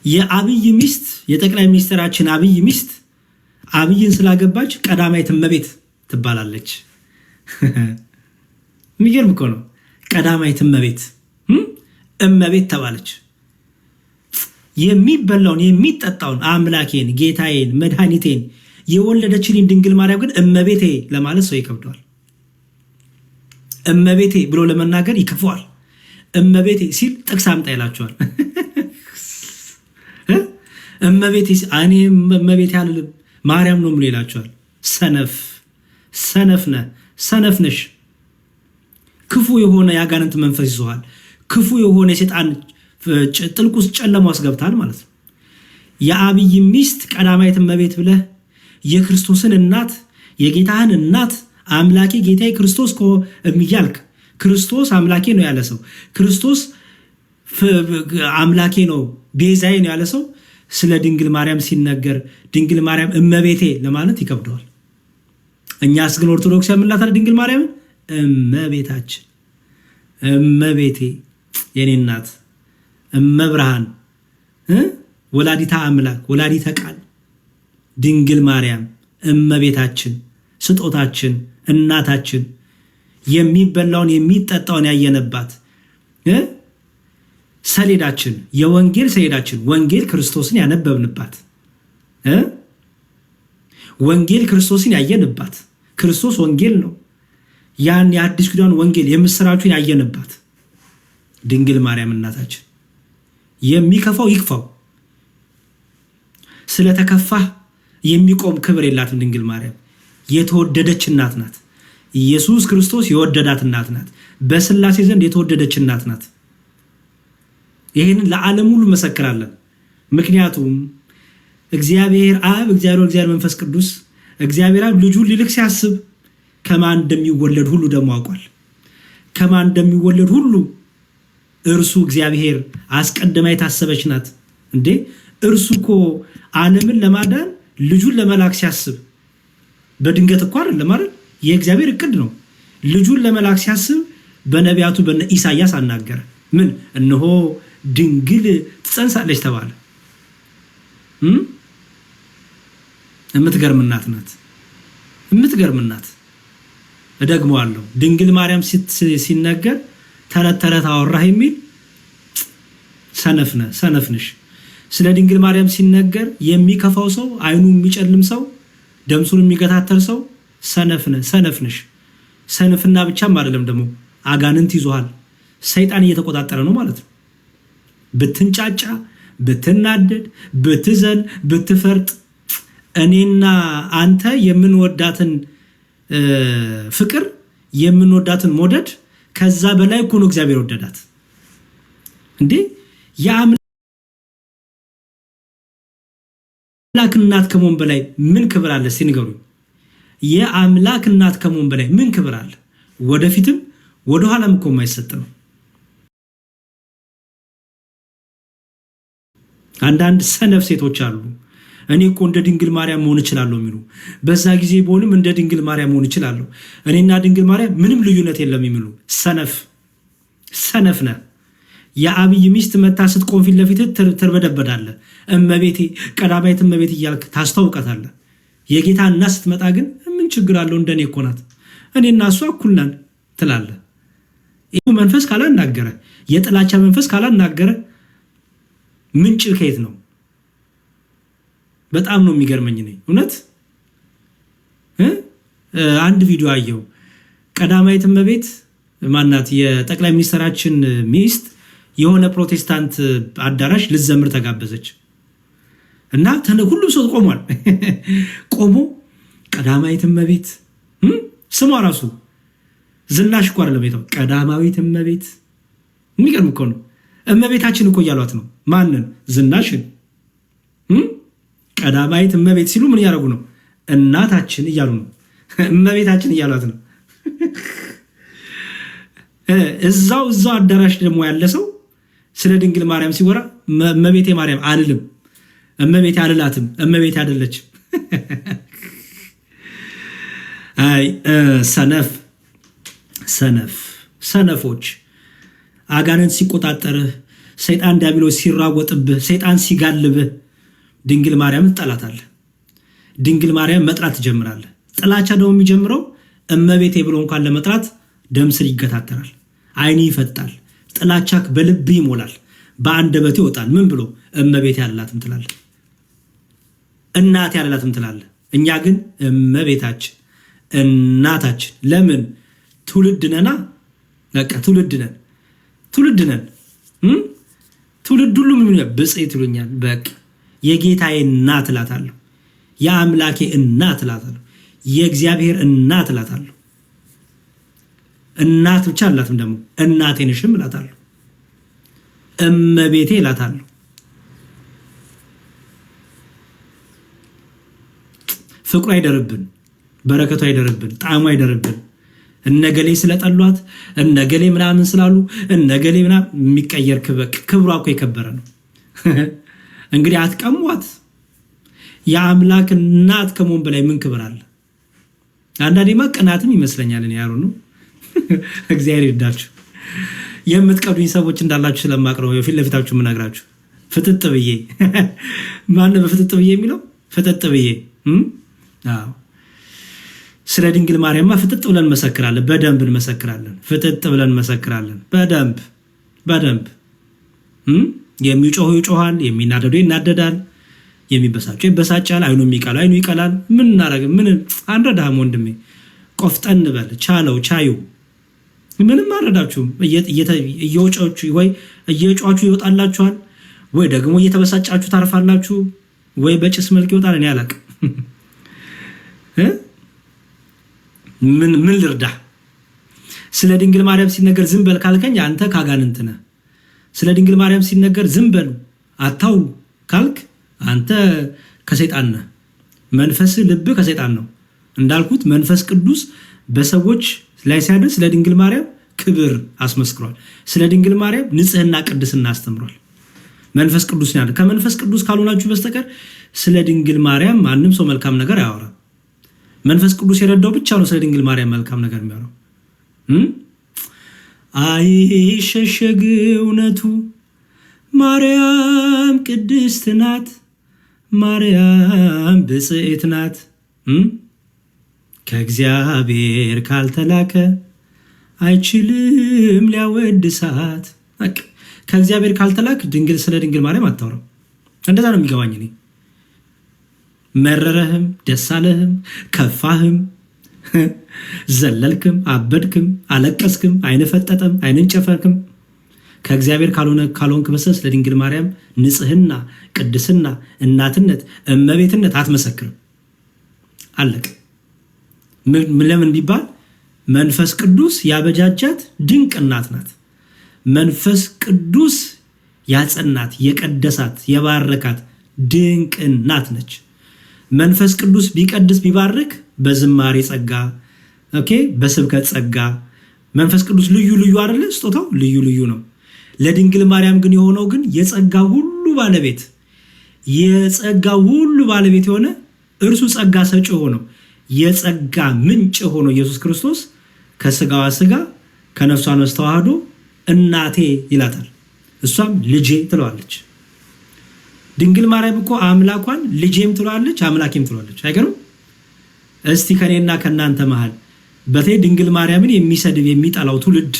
የአብይ ሚስት የጠቅላይ ሚኒስትራችን አብይ ሚስት አብይን ስላገባች ቀዳማዊት እመቤት ትባላለች። የሚገርም እኮ ነው። ቀዳማዊት እመቤት ተባለች። የሚበላውን የሚጠጣውን አምላኬን ጌታዬን መድኃኒቴን የወለደችልኝ ድንግል ማርያም ግን እመቤቴ ለማለት ሰው ይከብደዋል። እመቤቴ ብሎ ለመናገር ይከፈዋል። እመቤቴ ሲል ጥቅስ አምጣ ይላቸዋል። እመቤቴ እኔ እመቤቴ አልልም ማርያም ነው ብሎ ይላቸዋል። ሰነፍ ነሽ። ክፉ የሆነ የአጋንንት መንፈስ ይዞሃል። ክፉ የሆነ የሴጣን ጥልቅ ውስጥ ጨለማ ውስጥ ገብታል ማለት ነው። የአብይ ሚስት ቀዳማዊት እመቤት ብለህ የክርስቶስን እናት የጌታህን እናት አምላኬ ጌታዬ ክርስቶስ እያልክ ክርስቶስ አምላኬ ነው ያለ ሰው ክርስቶስ አምላኬ ነው ቤዛዬ ነው ያለ ሰው ስለ ድንግል ማርያም ሲነገር ድንግል ማርያም እመቤቴ ለማለት ይከብደዋል። እኛስ ግን ኦርቶዶክስ የምንላታለን ድንግል ማርያምን እመቤታችን፣ እመቤቴ፣ የኔ እናት፣ እመብርሃን፣ ወላዲታ አምላክ፣ ወላዲተ ቃል ድንግል ማርያም እመቤታችን፣ ስጦታችን፣ እናታችን፣ የሚበላውን የሚጠጣውን ያየነባት ሰሌዳችን፣ የወንጌል ሰሌዳችን፣ ወንጌል ክርስቶስን ያነበብንባት፣ ወንጌል ክርስቶስን ያየንባት፣ ክርስቶስ ወንጌል ነው። ያን የአዲስ ኪዳን ወንጌል የምስራቹን ያየንባት ድንግል ማርያም እናታችን። የሚከፋው ይክፋው። ስለተከፋህ የሚቆም ክብር የላትም ድንግል ማርያም። የተወደደች እናት ናት። ኢየሱስ ክርስቶስ የወደዳት እናት ናት። በስላሴ ዘንድ የተወደደች እናት ናት። ይህንን ለዓለም ሁሉ መሰክራለን። ምክንያቱም እግዚአብሔር አብ፣ እግዚአብሔር መንፈስ ቅዱስ፣ እግዚአብሔር አብ ልጁን ሊልክ ሲያስብ ከማን እንደሚወለድ ሁሉ ደግሞ አውቋል። ከማን እንደሚወለድ ሁሉ እርሱ እግዚአብሔር አስቀድማ የታሰበች ናት። እንዴ እርሱ እኮ ዓለምን ለማዳን ልጁን ለመላክ ሲያስብ በድንገት እኮ አይደለም አይደል? የእግዚአብሔር እቅድ ነው። ልጁን ለመላክ ሲያስብ በነቢያቱ በነ ኢሳያስ አናገረ። ምን እነሆ ድንግል ትጸንሳለች ተባለ። የምትገርም እናት ናት። የምትገርም እናት። እደግመዋለሁ። ድንግል ማርያም ሲነገር ተረት ተረት አወራህ የሚል ሰነፍ ነሽ። ስለ ድንግል ማርያም ሲነገር የሚከፋው ሰው፣ አይኑ የሚጨልም ሰው፣ ደምሱን የሚገታተር ሰው ሰነፍ ነሽ። ሰነፍና ብቻም አይደለም ደግሞ አጋንንት ይዞሃል። ሰይጣን እየተቆጣጠረ ነው ማለት ነው። ብትንጫጫ፣ ብትናደድ፣ ብትዘል፣ ብትፈርጥ እኔና አንተ የምንወዳትን ፍቅር የምንወዳትን መውደድ ከዛ በላይ እኮ ነው እግዚአብሔር ወደዳት። እንዴ የአምላክ እናት ከመሆን በላይ ምን ክብር አለ? እስቲ ንገሩኝ። የአምላክ እናት ከመሆን በላይ ምን ክብር አለ? ወደፊትም ወደኋላም እኮ የማይሰጥ ነው። አንዳንድ ሰነፍ ሴቶች አሉ። እኔ እኮ እንደ ድንግል ማርያም መሆን እችላለሁ የሚሉ፣ በዛ ጊዜ በሆንም እንደ ድንግል ማርያም መሆን እችላለሁ፣ እኔና ድንግል ማርያም ምንም ልዩነት የለም የሚሉ ሰነፍ ነህ። የአብይ ሚስት መታ ስትቆም ፊት ለፊት ትርበደበዳለህ። እመቤቴ፣ ቀዳማዊት እመቤት እያልክ ታስተዋውቃታለህ። የጌታ እናት ስትመጣ ግን ምን ችግር አለው? እንደኔ እኮ ናት፣ እኔና እሷ እኩል ነን ትላለህ። ይህ መንፈስ ካላናገረ፣ የጥላቻ መንፈስ ካላናገረ ምንጭ ከየት ነው? በጣም ነው የሚገርመኝ ነኝ እውነት። አንድ ቪዲዮ አየው። ቀዳማዊት እመቤት ማናት? የጠቅላይ ሚኒስትራችን ሚስት የሆነ ፕሮቴስታንት አዳራሽ ልትዘምር ተጋበዘች እና ሁሉም ሰው ቆሟል። ቆሞ ቀዳማዊት እመቤት ስሟ ራሱ ዝናሽ እኮ አይደለም የተው፣ ቀዳማዊት እመቤት። የሚገርም እኮ ነው። እመቤታችን እኮ እያሏት ነው። ማንን? ዝናሽን። ቀዳማዊት እመቤት ሲሉ ምን እያደረጉ ነው? እናታችን እያሉ ነው። እመቤታችን እያሏት ነው። እዛው አዳራሽ ደግሞ ያለ ሰው ስለ ድንግል ማርያም ሲወራ እመቤቴ ማርያም አልልም፣ እመቤቴ አልላትም፣ እመቤቴ አይደለችም። አይ ሰነፎች አጋንንት ሲቆጣጠርህ፣ ሰይጣን ዲያብሎስ ሲራወጥብህ፣ ሰይጣን ሲጋልብህ ድንግል ማርያም ትጠላታለህ። ድንግል ማርያም መጥራት ትጀምራለህ። ጥላቻ ደግሞ የሚጀምረው እመቤቴ ብሎ እንኳን ለመጥራት ደም ስር ይገታተራል፣ አይን ይፈጣል፣ ጥላቻ በልብ ይሞላል፣ በአንደበት ይወጣል። ምን ብሎ እመቤቴ ያላትም ትላለህ፣ እናቴ ያላትም ትላለህ። እኛ ግን እመቤታችን እናታችን። ለምን? ትውልድ ነና። በቃ ትውልድ ነን። ትውልድ ሁሉ ምን ብጽዕት ይሉኛል። በቃ የጌታዬ እናት እላታለሁ፣ የአምላኬ እናት እላታለሁ፣ የእግዚአብሔር እናት እላታለሁ። እናት ብቻ አላትም ደግሞ እናቴ ነሽም እላታለሁ፣ እመቤቴ እላታለሁ። ፍቅሩ አይደርብን፣ በረከቱ አይደርብን፣ ጣዕሙ አይደርብን። እነገሌ ስለጠሏት እነገሌ ምናምን ስላሉ እነገሌ ምናምን የሚቀየር ክብሯ እኮ የከበረ ነው። እንግዲህ አትቀሟት። የአምላክ እናት ከመሆን በላይ ምን ክብር አለ? አንዳንዴማ ቅናትም ይመስለኛል። እኔ ያሩ ነው። እግዚአብሔር ይርዳችሁ። የምትቀዱኝ ሰዎች እንዳላችሁ ስለማቅ ነው ፊት ለፊታችሁ የምነግራችሁ። ፍጥጥ ብዬ ማነው በፍጥጥ ብዬ የሚለው? ፍጥጥ ብዬ ስለ ድንግል ማርያምማ ፍጥጥ ብለን እንመሰክራለን። በደንብ እንመሰክራለን። ፍጥጥ ብለን እንመሰክራለን። በደንብ የሚጮሁ ይጮሃል፣ የሚናደዱ ይናደዳል፣ የሚበሳጨው ይበሳጫል፣ አይኑ የሚቀላል አይኑ ይቀላል። ምን እናረግ? ምን አንረዳህም ወንድሜ። ቆፍጠን በል። ቻዩ ምንም አረዳችሁም። እየወጫችሁ ወይ እየጮችሁ ይወጣላችኋል፣ ወይ ደግሞ እየተበሳጫችሁ ታርፋላችሁ፣ ወይ በጭስ መልክ ይወጣል። እኔ አላቅም። ምን ልርዳ? ስለ ድንግል ማርያም ሲነገር ዝም በል ካልከኝ አንተ ካጋንንት ነህ። ስለ ድንግል ማርያም ሲነገር ዝም በሉ አታውሩ ካልክ አንተ ከሰይጣን ነህ። መንፈስ ልብ ከሰይጣን ነው። እንዳልኩት መንፈስ ቅዱስ በሰዎች ላይ ሲያድር ስለ ድንግል ማርያም ክብር አስመስክሯል። ስለ ድንግል ማርያም ንጽህና፣ ቅድስና አስተምሯል። መንፈስ ቅዱስ ያለ ከመንፈስ ቅዱስ ካልሆናችሁ በስተቀር ስለ ድንግል ማርያም ማንም ሰው መልካም ነገር አያወራም። መንፈስ ቅዱስ የረዳው ብቻ ነው ስለ ድንግል ማርያም መልካም ነገር የሚያወራው። አይሸሸግ እውነቱ ማርያም ቅድስት ናት፣ ማርያም ብጽዕት ናት። ከእግዚአብሔር ካልተላከ አይችልም ሊያወድሳት። ከእግዚአብሔር ካልተላክ ድንግል ስለ ድንግል ማርያም አታወራም። እንደዛ ነው የሚገባኝ እኔ። መረረህም፣ ደስ አለህም፣ ከፋህም፣ ዘለልክም፣ አበድክም፣ አለቀስክም፣ አይን ፈጠጠም፣ አይንን ጨፈርክም ከእግዚአብሔር ካልሆንክ በስተቀር ስለ ድንግል ማርያም ንጽህና፣ ቅድስና፣ እናትነት፣ እመቤትነት አትመሰክርም። አለቅ። ለምን ቢባል መንፈስ ቅዱስ ያበጃጃት ድንቅ እናት ናት። መንፈስ ቅዱስ ያጸናት፣ የቀደሳት፣ የባረካት ድንቅ እናት ነች። መንፈስ ቅዱስ ቢቀድስ ቢባርክ በዝማሬ ጸጋ፣ በስብከት ጸጋ መንፈስ ቅዱስ ልዩ ልዩ አይደለ? ስጦታው ልዩ ልዩ ነው። ለድንግል ማርያም ግን የሆነው ግን የጸጋ ሁሉ ባለቤት የሆነ እርሱ ጸጋ ሰጪ ሆነው የጸጋ ምንጭ ሆኖ ኢየሱስ ክርስቶስ ከስጋዋ ስጋ ከነፍሷ ነፍስ ተዋህዶ እናቴ ይላታል። እሷም ልጄ ትለዋለች። ድንግል ማርያም እኮ አምላኳን ልጄም ትለዋለች፣ አምላኬም ትለዋለች። አይገርም? እስቲ ከኔና ከናንተ መሃል በተለይ ድንግል ማርያምን የሚሰድብ የሚጠላው ትውልድ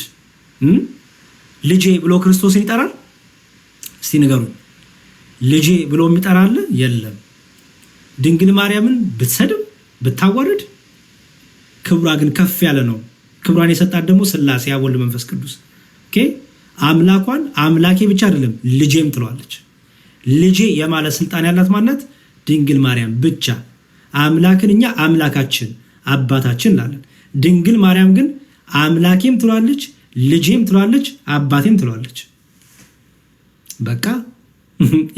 ልጄ ብሎ ክርስቶስን ይጠራል? እስቲ ንገሩኝ። ልጄ ብሎ የሚጠራል? የለም። ድንግል ማርያምን ብትሰድብ ብታዋርድ ክብሯ ግን ከፍ ያለ ነው። ክብሯን የሰጣት ደግሞ ሥላሴ አብ ወልድ መንፈስ ቅዱስ። አምላኳን አምላኬ ብቻ አይደለም ልጄም ትለዋለች። ልጄ የማለት ስልጣን ያላት ማናት? ድንግል ማርያም ብቻ። አምላክን እኛ አምላካችን አባታችን እንላለን። ድንግል ማርያም ግን አምላኬም ትለዋለች፣ ልጄም ትለዋለች፣ አባቴም ትለዋለች። በቃ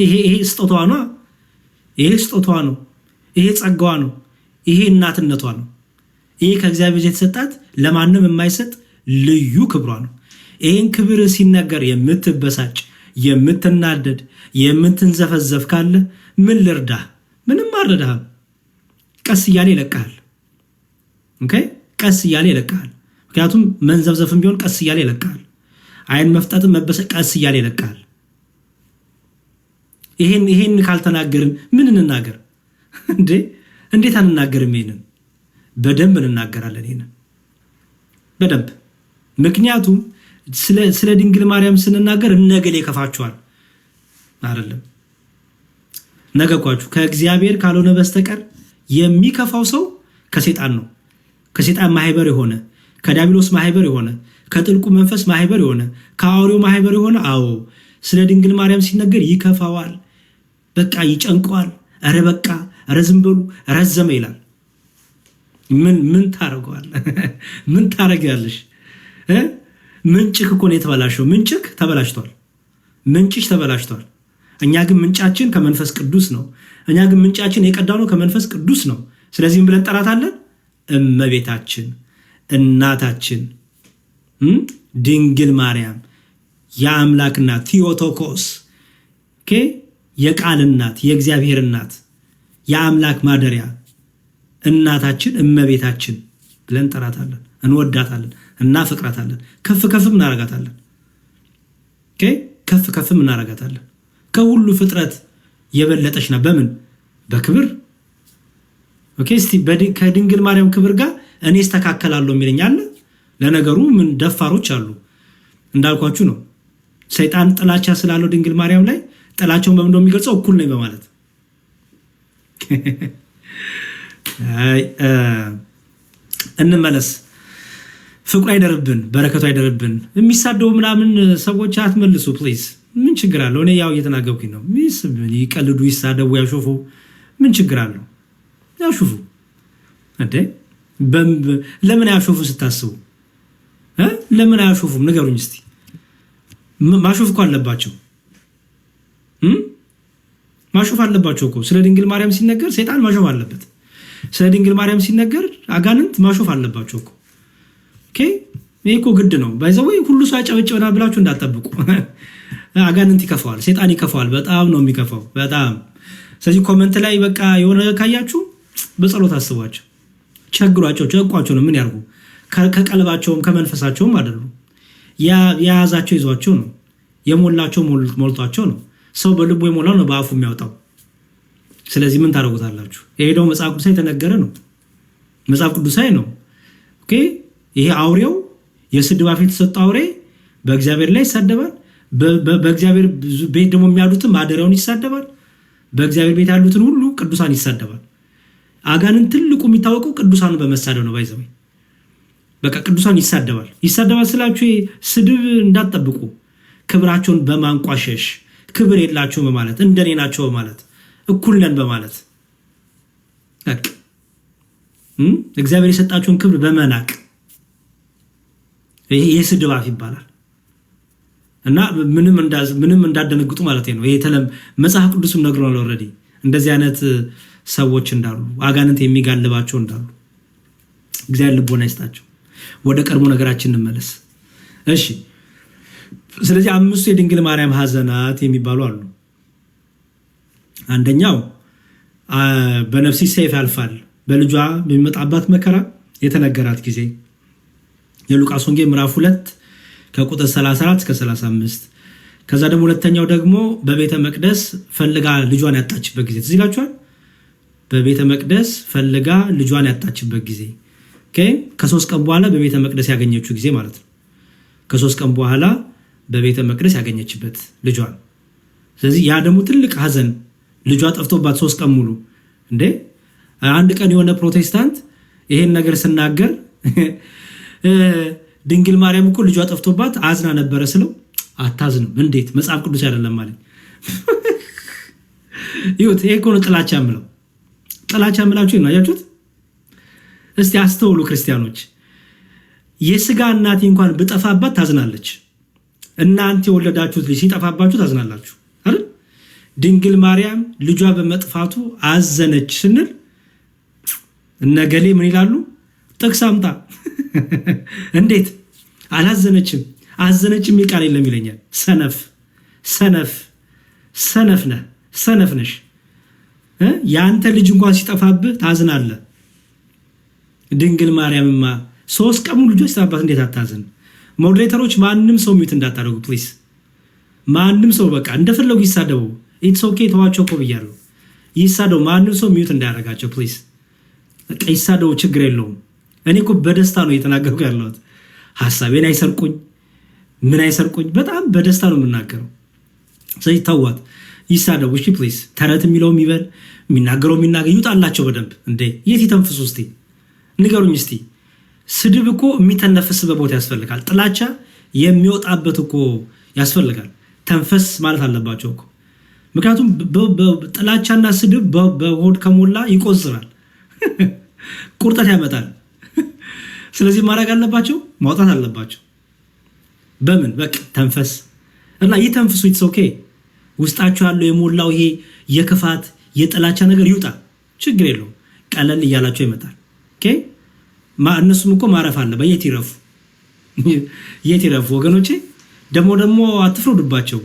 ይሄ ስጦታዋ ነው። ይሄ ስጦታዋ ነው። ይሄ ጸጋዋ ነው። ይሄ እናትነቷ ነው። ይሄ ከእግዚአብሔር የተሰጣት ለማንም የማይሰጥ ልዩ ክብሯ ነው። ይሄን ክብር ሲነገር የምትበሳጭ የምትናደድ የምትንዘፈዘፍ ካለ ምን ልርዳህ? ምንም አልረዳህም። ቀስ እያለ ይለቅሃል። ኦኬ፣ ቀስ እያለ ይለቅሃል። ምክንያቱም መንዘፍዘፍም ቢሆን ቀስ እያለ ይለቅሃል። አይን መፍጠጥም መበሰቅ ቀስ እያለ ይለቅሃል። ይሄን ካልተናገርን ምን እንናገር እንዴ? እንዴት አንናገርም? ይሄንን በደንብ እንናገራለን። ይሄንን በደንብ ምክንያቱም ስለ ድንግል ማርያም ስንናገር እነገሌ ይከፋቸዋል አይደለም። ነገኳችሁ ከእግዚአብሔር ካልሆነ በስተቀር የሚከፋው ሰው ከሴጣን ነው። ከሴጣን ማህበር የሆነ ከዲያብሎስ ማህበር የሆነ ከጥልቁ መንፈስ ማህበር የሆነ ከአውሬው ማህበር የሆነ አዎ ስለ ድንግል ማርያም ሲነገር ይከፋዋል። በቃ ይጨንቀዋል። ኧረ በቃ ኧረ ዝም በሉ ረዘመ ይላል። ምን ታረጋዋል? ምን ታረጋለሽ? ምንጭክ እኮ ነው የተበላሸው። ምንጭክ ተበላሽቷል። ምንጭሽ ተበላሽቷል። እኛ ግን ምንጫችን ከመንፈስ ቅዱስ ነው። እኛ ግን ምንጫችን የቀዳው ነው ከመንፈስ ቅዱስ ነው። ስለዚህም ብለን ጠራታለን እመቤታችን፣ እናታችን፣ ድንግል ማርያም የአምላክ እናት ቲዮቶኮስ፣ የቃል እናት፣ የእግዚአብሔር እናት፣ የአምላክ ማደሪያ እናታችን እመቤታችን ብለን ጠራታለን። እንወዳታለን፣ እናፈቅራታለን፣ ከፍ ከፍም እናረጋታለን። ከፍ ከፍም እናረጋታለን። ከሁሉ ፍጥረት የበለጠች ናት። በምን? በክብር። እስቲ ከድንግል ማርያም ክብር ጋር እኔ እስተካከላለሁ የሚለኝ አለ? ለነገሩ ምን ደፋሮች አሉ። እንዳልኳችሁ ነው። ሰይጣን ጥላቻ ስላለው ድንግል ማርያም ላይ ጥላቸውን በምን የሚገልጸው? እኩል ነኝ በማለት እንመለስ። ፍቅሩ አይደርብን፣ በረከቱ አይደርብን። የሚሳደቡ ምናምን ሰዎች አትመልሱ ፕሊዝ። ምን ችግር አለው? እኔ ያው እየተናገርኩኝ ነው። ይቀልዱ፣ ይሳደቡ፣ ያሾፉ ምን ችግር አለው? ያሾፉ እንዴ? ለምን ያሾፉ ስታስቡ ለምን አያሾፉም? ንገሩኝ እስቲ። ማሾፍ እኮ አለባቸው። ማሾፍ አለባቸው እኮ። ስለ ድንግል ማርያም ሲነገር ሰይጣን ማሾፍ አለበት። ስለ ድንግል ማርያም ሲነገር አጋንንት ማሾፍ አለባቸው እኮ። ይሄ እኮ ግድ ነው። ባይዘወይ ሁሉ ሰው ያጨበጭበናል ብላችሁ እንዳትጠብቁ። አጋንንት ይከፋዋል፣ ሰይጣን ይከፋዋል። በጣም ነው የሚከፋው፣ በጣም። ስለዚህ ኮመንት ላይ በቃ የሆነ ካያችሁ በጸሎት አስቧቸው፣ ቸግሯቸው፣ ጨቋቸው ነው። ምን ያርጉ? ከቀልባቸውም ከመንፈሳቸውም አይደሉም። የያዛቸው ይዟቸው ነው። የሞላቸው ሞልቷቸው ነው። ሰው በልቡ የሞላው ነው በአፉ የሚያወጣው። ስለዚህ ምን ታደርጉታላችሁ? የሄደው መጽሐፍ ቅዱሳዊ የተነገረ ነው። መጽሐፍ ቅዱሳዊ ነው። ይሄ አውሬው የስድብ አፍ የተሰጠው አውሬ በእግዚአብሔር ላይ ይሳደባል። በእግዚአብሔር ቤት ደግሞ የሚያሉትን ማደሪያውን ይሳደባል። በእግዚአብሔር ቤት ያሉትን ሁሉ ቅዱሳን ይሳደባል። አጋንን ትልቁ የሚታወቀው ቅዱሳን በመሳደብ ነው። ባይዘው በቃ ቅዱሳን ይሳደባል። ይሳደባል ስላችሁ ስድብ እንዳትጠብቁ። ክብራቸውን በማንቋሸሽ ክብር የላቸውም በማለት እንደኔ ናቸው በማለት እኩል ነን በማለት እግዚአብሔር የሰጣቸውን ክብር በመናቅ ይሄ የስድብ አፍ ይባላል። እና ምንም እንዳደነግጡ ማለት ነው። ይሄ መጽሐፍ ቅዱስም ነግሮናል ኦልሬዲ እንደዚህ አይነት ሰዎች እንዳሉ፣ አጋንንት የሚጋልባቸው እንዳሉ። እግዚአብሔር ልቦና ይስጣቸው። ወደ ቀድሞ ነገራችን እንመለስ። እሺ፣ ስለዚህ 5 የድንግል ማርያም ሐዘናት የሚባሉ አሉ። አንደኛው በነፍሲ ሰይፍ ያልፋል በልጇ በሚመጣባት መከራ የተነገራት ጊዜ የሉቃስ ወንጌል ምዕራፍ 2 ከቁጥር 34 እስከ 35። ከዛ ደግሞ ሁለተኛው ደግሞ በቤተ መቅደስ ፈልጋ ልጇን ያጣችበት ጊዜ ትዝ ይላችኋል። በቤተ መቅደስ ፈልጋ ልጇን ያጣችበት ጊዜ ከ3 ቀን በኋላ በቤተ መቅደስ ያገኘችው ጊዜ ማለት ነው። ከ3 ቀን በኋላ በቤተ መቅደስ ያገኘችበት ልጇን። ስለዚህ ያ ደግሞ ትልቅ ሐዘን፣ ልጇ ጠፍቶባት 3 ቀን ሙሉ። እንዴ አንድ ቀን የሆነ ፕሮቴስታንት ይሄን ነገር ስናገር ድንግል ማርያም እኮ ልጇ ጠፍቶባት አዝና ነበረ ስለው አታዝንም እንዴት መጽሐፍ ቅዱስ አይደለም ማለት ይሁት። ይሄ እኮ ነው ጥላቻ የምለው። ጥላቻ የምላችሁ ነው። አያችሁት? እስቲ አስተውሉ ክርስቲያኖች። የስጋ እናቴ እንኳን ብጠፋባት ታዝናለች። እናንተ የወለዳችሁት ልጅ ሲጠፋባችሁ ታዝናላችሁ አይደል? ድንግል ማርያም ልጇ በመጥፋቱ አዘነች ስንል እነገሌ ምን ይላሉ? ጥቅስ አምጣ። እንዴት አላዘነችም? አዘነችም ይቃል የለም ይለኛል። ሰነፍ ነህ፣ ሰነፍ ነሽ። የአንተ ልጅ እንኳን ሲጠፋብህ ታዝናለህ። ድንግል ማርያምማ 3 ቀን ሙሉ ልጆች ሲጠፋባት እንዴት አታዝን? ሞዴሬተሮች ማንም ሰው ሚዩት እንዳታደርጉ ፕሊዝ። ማንም ሰው በቃ እንደፈለጉ ይሳደቡ። ኢትስ ኦኬ ተዋቸው እኮ ብያለሁ። ይሳደቡ፣ ማንም ሰው ሚዩት እንዳያደርጋቸው ፕሊዝ። በቃ ይሳደቡ፣ ችግር የለውም። እኔ እኮ በደስታ ነው እየተናገርኩ ያለሁት። ሀሳቤን አይሰርቁኝ፣ ምን አይሰርቁኝ። በጣም በደስታ ነው የምናገረው። ስለዚህ ተዋት፣ ይሳደቡ እሺ ፕሊዝ። ተረት የሚለው የሚበል የሚናገረው የሚናገር ይውጣላቸው በደንብ። እንዴ የት ይተንፍሱ እስቲ ንገሩኝ እስቲ። ስድብ እኮ የሚተነፍስበት ቦታ ያስፈልጋል። ጥላቻ የሚወጣበት እኮ ያስፈልጋል። ተንፈስ ማለት አለባቸው እኮ። ምክንያቱም ጥላቻና ስድብ በሆድ ከሞላ ይቆዝራል፣ ቁርጠት ያመጣል። ስለዚህ ማድረግ አለባቸው፣ ማውጣት አለባቸው። በምን በቃ ተንፈስ እና ይተንፍሱ። ኢትስ ኦኬ። ውስጣቸው ያለው የሞላው ይሄ የክፋት የጥላቻ ነገር ይውጣ፣ ችግር የለውም። ቀለል እያላቸው ይመጣል። ኦኬ እነሱም እኮ ማረፍ አለ። የት ይረፉ፣ የት ይረፉ ወገኖቼ። ደግሞ አትፍረዱባቸው።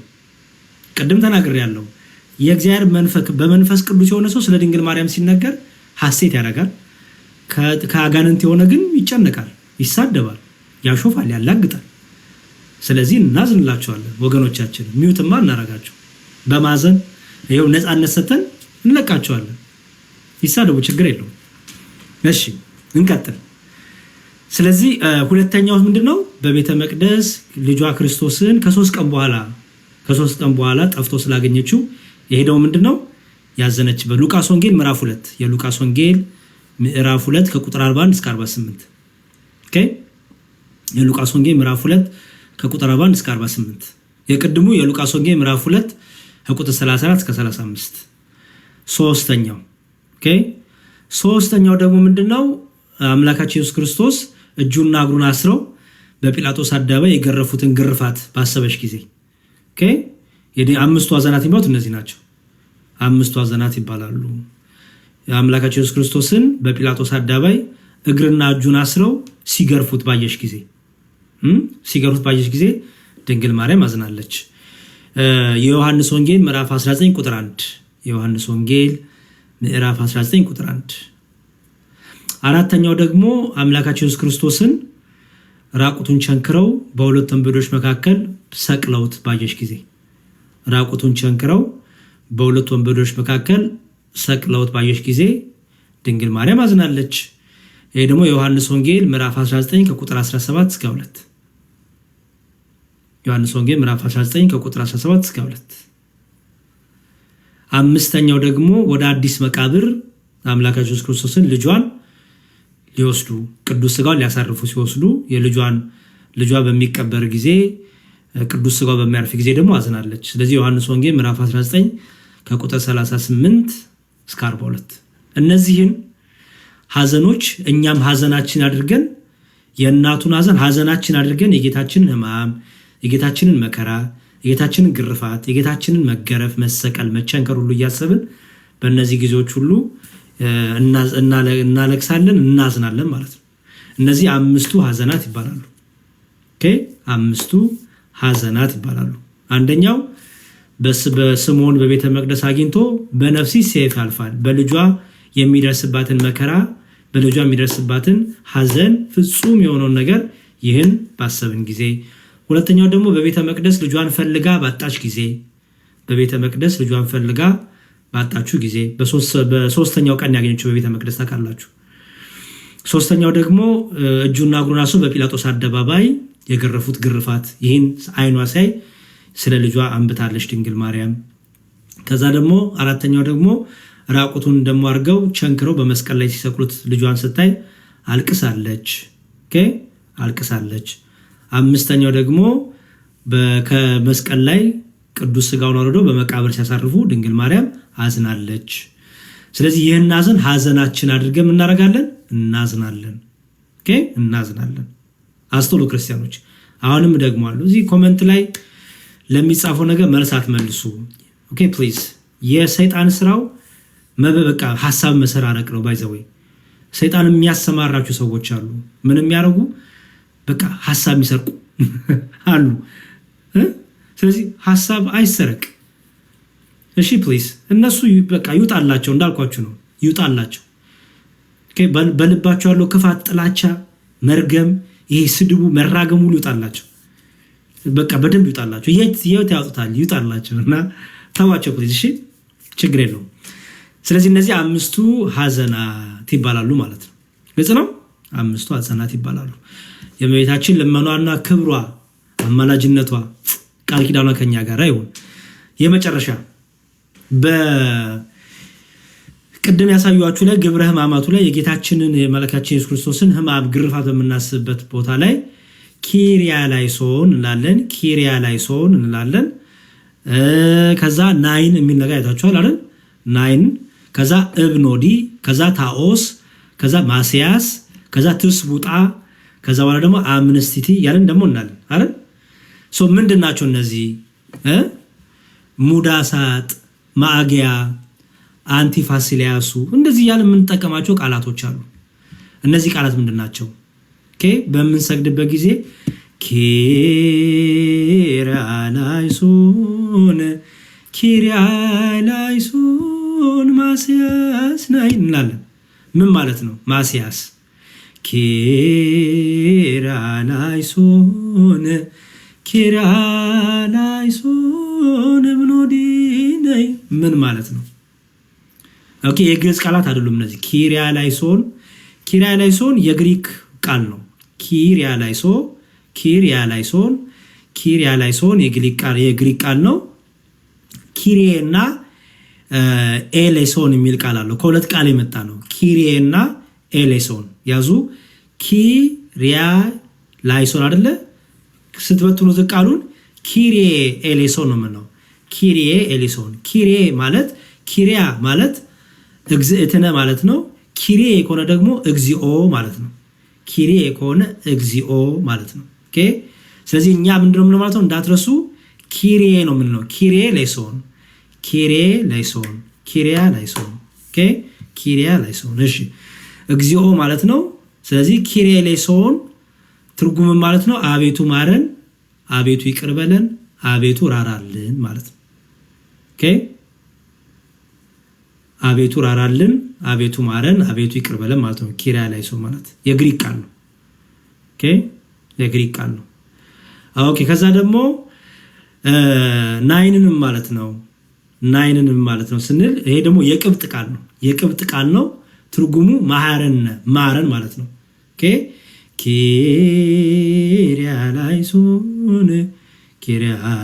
ቅድም ተናግሬያለሁ። የእግዚአብሔር በመንፈስ ቅዱስ የሆነ ሰው ስለ ድንግል ማርያም ሲነገር ሐሴት ያደርጋል። ከአጋንንት የሆነ ግን ይጨነቃል፣ ይሳደባል፣ ያሾፋል፣ ያላግጣል። ስለዚህ እናዝንላቸዋለን ወገኖቻችን። ሚዩትማ እናረጋቸው። በማዘን ይኸው ነፃነት ሰተን እንለቃቸዋለን። ይሳደቡ፣ ችግር የለውም። እሺ እንቀጥል። ስለዚህ ሁለተኛው ምንድነው? በቤተ መቅደስ ልጇ ክርስቶስን ከ3 ቀን በኋላ ጠፍቶ ስላገኘችው የሄደው ምንድነው? ያዘነች። በሉቃስ ወንጌል ምዕራፍ 2 የሉቃስ ወንጌል ምዕራፍ 2 ከቁጥር 41 እስከ 48 ኦኬ። የሉቃስ ወንጌል ምዕራፍ 2 ከቁጥር 41 እስከ 48። የቅድሙ የሉቃስ ወንጌል ምዕራፍ 2 ከቁጥር 34 እስከ 35። ሶስተኛው ኦኬ። ሶስተኛው ደግሞ ምንድነው? አምላካችን ኢየሱስ ክርስቶስ እጁና እግሩን አስረው በጲላጦስ አደባባይ የገረፉትን ግርፋት ባሰበች ጊዜ ኦኬ። አምስቱ አዘናት የሚባሉት እነዚህ ናቸው። አምስቱ አዘናት ይባላሉ። አምላካችን ኢየሱስ ክርስቶስን በጲላጦስ አደባባይ እግርና እጁን አስረው ሲገርፉት ባየች ጊዜ ድንግል ማርያም አዝናለች። የዮሐንስ ወንጌል ምዕራፍ 19 ቁጥር 1 የዮሐንስ ወንጌል ምዕራፍ 19 ቁጥር 1። አራተኛው ደግሞ አምላካችን ኢየሱስ ክርስቶስን ራቁቱን ቸንክረው በሁለት ወንበዶች መካከል ሰቅለውት ባየች ጊዜ ራቁቱን ቸንክረው በሁለት ወንበዶች መካከል ሰቅለውት ባየች ጊዜ ድንግል ማርያም አዝናለች። ይሄ ደግሞ የዮሐንስ ወንጌል ምዕራፍ 19 ከቁጥር 17 እስከ 2 ዮሐንስ ወንጌል ምዕራፍ 19 ከቁጥር 17 እስከ 2። አምስተኛው ደግሞ ወደ አዲስ መቃብር አምላካችን ኢየሱስ ክርስቶስን ልጇን ሊወስዱ ቅዱስ ሥጋውን ሊያሳርፉ ሲወስዱ ልጇ በሚቀበር ጊዜ ቅዱስ ሥጋው በሚያርፍ ጊዜ ደግሞ አዝናለች። ስለዚህ ዮሐንስ ወንጌል ምዕራፍ 19 ከቁጥር 38 እስከ 42 እነዚህን ሐዘኖች እኛም ሐዘናችን አድርገን የእናቱን ሐዘናችን አድርገን የጌታችንን ሕማም፣ የጌታችንን መከራ፣ የጌታችንን ግርፋት፣ የጌታችንን መገረፍ፣ መሰቀል፣ መቸንከር ሁሉ እያሰብን በእነዚህ ጊዜዎች ሁሉ እናለቅሳለን፣ እናዝናለን ማለት ነው። እነዚህ 5ቱ ሐዘናት ይባላሉ። ኦኬ 5ቱ ሐዘናት ይባላሉ። አንደኛው በስምዖን በቤተ መቅደስ አግኝቶ በነፍሲ ሰይፍ ያልፋል። በልጇ የሚደርስባትን መከራ፣ በልጇ የሚደርስባትን ሐዘን፣ ፍጹም የሆነውን ነገር ይህን ባሰብን ጊዜ። ሁለተኛው ደግሞ በቤተ መቅደስ ልጇን ፈልጋ ባጣች ጊዜ፣ በቤተ መቅደስ ልጇን ፈልጋ ባጣችሁ ጊዜ። በሶስተኛው ቀን ያገኘችው በቤተ መቅደስ ታውቃላችሁ። ሶስተኛው ደግሞ እጁና እግሩን አስረው በጲላጦስ አደባባይ የገረፉት ግርፋት፣ ይህን አይኗ ሳይ ስለ ልጇ አንብታለች ድንግል ማርያም። ከዛ ደግሞ አራተኛው ደግሞ ራቁቱን ደግሞ አድርገው ቸንክረው በመስቀል ላይ ሲሰቅሉት ልጇን ስታይ አልቅሳለች። ኦኬ አልቅሳለች። አምስተኛው ደግሞ ከመስቀል ላይ ቅዱስ ሥጋውን አውርደው በመቃብር ሲያሳርፉ ድንግል ማርያም አዝናለች። ስለዚህ ይህን ሐዘናችን አድርገን እናደርጋለን፣ እናዝናለን። ኦኬ እናዝናለን። አስተውሉ ክርስቲያኖች። አሁንም ደግሞ አሉ እዚህ ኮሜንት ላይ ለሚጻፈው ነገር መልስ አትመልሱ። ኦኬ ፕሊዝ። የሰይጣን ስራው በቃ ሐሳብ መሰራረቅ ነው። ባይዘወይ ሰይጣን የሚያሰማራችሁ ሰዎች አሉ። ምን የሚያደርጉ በቃ ሐሳብ የሚሰርቁ አሉ። ስለዚህ ሀሳብ አይሰረቅ። እሺ ፕሊዝ እነሱ በቃ ይውጣላቸው፣ እንዳልኳችሁ ነው ይውጣላቸው። በልባቸው ያለው ክፋት፣ ጥላቻ፣ መርገም፣ ይሄ ስድቡ፣ መራገም ሁሉ ይውጣላቸው። በቃ በደንብ ይውጣላቸው። የት ያውጡታል? ይውጣላቸው እና ተዋቸው ፕሊዝ። እሺ ችግር የለውም። ስለዚህ እነዚህ 5ቱ ሐዘናት ይባላሉ ማለት ነው። ግልጽ ነው። 5ቱ ሐዘናት ይባላሉ። የእመቤታችን ልመኗና ክብሯ፣ አማላጅነቷ፣ ቃል ኪዳኗ ከኛ ጋር ይሁን። የመጨረሻ በቅድም ያሳዩዋችሁ ላይ ግብረ ሕማማቱ ላይ የጌታችንን የመለካችን ኢየሱስ ክርስቶስን ሕማም ግርፋት በምናስብበት ቦታ ላይ ኪርያላይሶን እንላለን። ኪርያላይሶን እንላለን። ከዛ ናይን የሚል ነገር አይታችኋል አይደል? ናይን፣ ከዛ እብኖዲ፣ ከዛ ታኦስ፣ ከዛ ማስያስ፣ ከዛ ትስቡጣ፣ ከዛ በኋላ ደግሞ አምነስቲቲ ያለን ደግሞ እናለን አይደል? ሶ ምንድናቸው እነዚህ? ሙዳሳጥ፣ ማአጊያ፣ አንቲፋሲሊያሱ እንደዚህ ያለ የምንጠቀማቸው ቃላቶች አሉ። እነዚህ ቃላት ምንድናቸው? በምንሰግድበት ጊዜ ኪርያላይሶን ኪርያላይሶን ማስያስ ናይ እንላለን። ምን ማለት ነው? ማስያስ ኪርያላይሶን ኪርያላይሶን እብኖዲ ናይ ምን ማለት ነው? ኦኬ የግዕዝ ቃላት አይደሉም እነዚህ። ኪርያላይሶን የግሪክ ቃል ነው። ኪርያላይሶን የግሪክ ቃል ነው። ኪሪዬ እና ኤሌሶን የሚል ቃል አለው። ከሁለት ቃል የመጣ ነው። ኪሪዬ እና ኤሌሶን ያዙ። ኪርያላይሶን አይደለ? ስትበትኑት ቃሉን ኪሪዬ ኤሌሶን ነው የምንለው። ኪሪዬ ኤሌሶን። ኪሪዬ ማለት ኪሪያ ማለት እግዝእትነ ማለት ነው። ኪሪዬ ከሆነ ደግሞ እግዚኦ ማለት ነው። ኪሪዬ ከሆነ እግዚኦ ማለት ነው። ኦኬ ስለዚህ እኛ ምንድነው የምንለው ማለት ነው? እንዳትረሱ ኪሪዬ ነው የምንለው። ኪሪዬ ላይሶን፣ ኪሪዬ ላይሶን፣ ኪሪያ ላይሶን። ኦኬ ኪሪያ ላይሶን። እሺ እግዚኦ ማለት ነው። ስለዚህ ኪሪዬ ላይሶን ትርጉም ማለት ነው አቤቱ ማረን፣ አቤቱ ይቅር በለን፣ አቤቱ ራራልን ማለት ነው። ኦኬ አቤቱ ራራልን፣ አቤቱ ማረን፣ አቤቱ ይቅር በለን ማለት ነው። ኪርያላይሶን ማለት የግሪክ ቃል ነው። ኦኬ የግሪክ ቃል ነው። ኦኬ ከዛ ደግሞ ናይንንም ማለት ነው። ናይንንም ማለት ነው ስንል ይሄ ደግሞ የቅብጥ ቃል ነው። የቅብጥ ቃል ነው። ትርጉሙ ማረን ማለት ነው። ኦኬ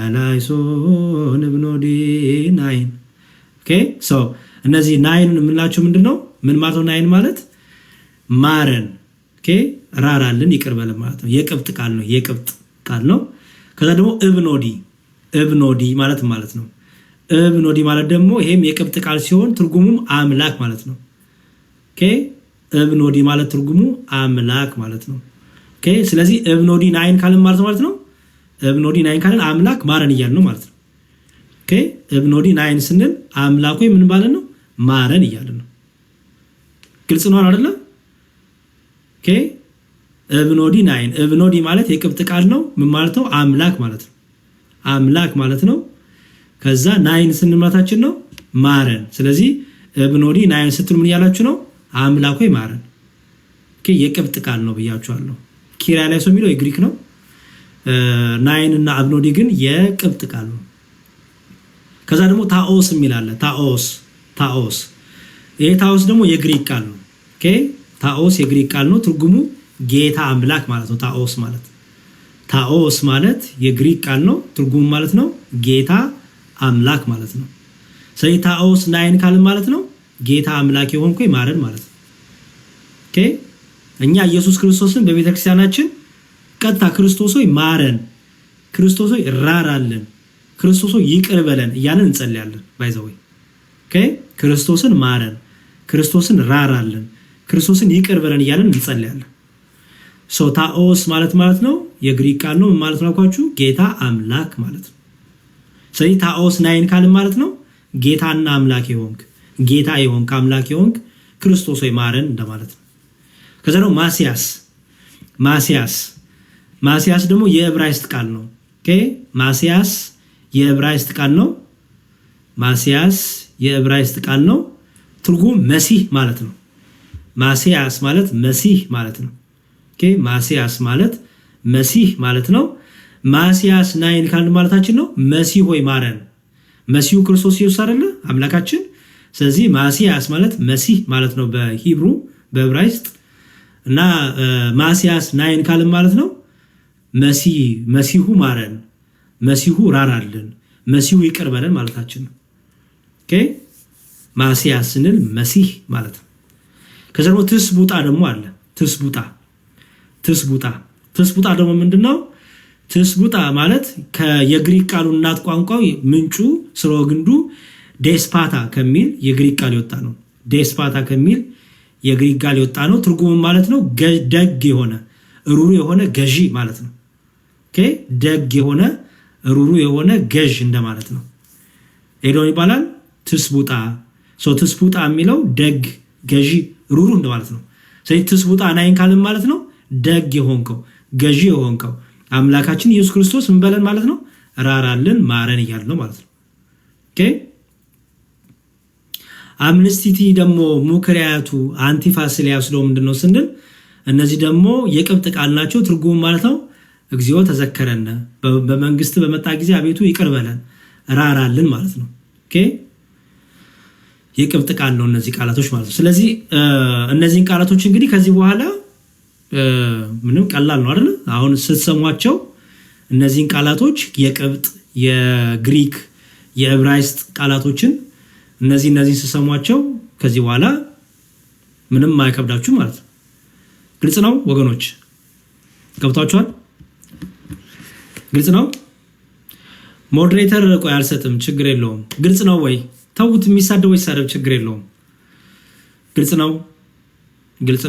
ኪርያላይሶን እብኖዲ ናይን። ኦኬ ሶ እነዚህ ናይንን የምንላቸው ምንድነው? ምን ማለት ነው? ናይን ማለት ማረን፣ ኦኬ ራራልን፣ ይቅር በለን ማለት ነው። የቅብጥ ቃል ነው። የቅብጥ ቃል ነው። ከዛ ደግሞ እብኖዲ ማለት ነው። እብኖዲ ማለት ደግሞ ይሄም የቅብጥ ቃል ሲሆን ትርጉሙም አምላክ ማለት ነው። ኦኬ እብኖዲ ማለት ትርጉሙ አምላክ ማለት ነው። ኦኬ ስለዚህ እብኖዲ ናይን ካልን ማለት ነው። እብኖዲ ናይን ካልን አምላክ ማረን እያልን ነው ማለት ነው። ኦኬ እብኖዲ ናይን ስንል አምላክ ወይ ምን ማለት ነው? ማረን እያልን ነው። ግልጽ ነው አይደለ? ኦኬ እብኖዲ ናይን። እብኖዲ ማለት የቅብጥ ቃል ነው። ምን ማለት ነው? አምላክ ማለት ነው። አምላክ ማለት ነው። ከዛ ናይን ስንል ማለታችን ነው ማረን። ስለዚህ እብኖዲ ናይን ስትሉ ምን ያላችሁ ነው? አምላክ ወይ ማረን። ኦኬ የቅብጥ ቃል ነው ብያችኋለሁ። ኪርያላይሶን የሚለው የግሪክ ነው። ናይን እና እብኖዲ ግን የቅብጥ ቃል ነው። ከዛ ደግሞ ታኦስ የሚል አለ። ታኦስ ይሄ ታኦስ ደግሞ የግሪክ ቃል ነው። ኦኬ ታኦስ የግሪክ ቃል ነው። ትርጉሙ ጌታ አምላክ ማለት ነው። ታኦስ ማለት የግሪክ ቃል ነው። ትርጉሙ ማለት ነው ጌታ አምላክ ማለት ነው። ስለዚህ ታኦስ ናይን ካልን ማለት ነው ጌታ አምላክ የሆንኩ ማረን ማለት ነው። ኦኬ እኛ ኢየሱስ ክርስቶስን በቤተክርስቲያናችን ቀጥታ ክርስቶስ ሆይ ማረን፣ ክርስቶስ ሆይ ራራልን፣ ክርስቶስ ሆይ ይቅር በለን እያልን እንጸልያለን። ባይዘው ኦኬ ክርስቶስን ማረን፣ ክርስቶስን ራራልን፣ ክርስቶስን ይቅር በለን እያልን እንጸልያለን። ሶ ታኦስ ማለት ነው የግሪክ ቃል ነው። ማለት ነው አልኳችሁ ጌታ አምላክ ማለት ነው። ስለዚህ ታኦስ ናይን ካልን ማለት ነው ጌታና አምላክ የሆንክ፣ ጌታ የሆንክ፣ አምላክ የሆንክ ክርስቶስ ሆይ ማረን እንደማለት ነው። ከዛ ደግሞ ማስያስ ደግሞ የዕብራይስጥ ቃል ነው። ኦኬ ማስያስ የዕብራይስጥ ቃል ነው። ማሲያስ የዕብራይስጥ ቃል ነው። ትርጉም መሲህ ማለት ነው። ማሲያስ ማለት መሲህ ማለት ነው። ኦኬ ማሲያስ ማለት መሲህ ማለት ነው። ማሲያስ ናይን ካልን ማለታችን ነው መሲህ ሆይ ማረን። መሲሁ ክርስቶስ ኢየሱስ አይደለ አምላካችን። ስለዚህ ማሲያስ ማለት መሲህ ማለት ነው በሂብሩ በዕብራይስጥ እና ማሲያስ ናይን ካልን ማለት ነው መሲሁ ማረን፣ መሲሁ ራራልን፣ መሲሁ ይቅር በለን ማለታችን ነው። ኦኬ ማሲያስ ስንል መሲህ ማለት ነው። ከዛ ደግሞ ትስቡጣ ደግሞ አለ። ትስቡጣ ደግሞ ምንድነው? ትስቡጣ ማለት የግሪክ ቃሉ እናት ቋንቋው ምንጩ ስርወ ግንዱ ዴስፓታ ከሚል የግሪክ ቃል የወጣ ነው። ዴስፓታ ከሚል የግሪክ ቃል የወጣ ነው። ትርጉም ማለት ነው ደግ የሆነ ሩሩ የሆነ ገዢ ማለት ነው። ኦኬ ደግ የሆነ ሩሩ የሆነ ገዥ እንደማለት ነው። ኤዶን ይባላል ትስቡጣ። ትስቡጣ የሚለው ደግ ገዢ ሩሩ እንደማለት ነው። ስለዚህ ትስቡጣ ናይን ካልን ማለት ነው ደግ የሆንከው ገዢ የሆንከው አምላካችን ኢየሱስ ክርስቶስ ምን በለን ማለት ነው ራራልን ማረን እያልን ነው ማለት ነው። ኦኬ አምነስቲቲ ደግሞ ሙክሪያቱ አንቲፋሲሊያስ ነው ምንድነው ስንል እነዚህ ደግሞ የቅብጥ ቃል ናቸው። ትርጉም ማለት ነው እግዚኦ ተዘከረነ በመንግስት በመጣ ጊዜ አቤቱ ይቅር በለን ራራልን ማለት ነው። ኦኬ የቅብጥ ቃል ነው እነዚህ ቃላቶች ማለት ነው። ስለዚህ እነዚህን ቃላቶች እንግዲህ ከዚህ በኋላ ምንም ቀላል ነው አይደል? አሁን ስትሰሟቸው እነዚህን ቃላቶች የቅብጥ የግሪክ የዕብራይስጥ ቃላቶችን እነዚህ ስትሰሟቸው ከዚህ በኋላ ምንም አይከብዳችሁ ማለት ነው። ግልጽ ነው ወገኖች? ገብታችኋል? ግልጽ ነው? ሞዴሬተር ቆይ አልሰጥም፣ ችግር የለውም። ግልጽ ነው ወይ? ተውት፣ የሚሳደው ይሳደብ፣ ችግር የለውም። ግልጽ ነው? ግልጽ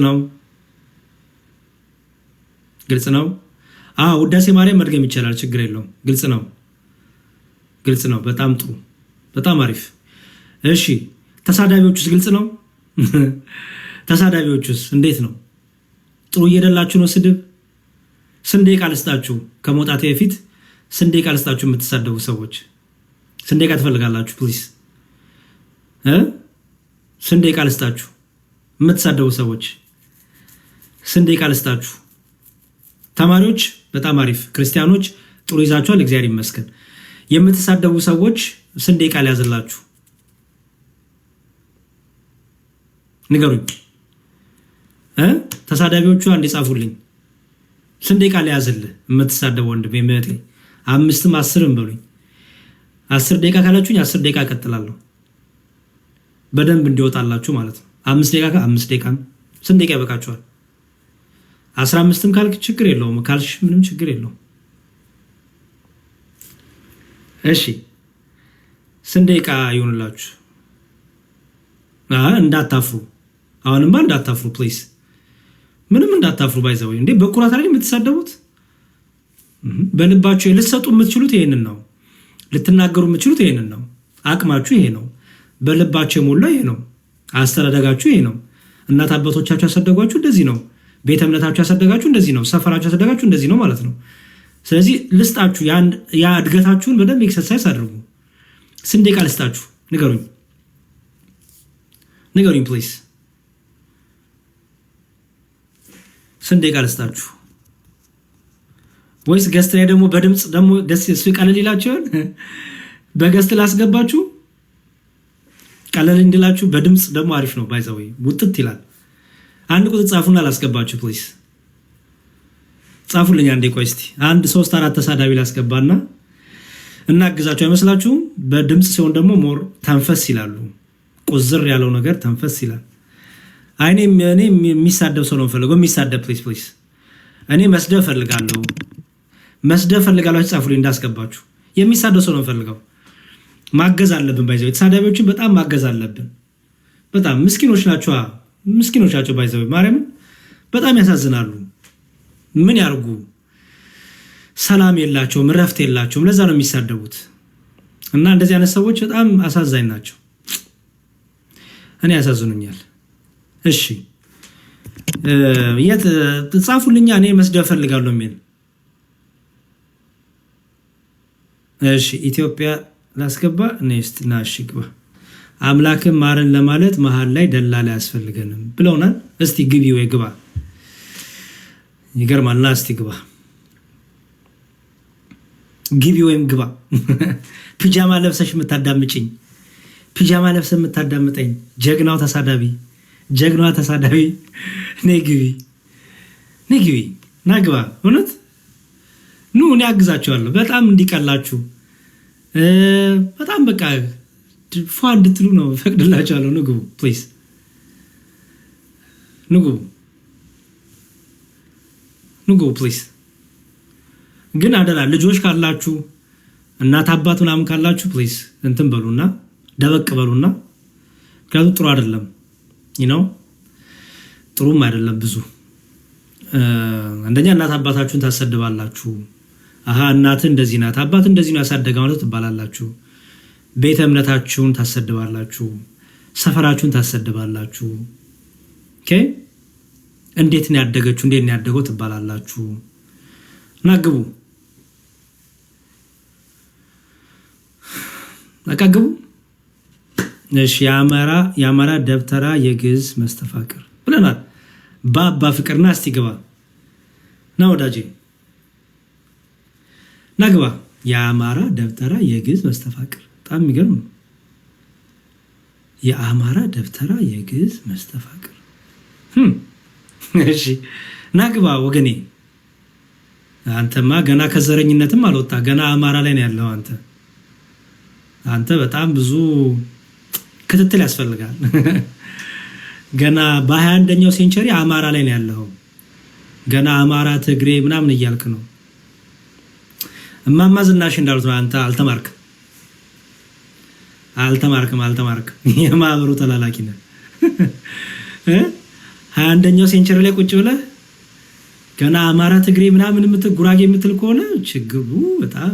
ነው? ውዳሴ ማርያም መድገም ይቻላል፣ ችግር የለውም። ግልጽ ነው። በጣም ጥሩ፣ በጣም አሪፍ። እሺ ተሳዳቢዎቹስ ግልጽ ነው? ተሳዳቢዎቹስ እንዴት ነው? ጥሩ እየደላችሁ ነው? ስድብ ስንት ደቂቃ ልስጣችሁ? ከመውጣቴ በፊት ስንት ደቂቃ ልስጣችሁ? የምትሳደቡ ሰዎች ስንት ደቂቃ ትፈልጋላችሁ? ፕሊዝ ስንት ደቂቃ ልስጣችሁ? የምትሳደቡ ሰዎች ስንት ደቂቃ ልስጣችሁ? ተማሪዎች በጣም አሪፍ፣ ክርስቲያኖች ጥሩ ይዛችኋል፣ እግዚአብሔር ይመስገን። የምትሳደቡ ሰዎች ስንት ደቂቃ ሊያዝላችሁ ንገሩኝ። ተሳዳቢዎቹ አንድ ጻፉልኝ። ስንት ደቂቃ ሊያዝልህ የምትሳደቡ ወንድሜ እህቴ? 5ም 10ም በሉኝ። 10 ደቂቃ ካላችሁኝ 10 ደቂቃ እቀጥላለሁ፣ በደንብ እንዲወጣላችሁ ማለት ነው። 5 ደቂቃ 5 ደቂቃ ስንት ደቂቃ ይበቃችኋል? 15ም ካልክ ችግር የለውም፣ ካልሽ ምንም ችግር የለውም። እሺ ስንት ደቂቃ ይሆንላችሁ? እንዳታፍሩ፣ አሁንማ እንዳታፍሩ ፕሊዝ፣ ምንም እንዳታፍሩ። ባይዘው እንዴ በኩራት አይደል የምትሳደቡት? በልባችሁ ልትሰጡ የምትችሉት ይሄንን ነው። ልትናገሩ የምትችሉት ይሄንን ነው። አቅማችሁ ይሄ ነው። በልባችሁ የሞላው ይሄ ነው። አስተዳደጋችሁ ይሄ ነው። እናት አባቶቻችሁ ያሳደጓችሁ እንደዚህ ነው። ቤተ እምነታችሁ ያሳደጋችሁ እንደዚህ ነው። ሰፈራችሁ ያሳደጋችሁ እንደዚህ ነው ማለት ነው። ስለዚህ ልስጣችሁ፣ ያ እድገታችሁን በደንብ ኤክሰርሳይዝ አድርጉ። ስንት ደቂቃ ልስጣችሁ? ንገሩኝ ፕሊዝ። ስንት ደቂቃ ልስጣችሁ? ወይስ ገስት ላይ ደግሞ በድምፅ ደግሞ ደስ እሱ ቀለል ይላችኋል? በገስት ላስገባችሁ ቀለል እንዲላችሁ በድምፅ ደግሞ አሪፍ ነው። ባይዘው ውጥት ይላል። አንድ ቁጥር ጻፉና ላስገባችሁ ፕሊዝ። ጻፉልኝ አንዴ። ቆይ እስቲ 1 3 4 ተሳዳቢ ላስገባና እናግዛችሁ። አይመስላችሁም? በድምፅ ሲሆን ደግሞ ሞር ተንፈስ ይላሉ። ቁዝር ያለው ነገር ተንፈስ ይላል። እኔ የሚሳደብ ሰው ነው ፈልገው። የሚሳደብ ፕሊዝ። እኔ መስደብ ፈልጋለሁ ጻፉልኝ እንዳስገባችሁ። የሚሳደብ ሰው ነው ፈልገው። ማገዝ አለብን። ባይዘው ተሳዳቢዎችን በጣም ማገዝ አለብን። በጣም ምስኪኖች ናቸው ባይዘው ማርያምን በጣም ያሳዝናሉ። ምን ያርጉ? ሰላም የላቸውም፣ እረፍት የላቸውም። ለዛ ነው የሚሳደቡት። እና እንደዚህ አይነት ሰዎች በጣም አሳዛኝ ናቸው። እኔ ያሳዝኑኛል። እሺ የት ጻፉልኛ። እኔ መስደብ ፈልጋለሁ የሚል እሺ ኢትዮጵያ ላስገባ ኔክስት ናሽ ግባ። አምላክን ማረን ለማለት መሀል ላይ ደላላ አያስፈልገንም ብለውናል። እስቲ ግቢ ወይ ግባ። ይገርማልና እስቲ ግባ ግቢ ወይም ግባ። ፒጃማ ለብሰሽ የምታዳምጭኝ ፒጃማ ለብሰ የምታዳምጠኝ ጀግናው ተሳዳቢ ጀግናዋ ተሳዳቢ ነይ ግቢ ነይ ግቢ ና ግባ። እውነት ኑ እኔ አግዛችኋለሁ በጣም እንዲቀላችሁ በጣም በቃ ፏ እንድትሉ ነው ፈቅድላችኋለሁ። ኑ ግቡ ፕሊዝ ኑ ግቡ ኑ ግቡ ፕሊዝ። ግን አደራ ልጆች ካላችሁ እናት አባት ምናምን ካላችሁ ፕሊዝ እንትን በሉና ደበቅ በሉና፣ ምክንያቱም ጥሩ አይደለም ነው ጥሩም አይደለም። ብዙ አንደኛ እናት አባታችሁን ታሰድባላችሁ። አሃ እናት እንደዚህ ናት አባት እንደዚህ ነው ያሳደገ ማለት ትባላላችሁ። ቤተ እምነታችሁን ታሰድባላችሁ። ሰፈራችሁን ታሰድባላችሁ። ኦኬ እንዴት ነው ያደገችው እንዴት ነው ያደገው ትባላላችሁ። ናግቡ አቃግቡ። እሺ የአማራ ደብተራ የግዕዝ መስተፋቅር ብለናል። ባባ ፍቅርና እስቲ ግባ ና ወዳጄ ና ግባ። የአማራ ደብተራ የግዕዝ መስተፋቅር በጣም የሚገርም ነው። የአማራ ደብተራ የግዕዝ መስተፋቅር እሺ ና ግባ ወገኔ። አንተማ ገና ከዘረኝነትም አልወጣ ገና አማራ ላይ ነው ያለው። አንተ በጣም ብዙ ክትትል ያስፈልጋል። ገና በ21ኛው ሴንቸሪ አማራ ላይ ነው ያለው። ገና አማራ ትግሬ ምናምን እያልክ ነው። እማማ ዝናሽ እንዳሉት አንተ አልተማርክም። የማህበሩ ተላላኪ ነህ። 21ኛው ሴንቸሪ ላይ ቁጭ ብለህ ገና አማራ ትግሬ ምናምን ጉራጌ የምትል ከሆነ ችግሩ በጣም